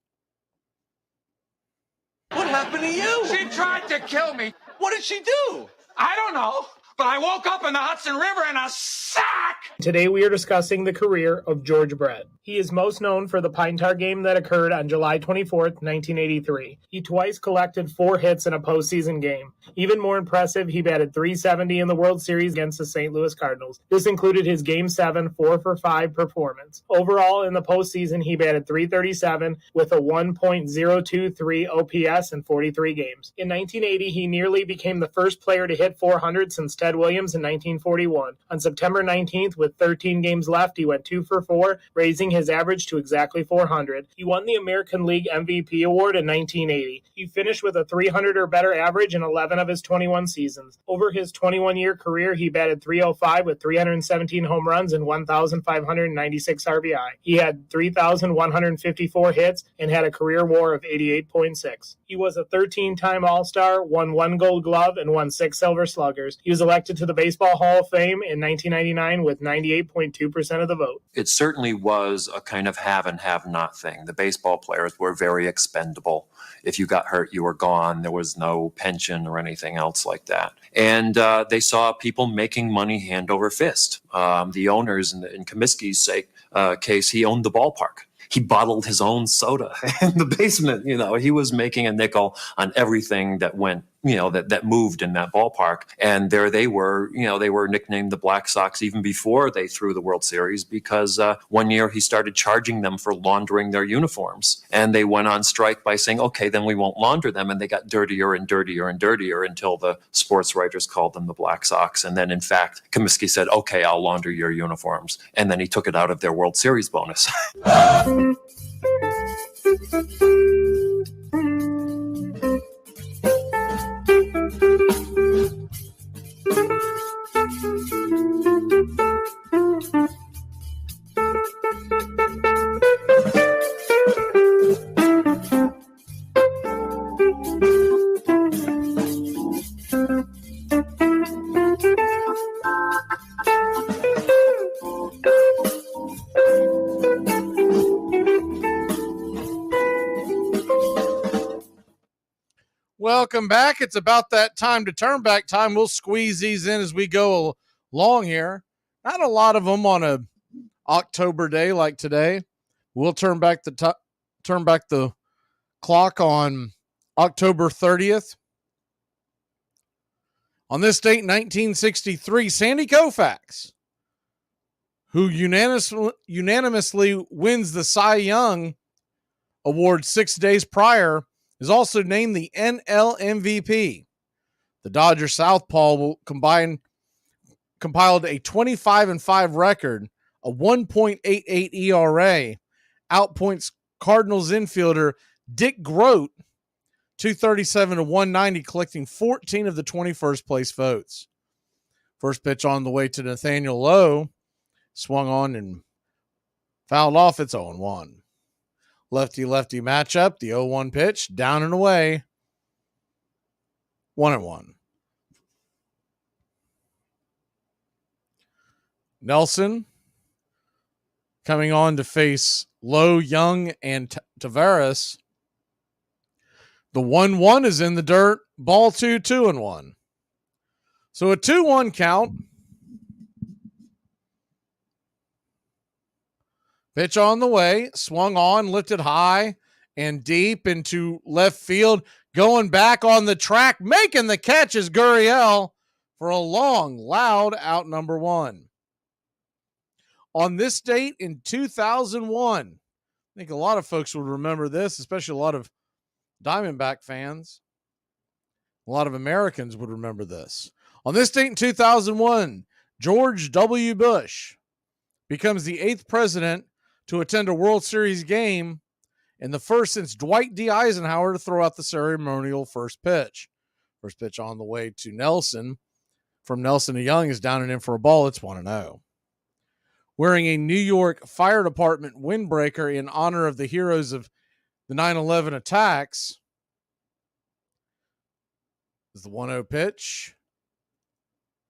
What happened to you? She tried to kill me. What did she do? I don't know, but I woke up in the Hudson River in a sack. Today we are discussing the career of George Brett. He is most known for the Pine Tar game that occurred on July 24th, 1983. He twice collected 4 hits in a postseason game. Even more impressive, he batted .370 in the World Series against the St. Louis Cardinals. This included his Game 7 4-for-5 performance. Overall, in the postseason, he batted .337 with a 1.023 OPS in 43 games. In 1980, he nearly became the first player to hit 400 since Ted Williams in 1941. On September 19th, with 13 games left, he went 2-for-4, raising his average to exactly 400. He won the American League MVP award in 1980. He finished with a 300 or better average in 11 of his 21 seasons. Over his 21-year career, he batted .305 with 317 home runs and 1,596 RBI. He had 3,154 hits and had a career WAR of 88.6. He was a 13-time All-Star, won 1 Gold Glove, and won 6 Silver Sluggers. He was elected to the Baseball Hall of Fame in 1999 with 98.2% of the vote. It certainly was a kind of have and have not thing. The baseball players were very expendable. If you got hurt, you were gone. There was no pension or anything else like that. And they saw people making money hand over fist. The owners, in Comiskey's case, he owned the ballpark. He bottled his own soda in the basement. He was making a nickel on everything that went, that moved in that ballpark. And there they were, they were nicknamed the Black Sox even before they threw the World Series because one year he started charging them for laundering their uniforms. And they went on strike by saying, okay, then we won't launder them. And they got dirtier and dirtier and dirtier until the sports writers called them the Black Sox. And then, in fact, Comiskey said, okay, I'll launder your uniforms. And then he took it out of their World Series bonus. welcome back. It's about that time to turn back time. We'll squeeze these in as we go along here. Not a lot of them on a October day like today. We'll turn back the clock on October 30th. On this date, 1963, Sandy Koufax, who unanimously wins the Cy Young Award 6 days prior, is also named the NL MVP. The Dodger Southpaw compiled a 25-5 record, a 1.88 ERA, outpoints Cardinals infielder Dick Groat 237 to 190, collecting 14 of the 21st place votes. First pitch on the way to Nathaniel Lowe, swung on and fouled off. It's 0-1. Lefty-lefty matchup, the 0-1 pitch, down and away, 1-1. Nelson coming on to face Lowe, Young, and Tavares. The 1-1 is in the dirt. Ball 2, 2-1. So a 2-1 count. Pitch on the way, swung on, lifted high and deep into left field. Going back on the track, making the catch is Gurriel for a long, loud out number 1. On this date in 2001, I think a lot of folks would remember this, especially a lot of Diamondback fans. A lot of Americans would remember this. On this date in 2001, George W. Bush becomes the 8th president to attend a World Series game and the first since Dwight D. Eisenhower to throw out the ceremonial first pitch. First pitch on the way to Nelson. From Nelson to Young is down and in for a ball. It's 1-0. Wearing a New York Fire Department windbreaker in honor of the heroes of the 9/11 attacks is the 1-0 pitch.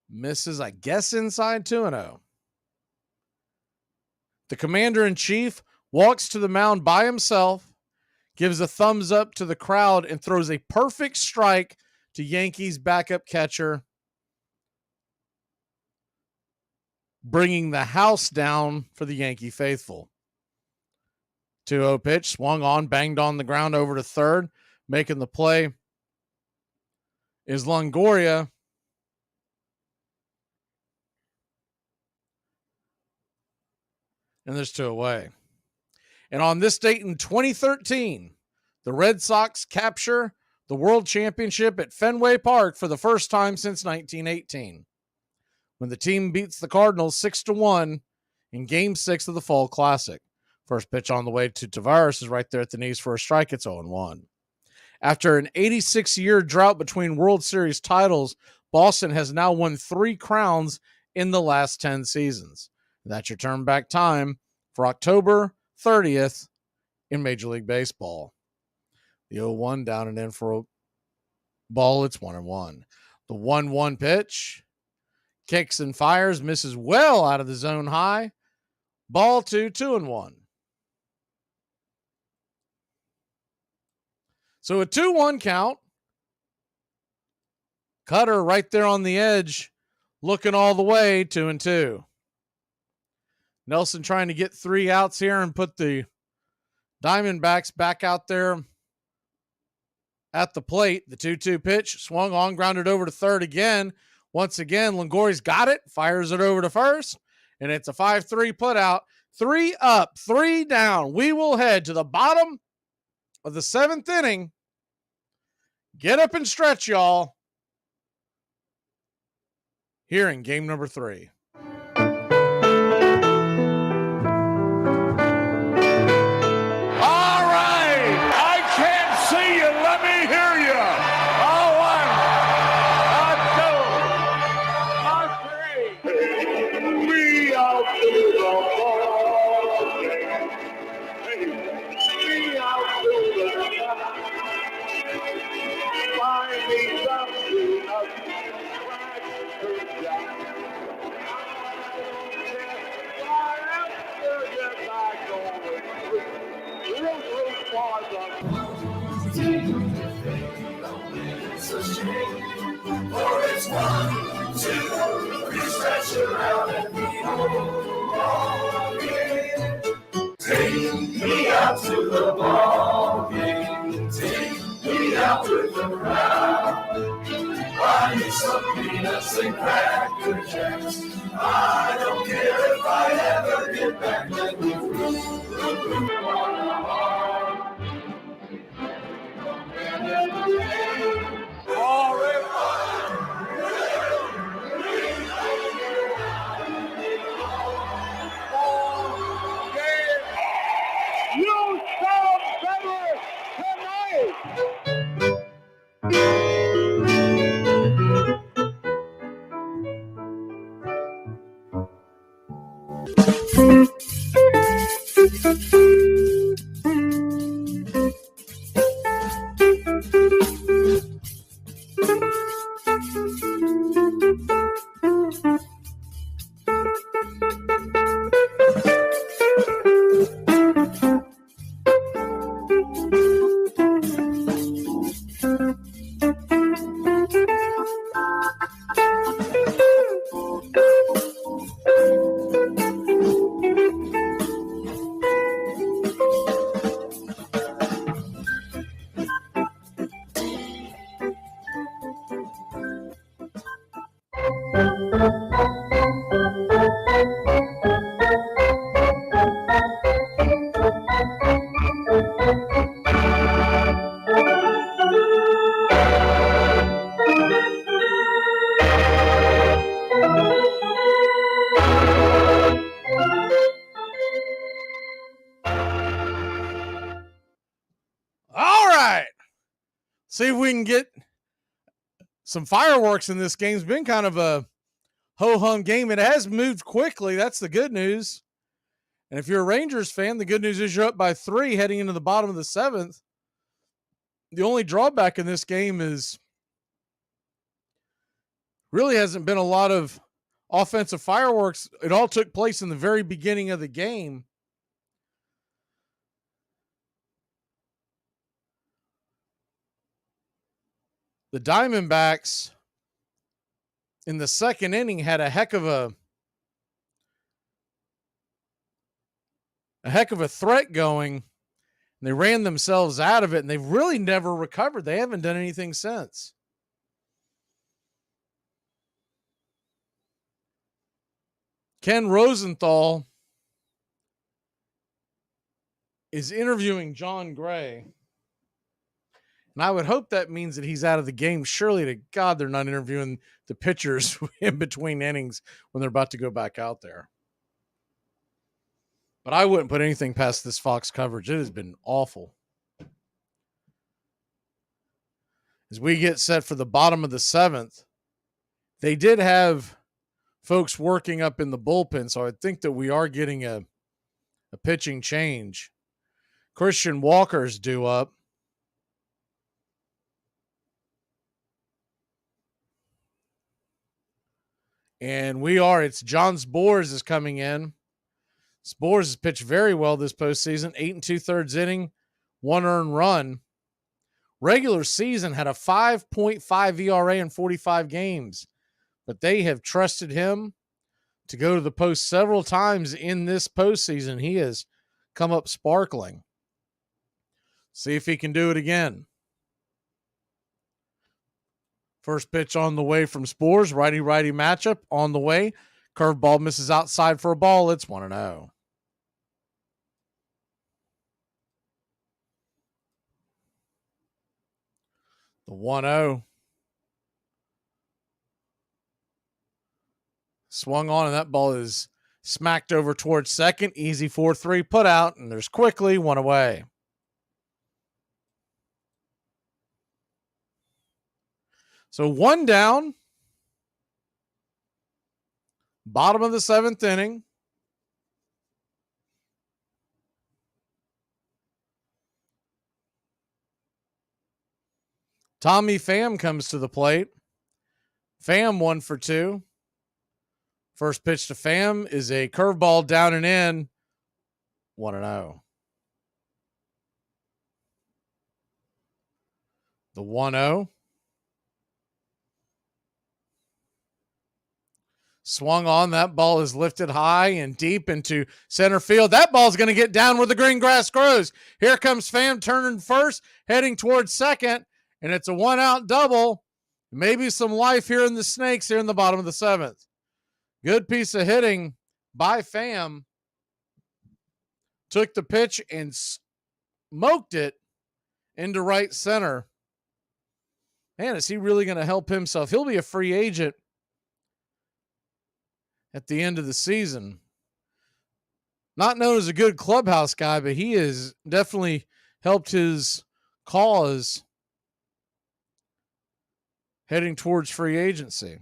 Misses, I guess, inside 2-0. The commander-in-chief walks to the mound by himself, gives a thumbs up to the crowd, and throws a perfect strike to Yankees backup catcher, bringing the house down for the Yankee faithful. 2-0 pitch, swung on, banged on the ground over to third. Making the play is Longoria. And there's 2 away. And on this date in 2013, the Red Sox capture the World Championship at Fenway Park for the first time since 1918, when the team beats the Cardinals 6-1 in Game 6 of the Fall Classic. First pitch on the way to Tavares is right there at the knees for a strike. It's 0-1. After an 86-year drought between World Series titles, Boston has now won 3 crowns in the last 10 seasons. That's your turn back time for October 30th in Major League Baseball. The 0-1 down and in for a ball. It's 1-1. The 1-1 pitch kicks and fires, misses well out of the zone high. Ball 2, 2-1. So a 2-1 count. Cutter right there on the edge, looking all the way, 2-2. Nelson trying to get 3 outs here and put the Diamondbacks back out there at the plate. The 2-2 pitch, swung on, grounded over to third again. Once again, Longoria's got it, fires it over to first, and it's a 5-3 putout. 3 up, 3 down. We will head to the bottom of the 7th inning. Get up and stretch, y'all. Here in game number 3. that's a shame. For it's 1, 2, 3, stretch around and be home again. Take me out to the ball game. Take me out with the crowd. Buy me some peanuts and cracker jacks. I don't care if I ever get back. Let me You sound better tonight! All right. See if we can get some fireworks in this game. It's been kind of a ho-hum game. It has moved quickly. That's the good news. And if you're a Rangers fan, the good news is you're up by 3 heading into the bottom of the 7th. The only drawback in this game is really hasn't been a lot of offensive fireworks. It all took place in the very beginning of the game. The Diamondbacks in the second inning had a heck of a threat going, and they ran themselves out of it, and they've really never recovered. They haven't done anything since. Ken Rosenthal is interviewing John Gray, and I would hope that means that he's out of the game. Surely to God, they're not interviewing the pitchers in between innings when they're about to go back out there. But I wouldn't put anything past this Fox coverage. It has been awful. As we get set for the bottom of the 7th, they did have folks working up in the bullpen, so I think that we are getting a pitching change. Christian Walker's due up. And it's John Spores is coming in. Spores has pitched very well this postseason, 8 2/3 inning, 1 earned run. Regular season had a 5.5 ERA in 45 games, but they have trusted him to go to the post several times in this postseason. He has come up sparkling. See if he can do it again. First pitch on the way from Spores. Righty-righty matchup on the way. Curveball misses outside for a ball. It's 1-0. The 1-0. Swung on, and that ball is smacked over towards second. Easy 4-3 put out, and there's quickly 1 away. So 1 down. Bottom of the 7th inning. Tommy Pham comes to the plate. Pham 1 for 2. First pitch to Pham is a curveball down and in. 1-0. The 1-0. Swung on. That ball is lifted high and deep into center field. That ball's going to get down where the green grass grows. Here comes Pham turning first, heading towards second, and it's a 1-out double. Maybe some life here in the Snakes here in the bottom of the 7th. Good piece of hitting by Pham. Took the pitch and smoked it into right center. Man, is he really going to help himself? He'll be a free agent at the end of the season. Not known as a good clubhouse guy, but he has definitely helped his cause heading towards free agency.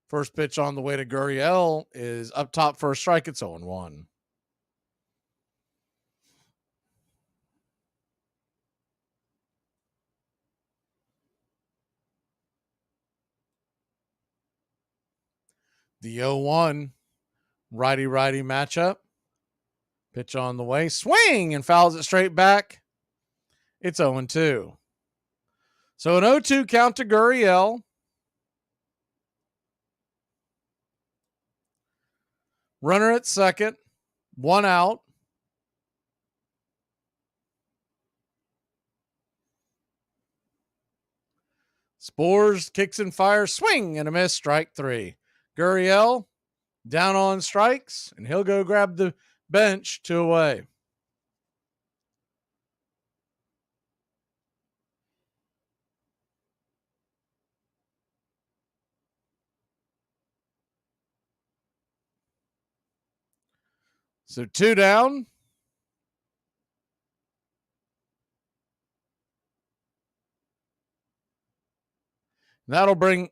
First pitch on the way to Gurriel is up top for a strike. It's 0-1. The 0-1 righty-righty matchup. Pitch on the way. Swing and fouls it straight back. It's 0-2. So an 0-2 count to Gurriel. Runner at second. 1 out. Spores kicks and fires. Swing and a miss. Strike 3. Gurriel down on strikes, and he'll go grab the bench 2 away. So 2 down. That'll bring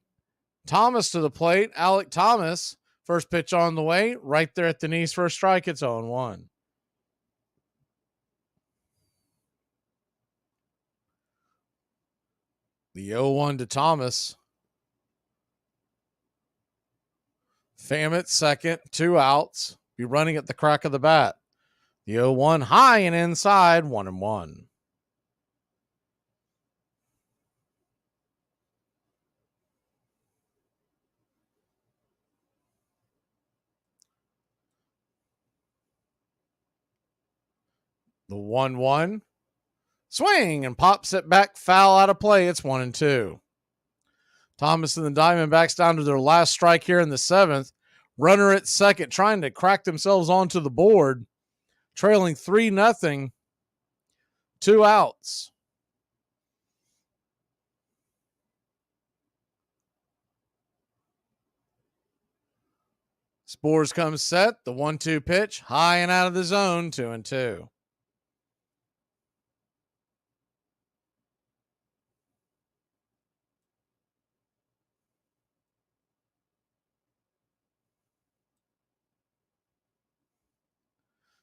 Thomas to the plate. Alec Thomas, first pitch on the way, right there at the knees for a strike. It's 0-1. The 0-1 to Thomas. Pham at second, 2 outs. Be running at the crack of the bat. The 0-1 high and inside, 1-1. The 1-1. Swing and pops it back, foul out of play. It's 1-2. Thomas and the Diamondbacks down to their last strike here in the 7th. Runner at second, trying to crack themselves onto the board. Trailing 3-0. 2 outs. Spores comes set. The 1-2 pitch, high and out of the zone, 2-2.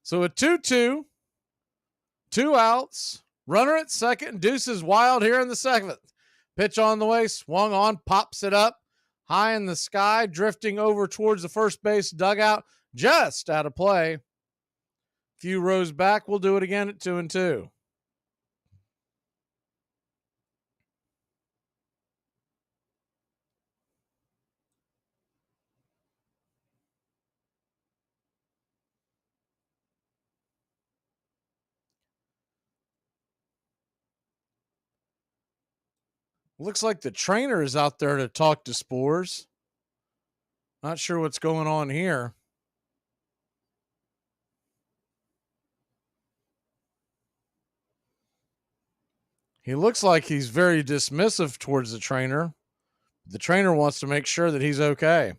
So a 2-2, 2 outs, runner at second, Deuces wild here in the 7th. Pitch on the way, swung on, pops it up, high in the sky, drifting over towards the first base dugout, just out of play. Few rows back, we'll do it again at 2-2. Looks like the trainer is out there to talk to Spores. Not sure what's going on here. He looks like he's very dismissive towards the trainer. The trainer wants to make sure that he's okay.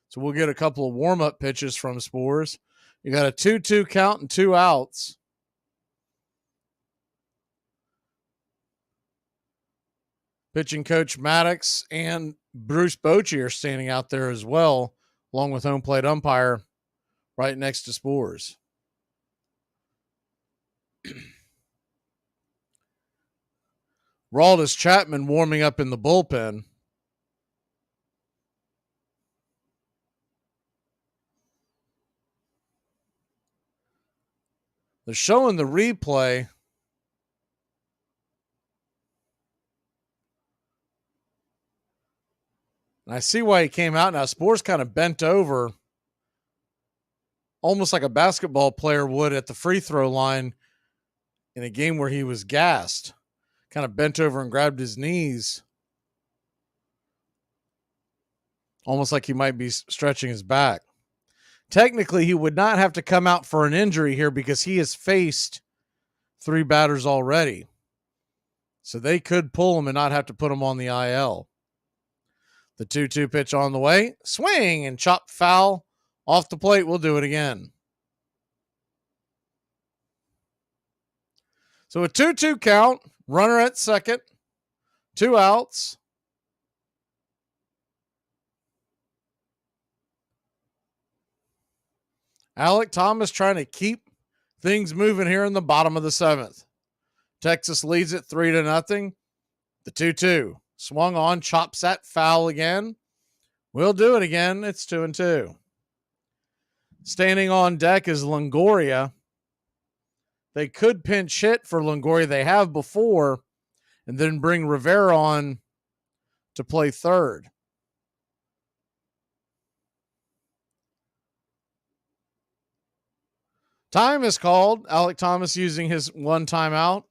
So we'll get a couple of warm-up pitches from Spores. You got a 2-2 count and 2 outs. Pitching coach Maddox and Bruce Bochy are standing out there as well, along with home plate umpire right next to Spores. Raldis Chapman warming up in the bullpen. They're showing the replay. And I see why he came out. Now, Spore's kind of bent over, almost like a basketball player would at the free throw line in a game where he was gassed. Kind of bent over and grabbed his knees, almost like he might be stretching his back. Technically, he would not have to come out for an injury here because he has faced 3 batters already. So they could pull him and not have to put him on the IL. The 2-2 pitch on the way. Swing and chop foul off the plate. We'll do it again. So a 2-2 count. Runner at second. 2 outs. Alec Thomas trying to keep things moving here in the bottom of the 7th. Texas leads it 3-0. The 2-2 swung on, chops that foul again. We'll do it again. It's 2-2. Standing on deck is Longoria. They could pinch hit for Longoria. They have before, and then bring Rivera on to play third. Time is called. Alec Thomas using his 1 timeout.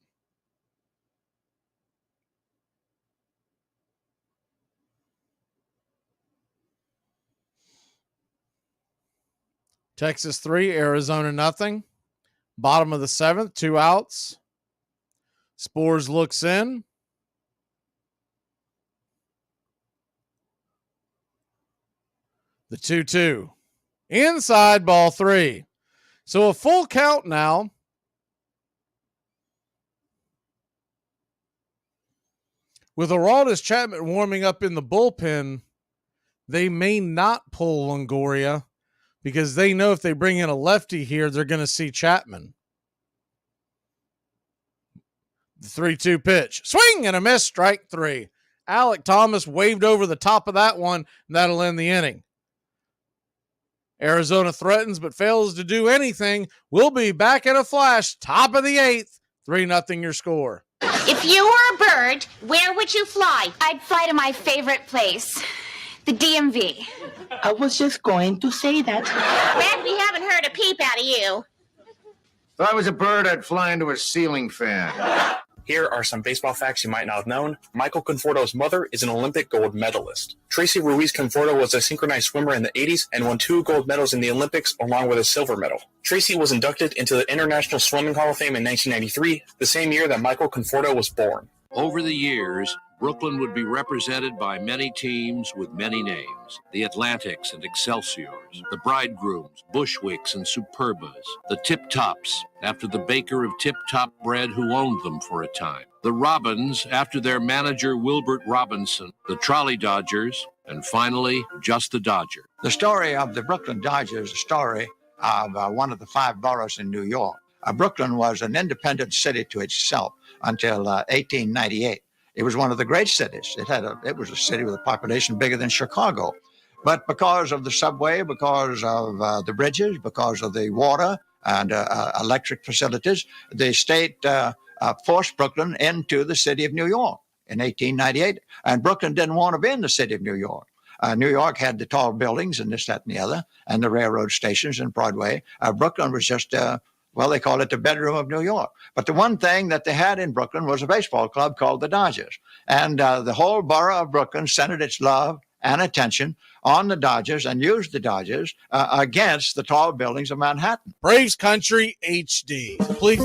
Texas 3, Arizona nothing. Bottom of the 7th, 2 outs. Spores looks in. The 2-2. Inside, ball 3. So a full count now. With Aroldis Chapman warming up in the bullpen, they may not pull Longoria because they know if they bring in a lefty here, they're going to see Chapman. The 3-2 pitch. Swing and a miss, strike 3. Alec Thomas waved over the top of that one, and that'll end the inning. Arizona threatens but fails to do anything. We'll be back in a flash. Top of the 8th. 3-0 your score. If you were a bird, where would you fly? I'd fly to my favorite place, the DMV. I was just going to say that. Glad we haven't heard a peep out of you. If I was a bird, I'd fly into a ceiling fan. Here are some baseball facts you might not have known. Michael Conforto's mother is an Olympic gold medalist. Tracy Ruiz Conforto was a synchronized swimmer in the 80s and won 2 gold medals in the Olympics along with a silver medal. Tracy was inducted into the International Swimming Hall of Fame in 1993, the same year that Michael Conforto was born. Over the years, Brooklyn would be represented by many teams with many names. The Atlantics and Excelsiors, the Bridegrooms, Bushwicks and Superbas, the Tip Tops, after the baker of Tip Top bread who owned them for a time. The Robins, after their manager Wilbert Robinson, the Trolley Dodgers, and finally, just the Dodger. The story of the Brooklyn Dodgers is a story of one of the 5 boroughs in New York. Brooklyn was an independent city to itself until 1898. It was one of the great cities. It was a city with a population bigger than Chicago. But because of the subway, because of the bridges, because of the water and electric facilities, the state forced Brooklyn into the city of New York in 1898. And Brooklyn didn't want to be in the city of New York. New York had the tall buildings and this, that, and the other, and the railroad stations and Broadway. Brooklyn was just well, they call it the bedroom of New York. But the one thing that they had in Brooklyn was a baseball club called the Dodgers. And the whole borough of Brooklyn centered its love and attention on the Dodgers and used the Dodgers against the tall buildings of Manhattan. Braves Country HD. Please.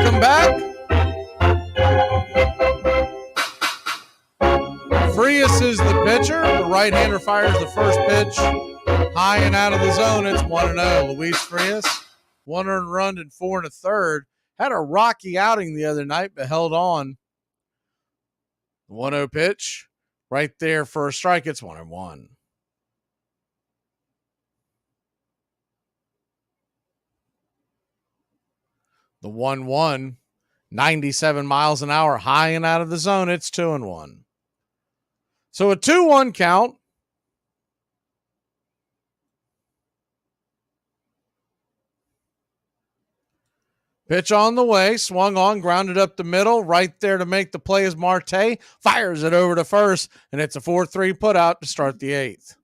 Welcome back. Frias is the pitcher. The right-hander fires the first pitch high and out of the zone. It's 1-0. Luis Frias, 1 earned run and 4 1/3. Had a rocky outing the other night, but held on. The 1-0 pitch right there for a strike. It's 1-1. The 1-1, 97 miles an hour, high and out of the zone. It's 2-1. So a 2-1 count. Pitch on the way, swung on, grounded up the middle. Right there to make the play is Marte. Fires it over to first, and it's a 4-3 put out to start the 8th.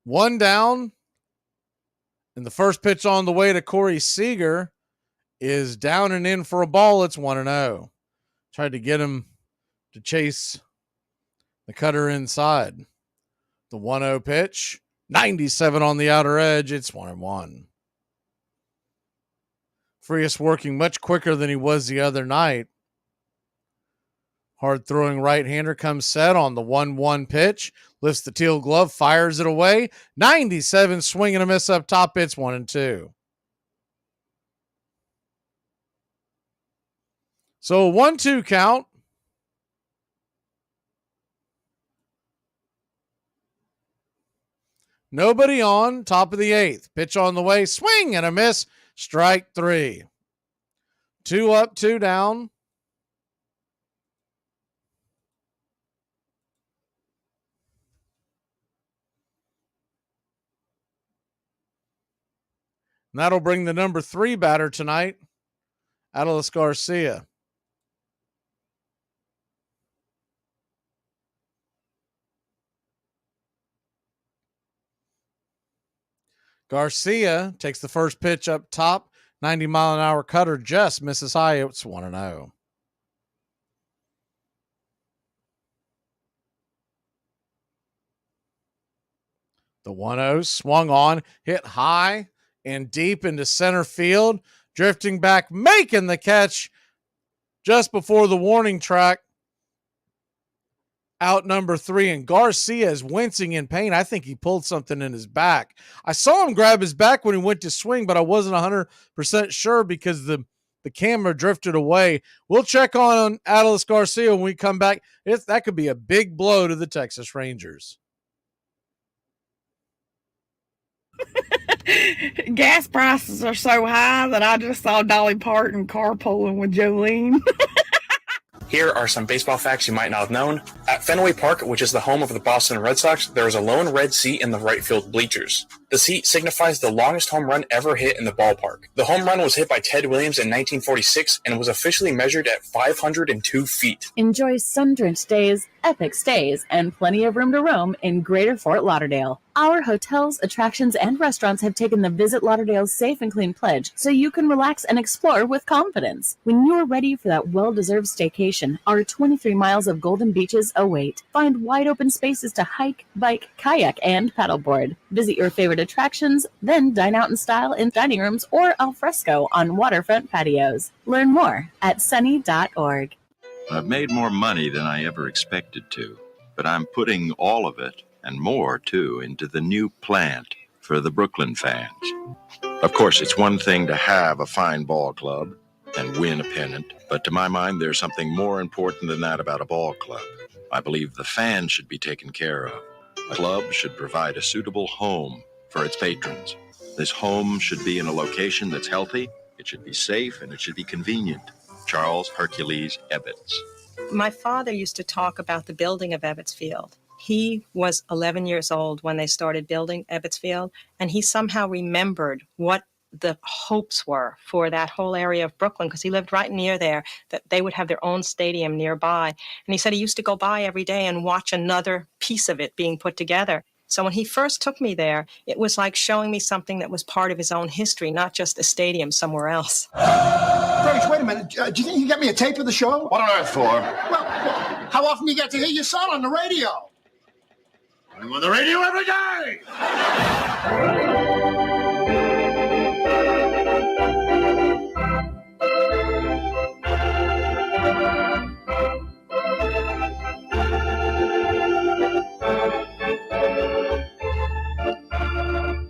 One down, and the first pitch on the way to Corey Seager is down and in for a ball. It's 1-0. Tried to get him to chase the cutter inside. The 1-0 pitch, 97 on the outer edge. It's 1-1. Frias working much quicker than he was the other night. Hard throwing right-hander comes set on the 1-1 pitch. Lifts the teal glove, fires it away. 97, swing and a miss up top. It's 1-2. So a 1-2 count. Nobody on, top of the 8th. Pitch on the way, swing and a miss. Strike 3. 2 up, 2 down. And that'll bring the number 3 batter tonight, Adolis Garcia. Garcia takes the first pitch up top. 90-mile-an-hour cutter just misses high. It's 1-0. The 1-0 swung on, hit high and deep into center field. Drifting back, making the catch just before the warning track. Out number 3, and Garcia is wincing in pain. I think he pulled something in his back. I saw him grab his back when he went to swing, but I wasn't 100% sure because the camera drifted away. We'll check on Adolis Garcia when we come back. That could be a big blow to the Texas Rangers. Gas prices are so high that I just saw Dolly Parton carpooling with Jolene. Here are some baseball facts you might not have known. At Fenway Park, which is the home of the Boston Red Sox, there is a lone red seat in the right field bleachers. The seat signifies the longest home run ever hit in the ballpark. The home run was hit by Ted Williams in 1946 and was officially measured at 502 feet. Enjoy sun-drenched days, epic stays, and plenty of room to roam in Greater Fort Lauderdale. Our hotels, attractions, and restaurants have taken the Visit Lauderdale's Safe and Clean pledge so you can relax and explore with confidence. When you're ready for that well-deserved staycation, our 23 miles of golden beaches await. Find wide-open spaces to hike, bike, kayak, and paddleboard. Visit your favorite attractions, then dine out in style in dining rooms or al fresco on waterfront patios. Learn more at sunny.org. I've made more money than I ever expected to, but I'm putting all of it, and more too, into the new plant for the Brooklyn fans. Of course, it's one thing to have a fine ball club and win a pennant, but to my mind, there's something more important than that about a ball club. I believe the fans should be taken care of. A club should provide a suitable home for its patrons. This home should be in a location that's healthy, it should be safe, and it should be convenient. Charles Hercules Ebbets. My father used to talk about the building of Ebbets Field. He was 11 years old when they started building Ebbets Field, and he somehow remembered what the hopes were for that whole area of Brooklyn, because he lived right near there, that they would have their own stadium nearby. And he said he used to go by every day and watch another piece of it being put together. So when he first took me there, it was like showing me something that was part of his own history, not just a stadium somewhere else. Brooch, wait a minute. Do you think you get me a tape of the show? What on earth for? Well, how often do you get to hear your son on the radio? I'm on the radio every day!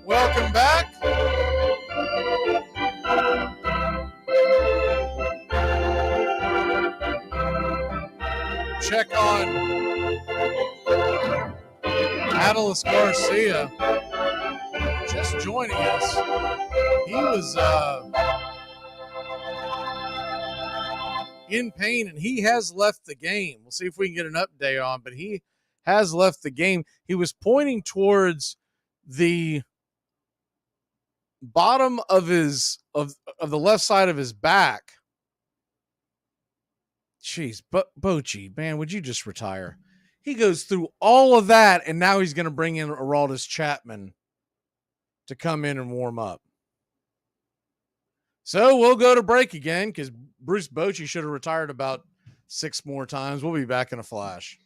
Welcome back. Check on Atlas Garcia just joining us. He was in pain and he has left the game. We'll see if we can get an update on, but he has left the game. He was pointing towards the bottom of his of the left side of his back. Jeez, but Bochy, man, would you just retire? He goes through all of that, and now he's going to bring in Aroldis Chapman to come in and warm up. So we'll go to break again because Bruce Bochy should have retired about 6 more times. We'll be back in a flash.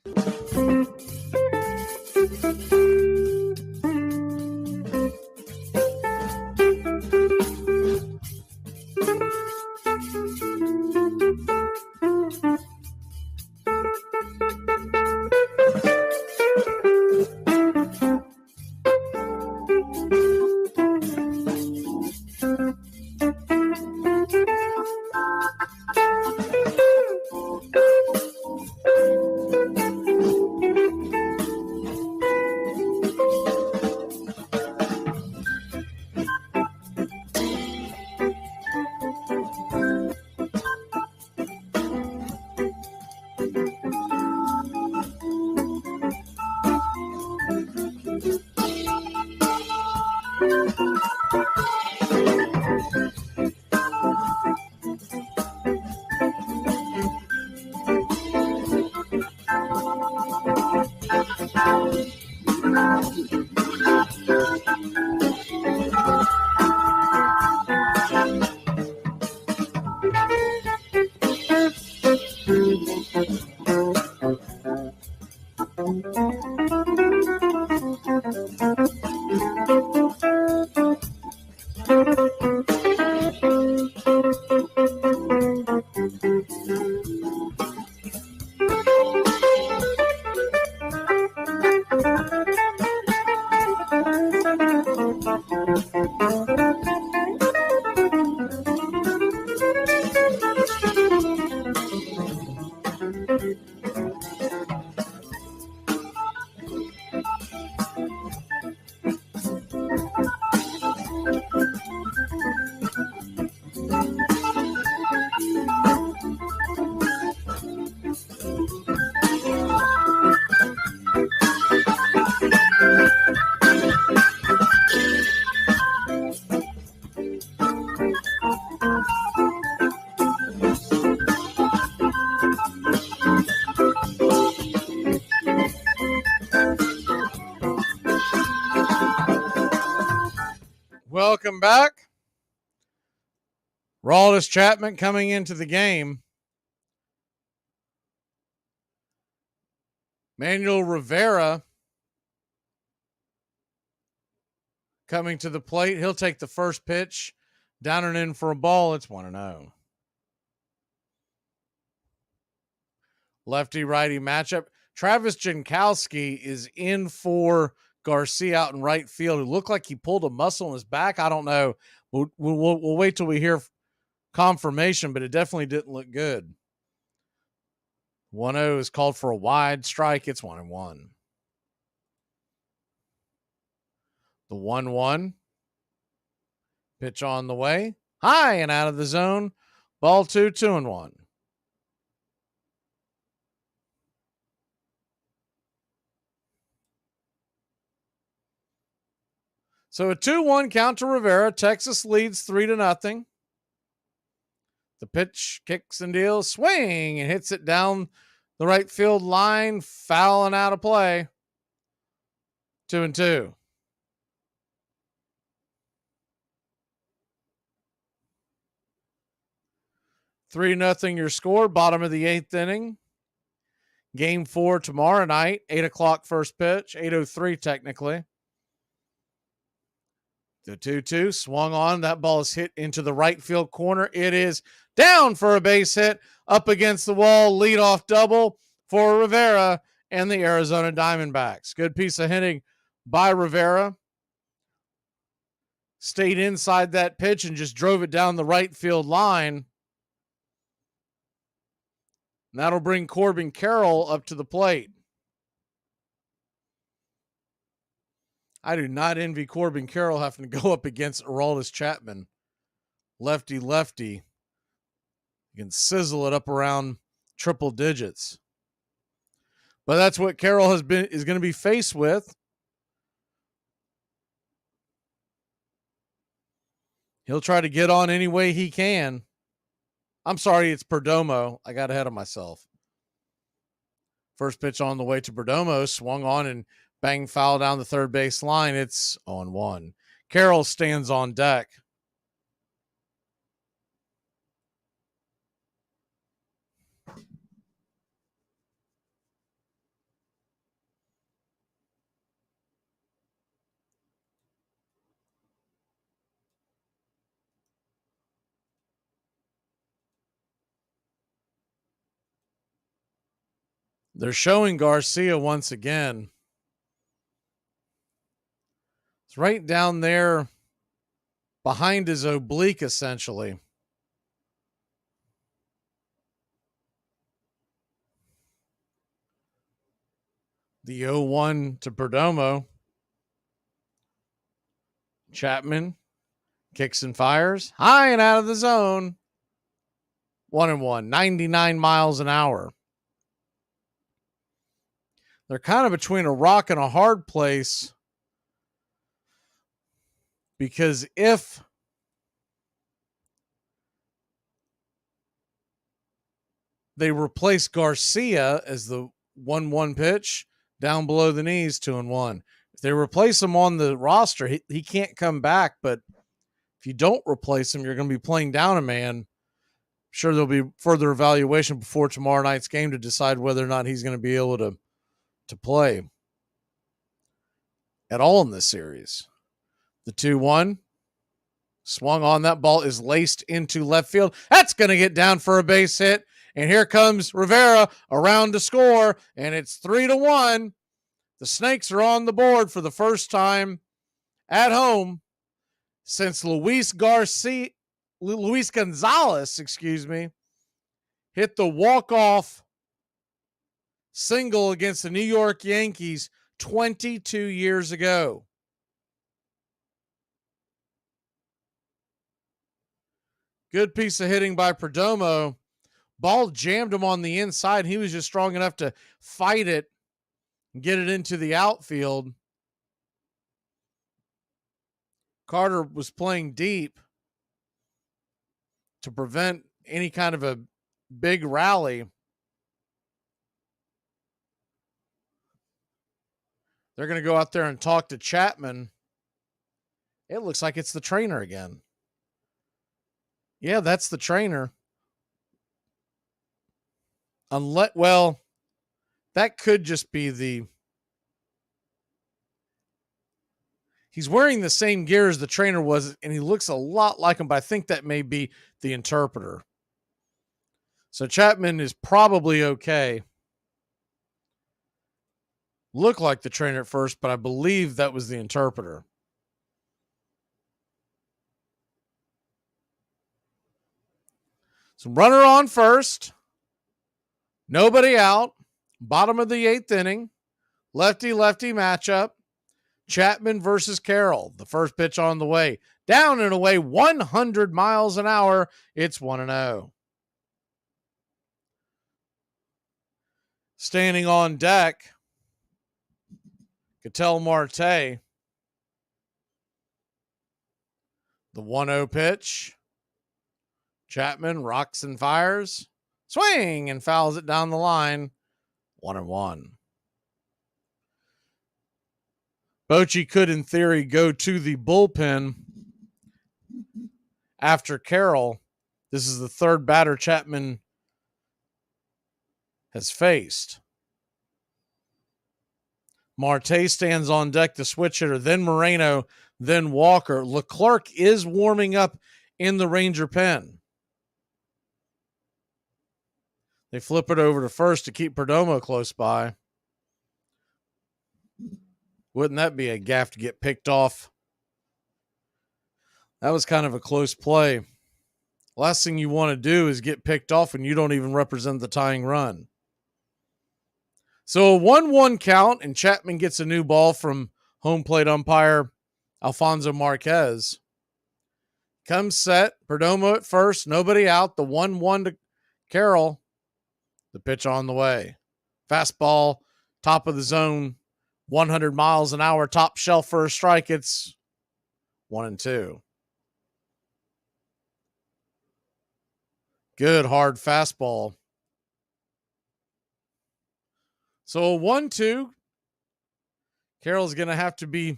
Welcome back. Aroldis Chapman coming into the game. Manuel Rivera coming to the plate. He'll take the first pitch. Down and in for a ball. It's 1-0. Lefty-righty matchup. Travis Jankowski is in for Garcia out in right field. It looked like he pulled a muscle in his back. I don't know. We'll wait till we hear confirmation, but it definitely didn't look good. 1-0 is called for a wide strike. It's 1-1. The 1-1. Pitch on the way. High and out of the zone. Ball 2, 2-1. So a 2-1 count to Rivera. Texas leads 3-0. The pitch kicks and deals. Swing and hits it down the right field line. Foul and out of play. 2-2. 3-0 your score, bottom of the 8th inning. Game 4 tomorrow night, 8 o'clock first pitch, 8:03 technically. The 2-2 swung on. That ball is hit into the right field corner. It is down for a base hit, up against the wall, leadoff double for Rivera and the Arizona Diamondbacks. Good piece of hitting by Rivera. Stayed inside that pitch and just drove it down the right field line. And that'll bring Corbin Carroll up to the plate. I do not envy Corbin Carroll having to go up against Aroldis Chapman. Lefty. You can sizzle it up around triple digits. But that's what Carroll is going to be faced with. He'll try to get on any way he can. I'm sorry, it's Perdomo. I got ahead of myself. First pitch on the way to Perdomo, swung on and bang foul down the third base line. It's 0-1. Carroll stands on deck. They're showing Garcia once again. It's right down there behind his oblique, essentially. The 0-1 to Perdomo. Chapman kicks and fires. High and out of the zone. 1-1. 99 miles an hour. They're kind of between a rock and a hard place, because if they replace Garcia as the 1-1 pitch down below the knees, 2-1. If they replace him on the roster, he can't come back. But if you don't replace him, you're going to be playing down a man. I'm sure there'll be further evaluation before tomorrow night's game to decide whether or not he's going to be able to play at all in this series. The 2-1 swung on. That ball is laced into left field. That's going to get down for a base hit. And here comes Rivera around to score, and it's 3-1. The Snakes are on the board for the first time at home since Luis Gonzalez, hit the walk-off single against the New York Yankees 22 years ago. Good piece of hitting by Perdomo. Ball jammed him on the inside. He was just strong enough to fight it and get it into the outfield. Carter was playing deep to prevent any kind of a big rally. They're going to go out there and talk to Chapman. It looks like it's the trainer again. Yeah, that's the trainer. Well, that could just be he's wearing the same gear as the trainer was, and he looks a lot like him, but I think that may be the interpreter. So Chapman is probably okay. Looked like the trainer at first, but I believe that was the interpreter. So runner on first. Nobody out. Bottom of the 8th inning. Lefty-lefty matchup. Chapman versus Carroll. The first pitch on the way. Down and away 100 miles an hour. It's 1-0. Standing on deck, Ketel Marte. The 1-0 pitch. Chapman rocks and fires. Swing and fouls it down the line. 1-1. Bochy could, in theory, go to the bullpen after Carroll. This is the third batter Chapman has faced. Marte stands on deck, the switch hitter, then Moreno, then Walker. Leclerc is warming up in the Ranger pen. They flip it over to first to keep Perdomo close by. Wouldn't that be a gaff to get picked off? That was kind of a close play. Last thing you want to do is get picked off and you don't even represent the tying run. So a 1-1 count, and Chapman gets a new ball from home plate umpire Alfonso Marquez. Comes set, Perdomo at first, nobody out, the 1-1 to Carroll. The pitch on the way. Fastball, top of the zone, 100 miles an hour, top shelf for a strike. It's 1-2. Good hard fastball. So a 1-2. Carroll's going to have to be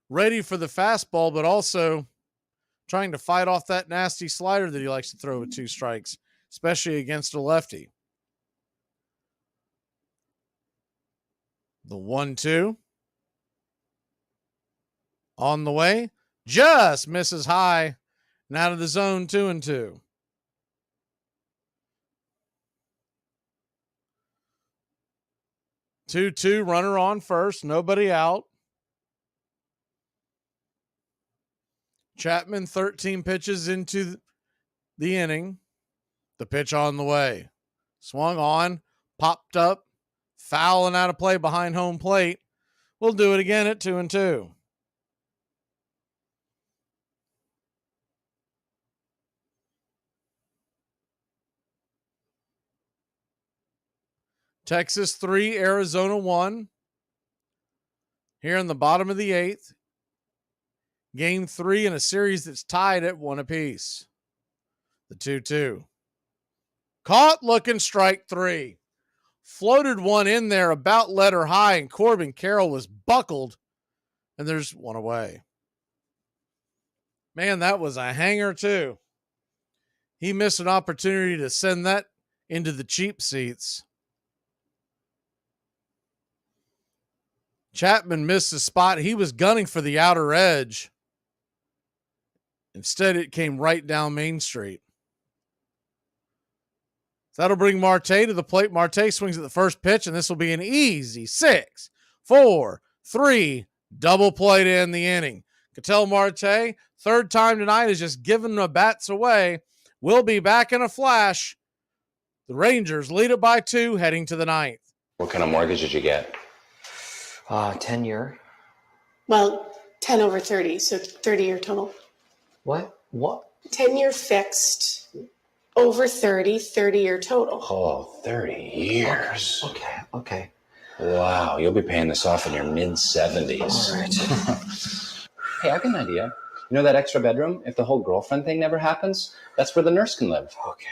ready for the fastball, but also trying to fight off that nasty slider that he likes to throw with 2 strikes, especially against a lefty. The 1-2. On the way. Just misses high. And out of the zone, 2-2. Two, runner on first, nobody out. Chapman, 13 pitches into the inning. The pitch on the way. Swung on, popped up, foul and out of play behind home plate. We'll do it again at 2-2. Texas 3, Arizona 1. Here in the bottom of the 8th. Game 3 in a series that's tied at 1 apiece. The 2-2. Caught looking, strike 3. Floated one in there about letter high, and Corbin Carroll was buckled, and there's one away. Man, that was a hanger too. He missed an opportunity to send that into the cheap seats. Chapman missed the spot. He was gunning for the outer edge. Instead, it came right down Main Street. That'll bring Marte to the plate. Marte swings at the first pitch, and this will be an easy 6-4-3 double play to end the inning. Ketel Marte, third time tonight, is just giving the bats away. We'll be back in a flash. The Rangers lead it by 2 heading to the 9th. What kind of mortgage did you get? 10-year. Well, 10 over 30, so 30-year total. What? 10-year fixed, over 30, 30-year total. Oh, 30 years. Okay. Wow, you'll be paying this off in your mid-70s. All right. Hey, I've got an idea. You know that extra bedroom? If the whole girlfriend thing never happens, that's where the nurse can live. Okay.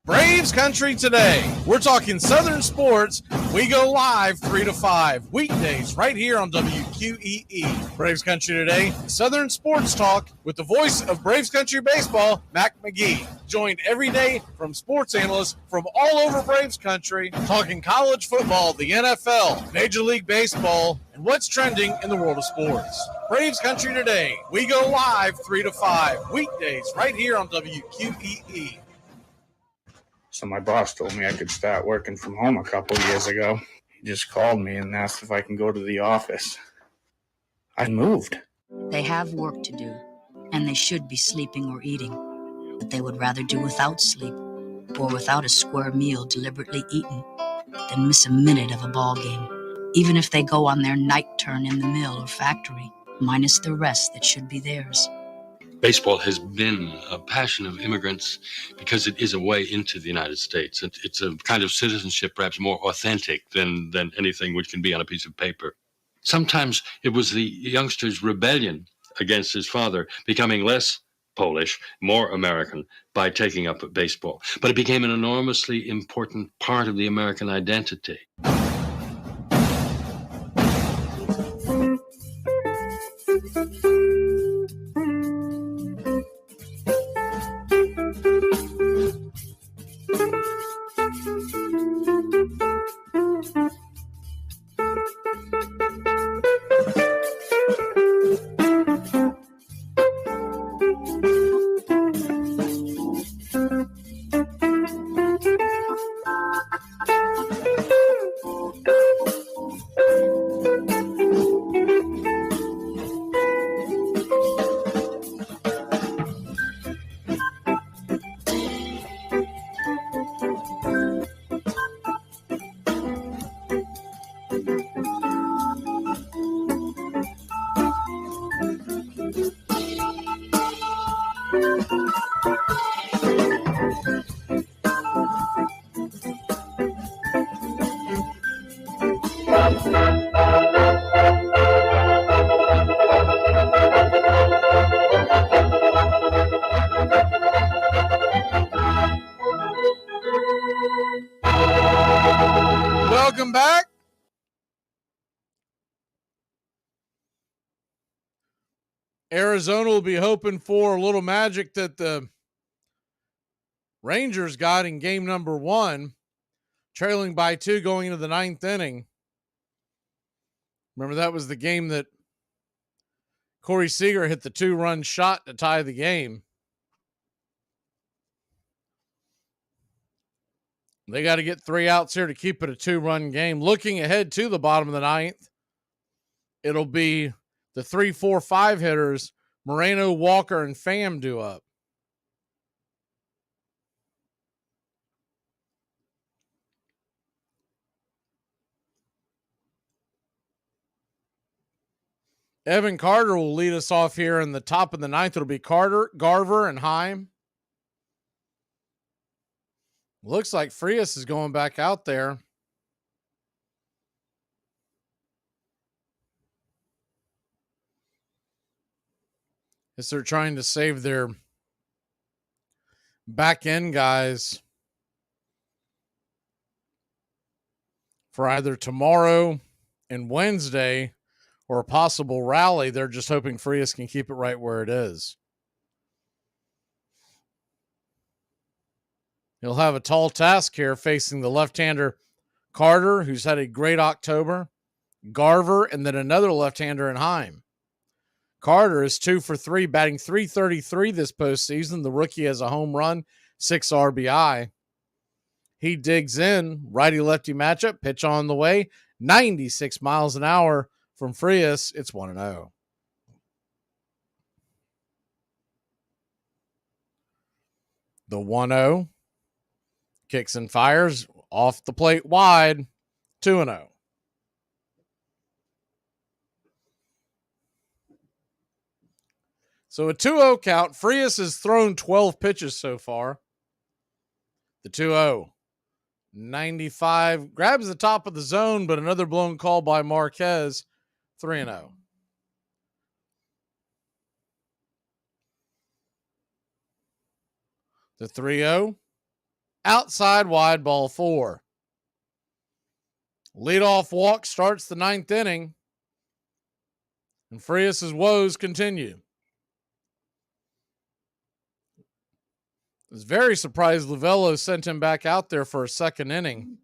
Braves country today. We're talking Southern sports. We go live 3 to 5 weekdays right here on WQEE. Braves country today. Southern sports talk with the voice of Braves country baseball, Mac Magee. Joined every day from sports analysts from all over Braves country, talking college football, the NFL, Major League Baseball, and what's trending in the world of sports. Braves country today. We go live 3 to 5 weekdays right here on WQEE. So my boss told me I could start working from home a couple of years ago. He just called me and asked if I can go to the office. I moved. They have work to do, and they should be sleeping or eating, but they would rather do without sleep or without a square meal deliberately eaten than miss a minute of a ball game, even if they go on their night turn in the mill or factory, minus the rest that should be theirs. Baseball has been a passion of immigrants because it is a way into the United States. It's a kind of citizenship perhaps more authentic than anything which can be on a piece of paper. Sometimes it was the youngster's rebellion against his father becoming less Polish, more American by taking up baseball. But it became an enormously important part of the American identity. Welcome back. Arizona will be hoping for a little magic that the Rangers got in game number 1, trailing by 2 going into the 9th inning. Remember, that was the game that Corey Seager hit the 2-run shot to tie the game. They got to get 3 outs here to keep it a 2-run game. Looking ahead to the bottom of the 9th, it'll be the 3, 4, 5 hitters, Moreno, Walker, and Pham due up. Evan Carter will lead us off here in the top of the 9th. It'll be Carter, Garver, and Heim. Looks like Frias is going back out there. As they're trying to save their back end guys for either tomorrow and Wednesday or a possible rally. They're just hoping Frias can keep it right where it is. He'll have a tall task here facing the left-hander Carter, who's had a great October, Garver, and then another left-hander in Heim. Carter is 2 for 3, batting .333 this postseason. The rookie has a home run, 6 RBI. He digs in, righty-lefty matchup, pitch on the way, 96 miles an hour from Frias. It's 1-0. The 1-0. Kicks and fires off the plate wide, 2-0. So a 2-0 count. Frias has thrown 12 pitches so far. The 2-0. 95. Grabs the top of the zone, but another blown call by Marquez. 3-0. The 3-0. Outside wide, ball 4. Leadoff walk starts the 9th inning. And Frias' woes continue. I was very surprised Lovello sent him back out there for a second inning.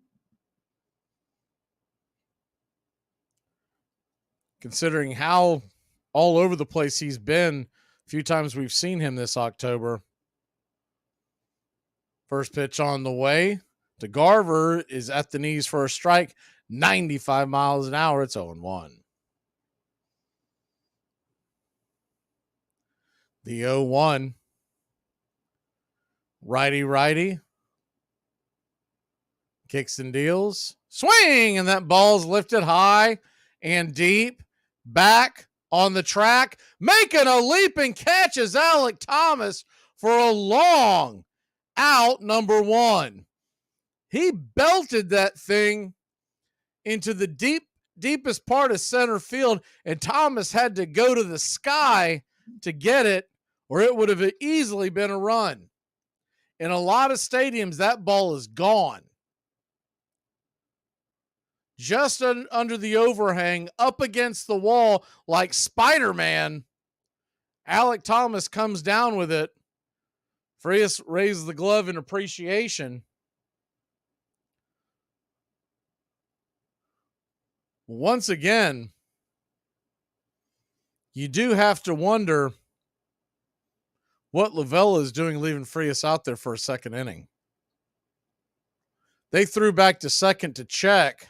Considering how all over the place he's been a few times we've seen him this October. First pitch on the way to Garver is at the knees for a strike. 95 miles an hour. It's 0-1. The 0-1. Righty. Kicks and deals. Swing! And that ball's lifted high and deep. Back on the track. Making a leaping catch is Alec Thomas for a long out, number 1. He belted that thing into the deepest part of center field, and Thomas had to go to the sky to get it, or it would have easily been a run. In a lot of stadiums, that ball is gone. Just under the overhang, up against the wall like Spider-Man, Alec Thomas comes down with it. Frias raises the glove in appreciation. Once again, you do have to wonder what Lovello is doing leaving Frias out there for a second inning. They threw back to second to check.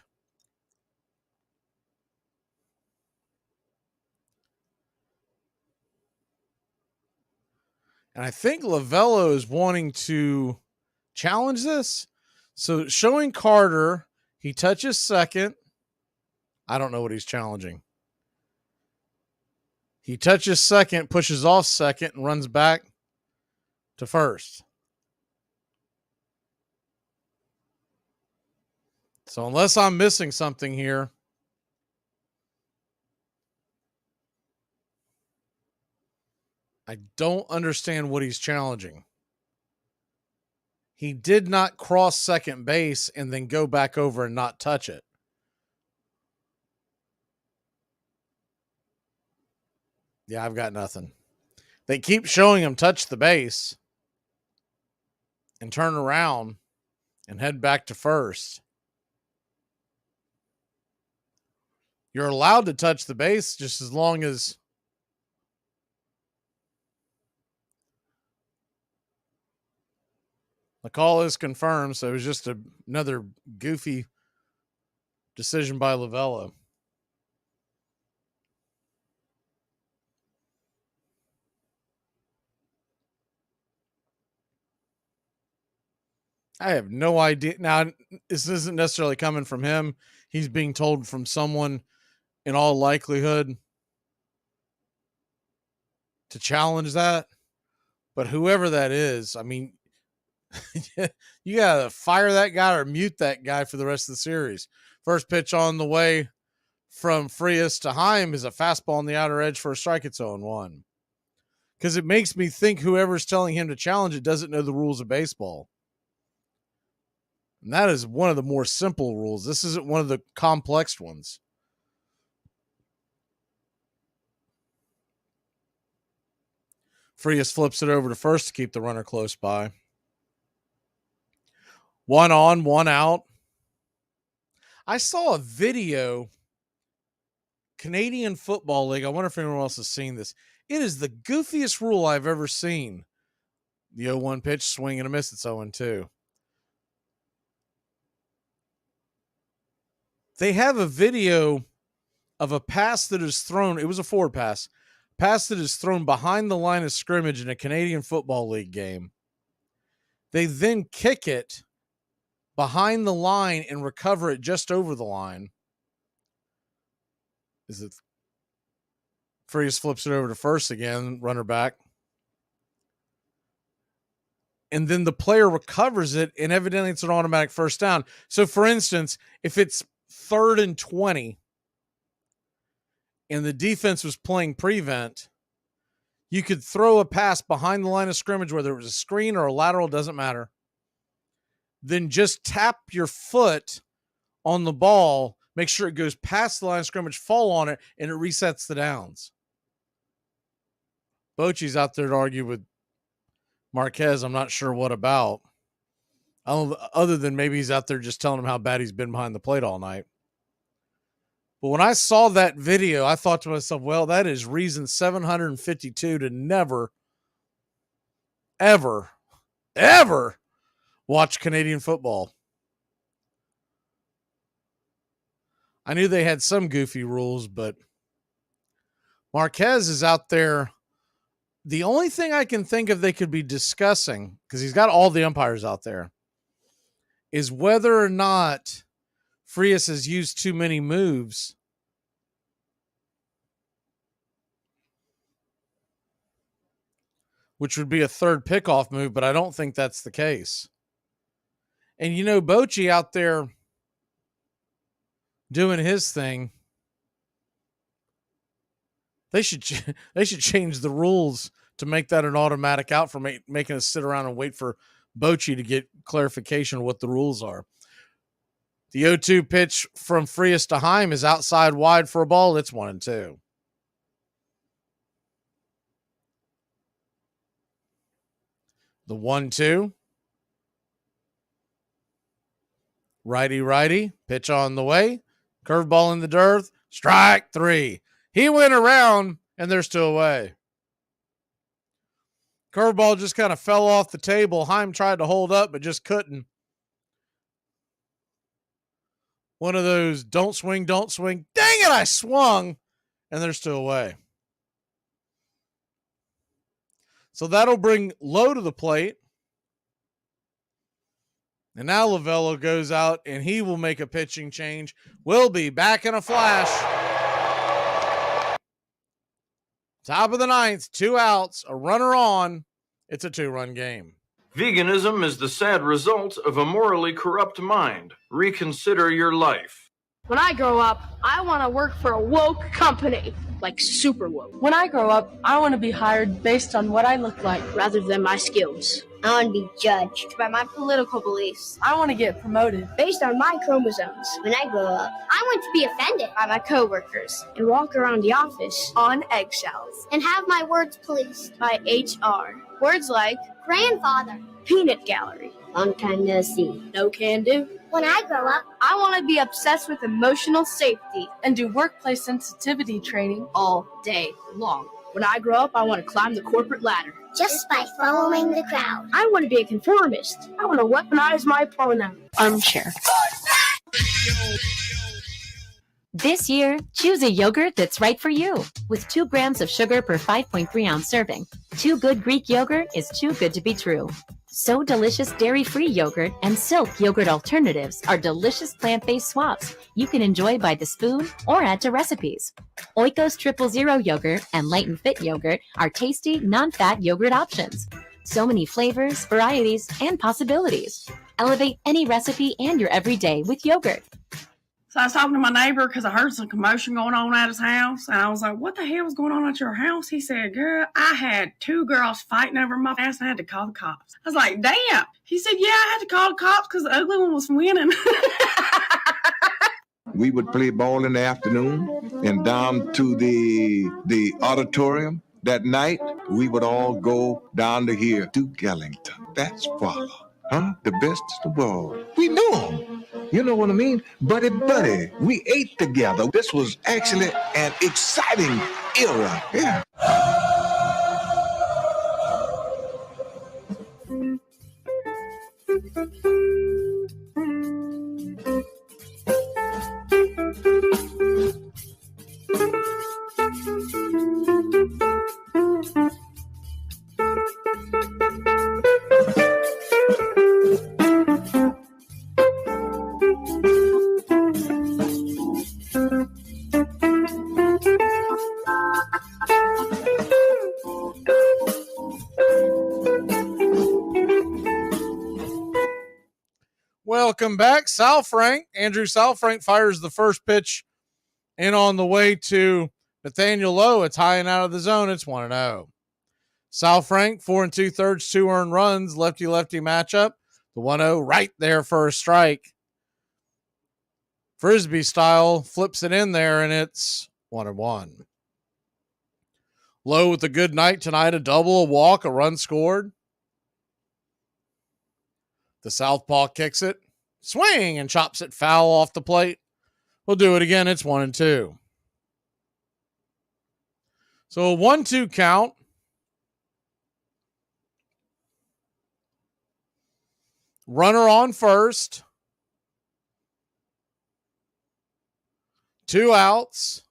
And I think Lovello is wanting to challenge this. So showing Carter, he touches second. I don't know what he's challenging. He touches second, pushes off second, and runs back to first. So unless I'm missing something here, I don't understand what he's challenging. He did not cross second base and then go back over and not touch it. Yeah, I've got nothing. They keep showing him touch the base and turn around and head back to first. You're allowed to touch the base just as long as the call is confirmed. So it was just another goofy decision by Lovullo. I have no idea. Now, this isn't necessarily coming from him. He's being told from someone in all likelihood to challenge that. But whoever that is, I mean, you got to fire that guy or mute that guy for the rest of the series. First pitch on the way from Frias to Heim is a fastball on the outer edge for a strike. It's 0-1. Because it makes me think whoever's telling him to challenge it doesn't know the rules of baseball. And that is one of the more simple rules. This isn't one of the complex ones. Frias flips it over to first to keep the runner close by. 1 on, 1 out. I saw a video, Canadian Football League. I wonder if anyone else has seen this. It is the goofiest rule I've ever seen. The 0-1 pitch, swing and a miss. It's 0-2. They have a video of a pass that is thrown. It was a forward pass. Pass that is thrown behind the line of scrimmage in a Canadian Football League game. They then kick it behind the line and recover it just over the line. Is it? Frias flips it over to first again, runner back. And then the player recovers it, and evidently it's an automatic first down. So, for instance, if it's 3rd and 20 and the defense was playing prevent, you could throw a pass behind the line of scrimmage, whether it was a screen or a lateral, doesn't matter. Then just tap your foot on the ball, make sure it goes past the line of scrimmage, fall on it, and it resets the downs. Bochy's out there to argue with Marquez. I'm not sure what about. Other than maybe he's out there just telling him how bad he's been behind the plate all night. But when I saw that video, I thought to myself, well, that is reason 752 to never, ever, ever watch Canadian football. I knew they had some goofy rules, but Marquez is out there. The only thing I can think of they could be discussing, because he's got all the umpires out there, is whether or not Frias has used too many moves. Which would be a third pickoff move, but I don't think that's the case. And you know, Bochy out there doing his thing. They should change the rules to make that an automatic out for making us sit around and wait for Bochy to get clarification of what the rules are. The 0-2 pitch from Frias to Heim is outside wide for a ball. It's 1-2. The 1-2. Righty, pitch on the way. Curveball in the dirt. Strike 3. He went around, and they're still away. Curveball just kind of fell off the table. Heim tried to hold up, but just couldn't. One of those don't swing. Dang it, I swung, and they're still away. So that'll bring Lowe to the plate. And now Lovullo goes out, and he will make a pitching change. Will be back in a flash. Top of the 9th, 2 outs, a runner on, It's a 2-run game. Veganism is the sad result of a morally corrupt mind. Reconsider your life. When I grow up, I want to work for a woke company, like super woke. When I grow up, I want to be hired based on what I look like rather than my skills. I want to be judged by my political beliefs. I want to get promoted based on my chromosomes. When I grow up, I want to be offended by my coworkers and walk around the office on eggshells and have my words policed by HR. Words like grandfather, peanut gallery, long time no see, no can do. When I grow up, I want to be obsessed with emotional safety and do workplace sensitivity training all day long. When I grow up, I want to climb the corporate ladder. Just by following the crowd. I want to be a conformist. I want to weaponize my pronoun. Armchair. This year, choose a yogurt that's right for you. With 2 grams of sugar per 5.3-ounce serving, Too Good Greek yogurt is too good to be true. So Delicious dairy-free yogurt and Silk yogurt alternatives are delicious plant-based swaps you can enjoy by the spoon or add to recipes. Oikos 000 yogurt and Light and Fit yogurt are tasty, non-fat yogurt options. So many flavors, varieties, and possibilities. Elevate any recipe and your everyday with yogurt. So I was talking to my neighbor because I heard some commotion going on at his house. And I was like, what the hell is going on at your house? He said, girl, I had 2 girls fighting over my ass and I had to call the cops. I was like, damn. He said, yeah, I had to call the cops because the ugly one was winning. We would play ball in the afternoon and down to the auditorium. That night, we would all go down to here to Gellington. That's Father. Huh? The best in the world. We knew him. You know what I mean? Buddy. We ate together. This was actually an exciting era. Yeah. Welcome back. Andrew Salfrank fires the first pitch in on the way to Nathaniel Lowe. It's high and out of the zone. It's 1-0. Salfrank, 4 2/3, 2 earned runs, lefty-lefty matchup. The 1-0 right there for a strike. Frisbee style flips it in there, and it's 1-1. Lowe with a good night tonight, a double, a walk, a run scored. The southpaw kicks it, swing, and chops it foul off the plate. We'll do it again. It's 1-2. So a 1-2 count. Runner on first. 2 outs.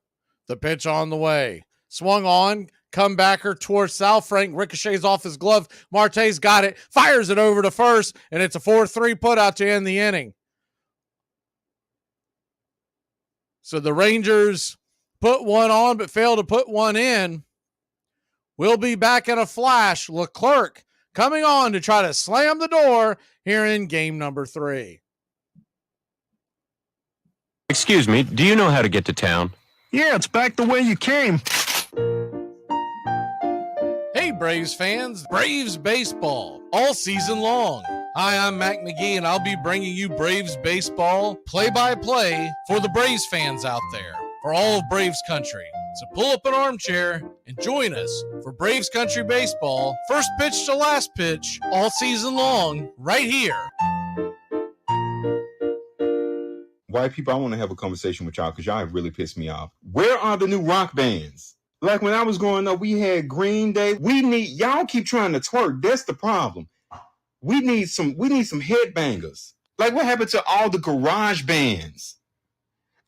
The pitch on the way. Swung on. Comebacker towards Salfrank. Ricochets off his glove. Marte's got it. Fires it over to first. And it's a 4-3 putout to end the inning. So the Rangers put one on but failed to put one in. We'll be back in a flash. Leclerc coming on to try to slam the door here in game number 3. Excuse me, do you know how to get to town? Yeah, it's back the way you came. Hey, Braves fans, Braves baseball all season long. Hi, I'm Mac Magee, and I'll be bringing you Braves baseball play-by-play for the Braves fans out there, for all of Braves country. So pull up an armchair and join us for Braves country baseball, first pitch to last pitch, all season long, right here. White people, I want to have a conversation with y'all because y'all have really pissed me off. Where are the new rock bands? Like when I was growing up, we had Green Day. Y'all keep trying to twerk. That's the problem. We need some headbangers. Like what happened to all the garage bands?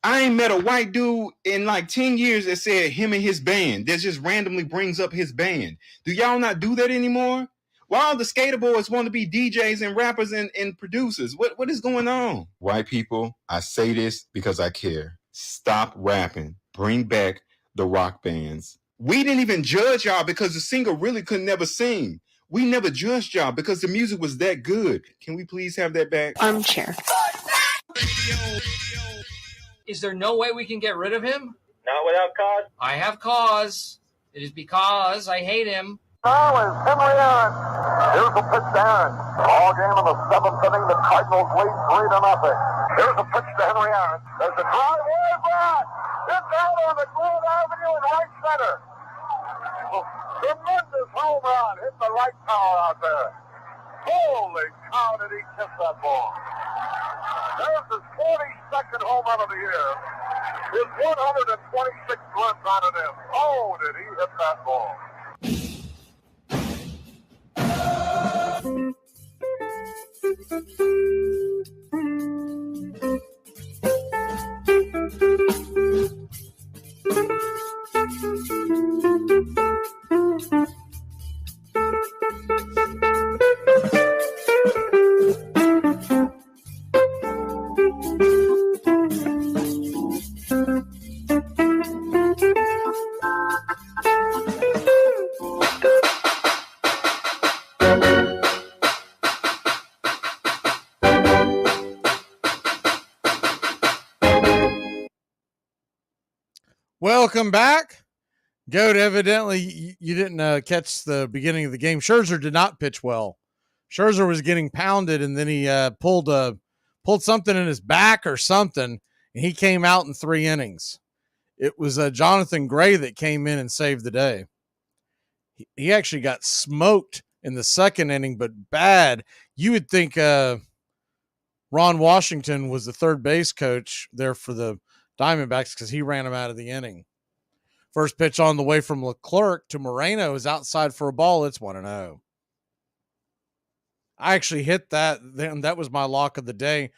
I ain't met a white dude in like 10 years that said him and his band. That just randomly brings up his band. Do y'all not do that anymore? Why all the skater boys want to be DJs and rappers and producers? What is going on? White people, I say this because I care. Stop rapping. Bring back the rock bands. We didn't even judge y'all because the singer really could never sing. We never judged y'all because the music was that good. Can we please have that back? Armchair. Is there no way we can get rid of him? Not without cause. I have cause. It is because I hate him. Now is Henry Aaron. Here's a pitch to Aaron. All game in the seventh inning, the Cardinals lead 3-0. Here's a pitch to Henry Aaron. There's a drive. Where's that? It's out on the Green Avenue in right center. Tremendous home run. Hit the right tower out there. Holy cow, did he kiss that ball. There's his 42nd home run of the year. His 126th run on it in. Oh, did he hit that ball. Welcome back. Goat, evidently you didn't catch the beginning of the game. Scherzer did not pitch well. Scherzer was getting pounded, and then he pulled something in his back or something, and he came out in 3 innings. It was Jonathan Gray that came in and saved the day. He actually got smoked in the 2nd inning, but bad. You would think Ron Washington was the third base coach there for the Diamondbacks because he ran him out of the inning. First pitch on the way from Leclerc to Moreno is outside for a ball. It's 1-0. I actually hit that. That was my lock of the day,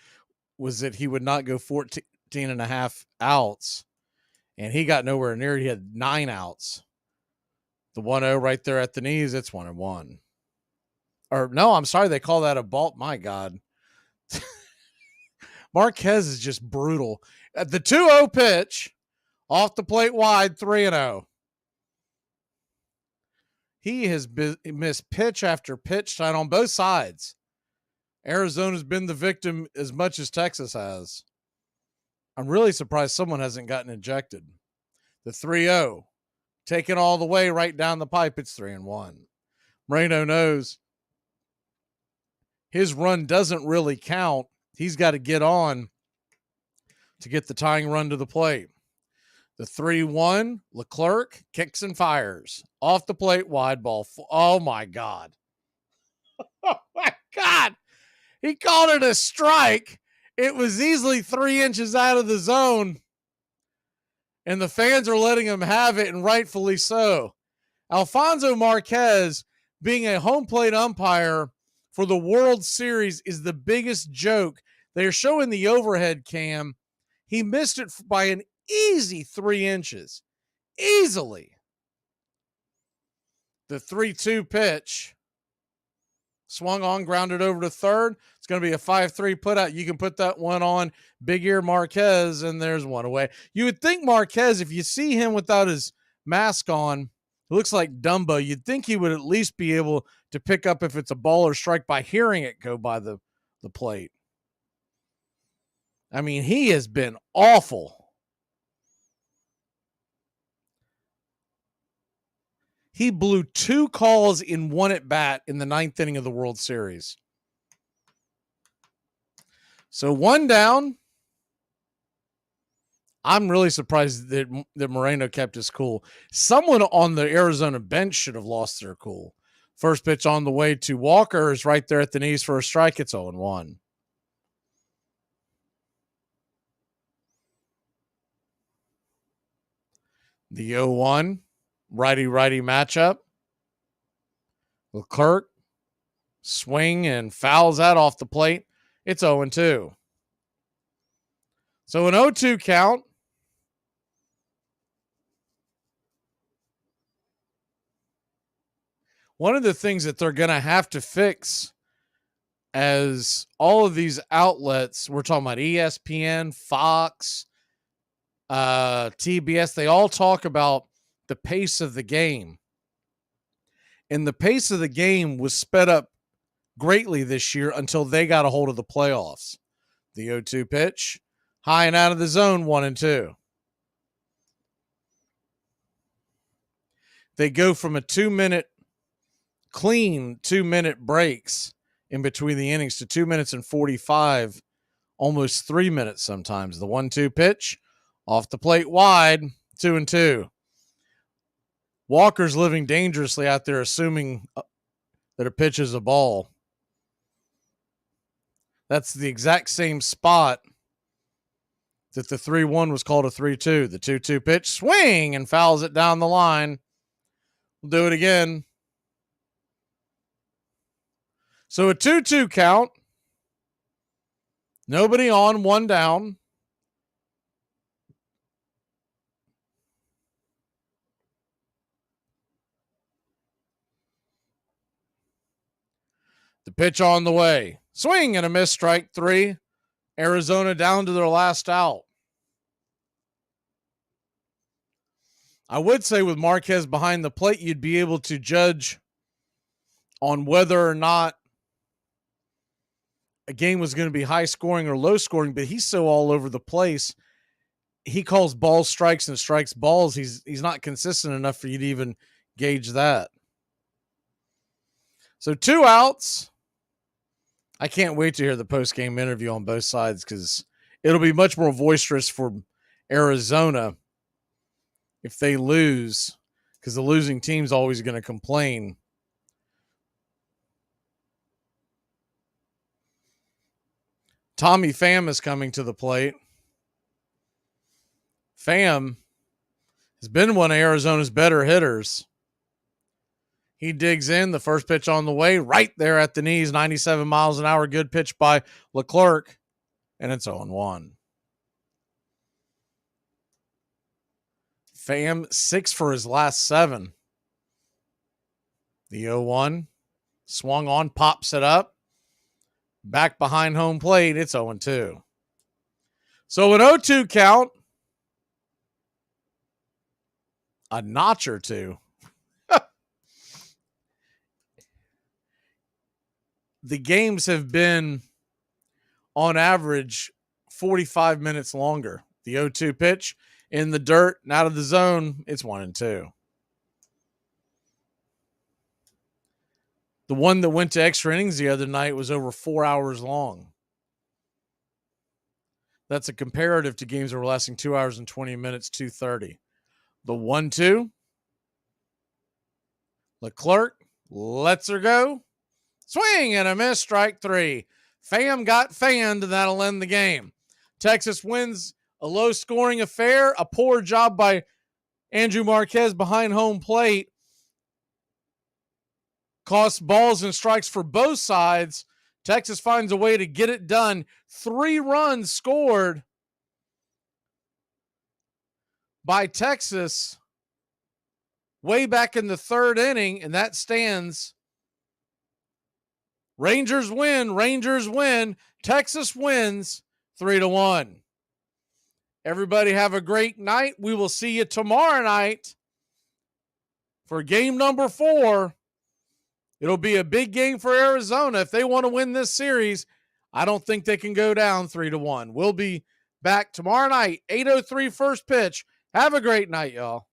was that he would not go 14 and a half outs. And he got nowhere near. He had 9 outs. The 1-0 right there at the knees, it's 1-1. Or no, I'm sorry, they call that a ball. My God. Marquez is just brutal. At the 2-0 pitch, off the plate wide, 3-0. He has missed pitch after pitch tonight on both sides. Arizona's been the victim as much as Texas has. I'm really surprised someone hasn't gotten ejected. The 3-0, taken all the way right down the pipe, it's 3-1. Moreno knows his run doesn't really count. He's got to get on to get the tying run to the plate. The 3-1, Leclerc kicks and fires. Off the plate, wide ball. Oh, my God. Oh, my God. He called it a strike. It was easily 3 inches out of the zone. And the fans are letting him have it, and rightfully so. Alfonso Marquez, being a home plate umpire for the World Series, is the biggest joke. They're showing the overhead cam. He missed it by an easy 3 inches. Easily. The 3-2 pitch. Swung on, grounded over to third. It's going to be a 5-3 putout. You can put that one on Big Ear Marquez, and there's one away. You would think Marquez, if you see him without his mask on, it looks like Dumbo, you'd think he would at least be able to pick up if it's a ball or strike by hearing it go by the plate. I mean, he has been awful. He blew 2 calls in 1 at bat in the 9th inning of the World Series. So 1 down. I'm really surprised that Moreno kept his cool. Someone on the Arizona bench should have lost their cool. First pitch on the way to Walker is right there at the knees for a strike. It's 0-1. The 0-1. Righty-righty matchup. Leclerc swing and fouls that off the plate. It's 0-2. So an 0-2 count. One of the things that they're going to have to fix, as all of these outlets, we're talking about ESPN, Fox, TBS, they all talk about the pace of the game. And the pace of the game was sped up greatly this year until they got a hold of the playoffs. The 0-2 pitch, high and out of the zone, 1-2. They go from a clean 2-minute breaks in between the innings to 2 minutes and 45, almost 3 minutes sometimes. The 1-2 pitch, off the plate wide, 2-2. Walker's living dangerously out there, assuming that a pitch is a ball. That's the exact same spot that the 3-1 was called a 3-2. The 2-2 pitch, swing, and fouls it down the line. We'll do it again. So a 2-2 count. Nobody on, one down. The pitch on the way. Swing and a miss, strike 3. Arizona down to their last out. I would say with Marquez behind the plate, you'd be able to judge on whether or not a game was going to be high scoring or low scoring, but he's so all over the place. He calls balls strikes and strikes balls. He's not consistent enough for you to even gauge that. So 2 outs. I can't wait to hear the post-game interview on both sides because it'll be much more boisterous for Arizona if they lose, because the losing team's always going to complain. Tommy Pham is coming to the plate. Pham has been one of Arizona's better hitters. He digs in, the first pitch on the way, right there at the knees, 97 miles an hour, good pitch by Leclerc, and it's 0-1. Pham, 6 for his last 7. The 0-1, swung on, pops it up, back behind home plate, it's 0-2. So an 0-2 count, a notch or two. The games have been, on average, 45 minutes longer. The 0-2 pitch in the dirt and out of the zone, it's 1-2. The one that went to extra innings the other night was over 4 hours long. That's a comparative to games that were lasting 2 hours and 20 minutes, 2:30. The 1-2. Leclerc lets her go. Swing and a miss, strike 3. Pham got fanned, and that'll end the game. Texas wins a low-scoring affair. A poor job by Andrew Marquez behind home plate cost balls and strikes for both sides. Texas finds a way to get it done. 3 runs scored by Texas way back in the 3rd inning, and that stands. Rangers win. Texas wins 3-1. Everybody have a great night. We will see you tomorrow night for game number 4. It'll be a big game for Arizona. If they want to win this series, I don't think they can go down 3-1. We'll be back tomorrow night, 8:03 first pitch. Have a great night, y'all.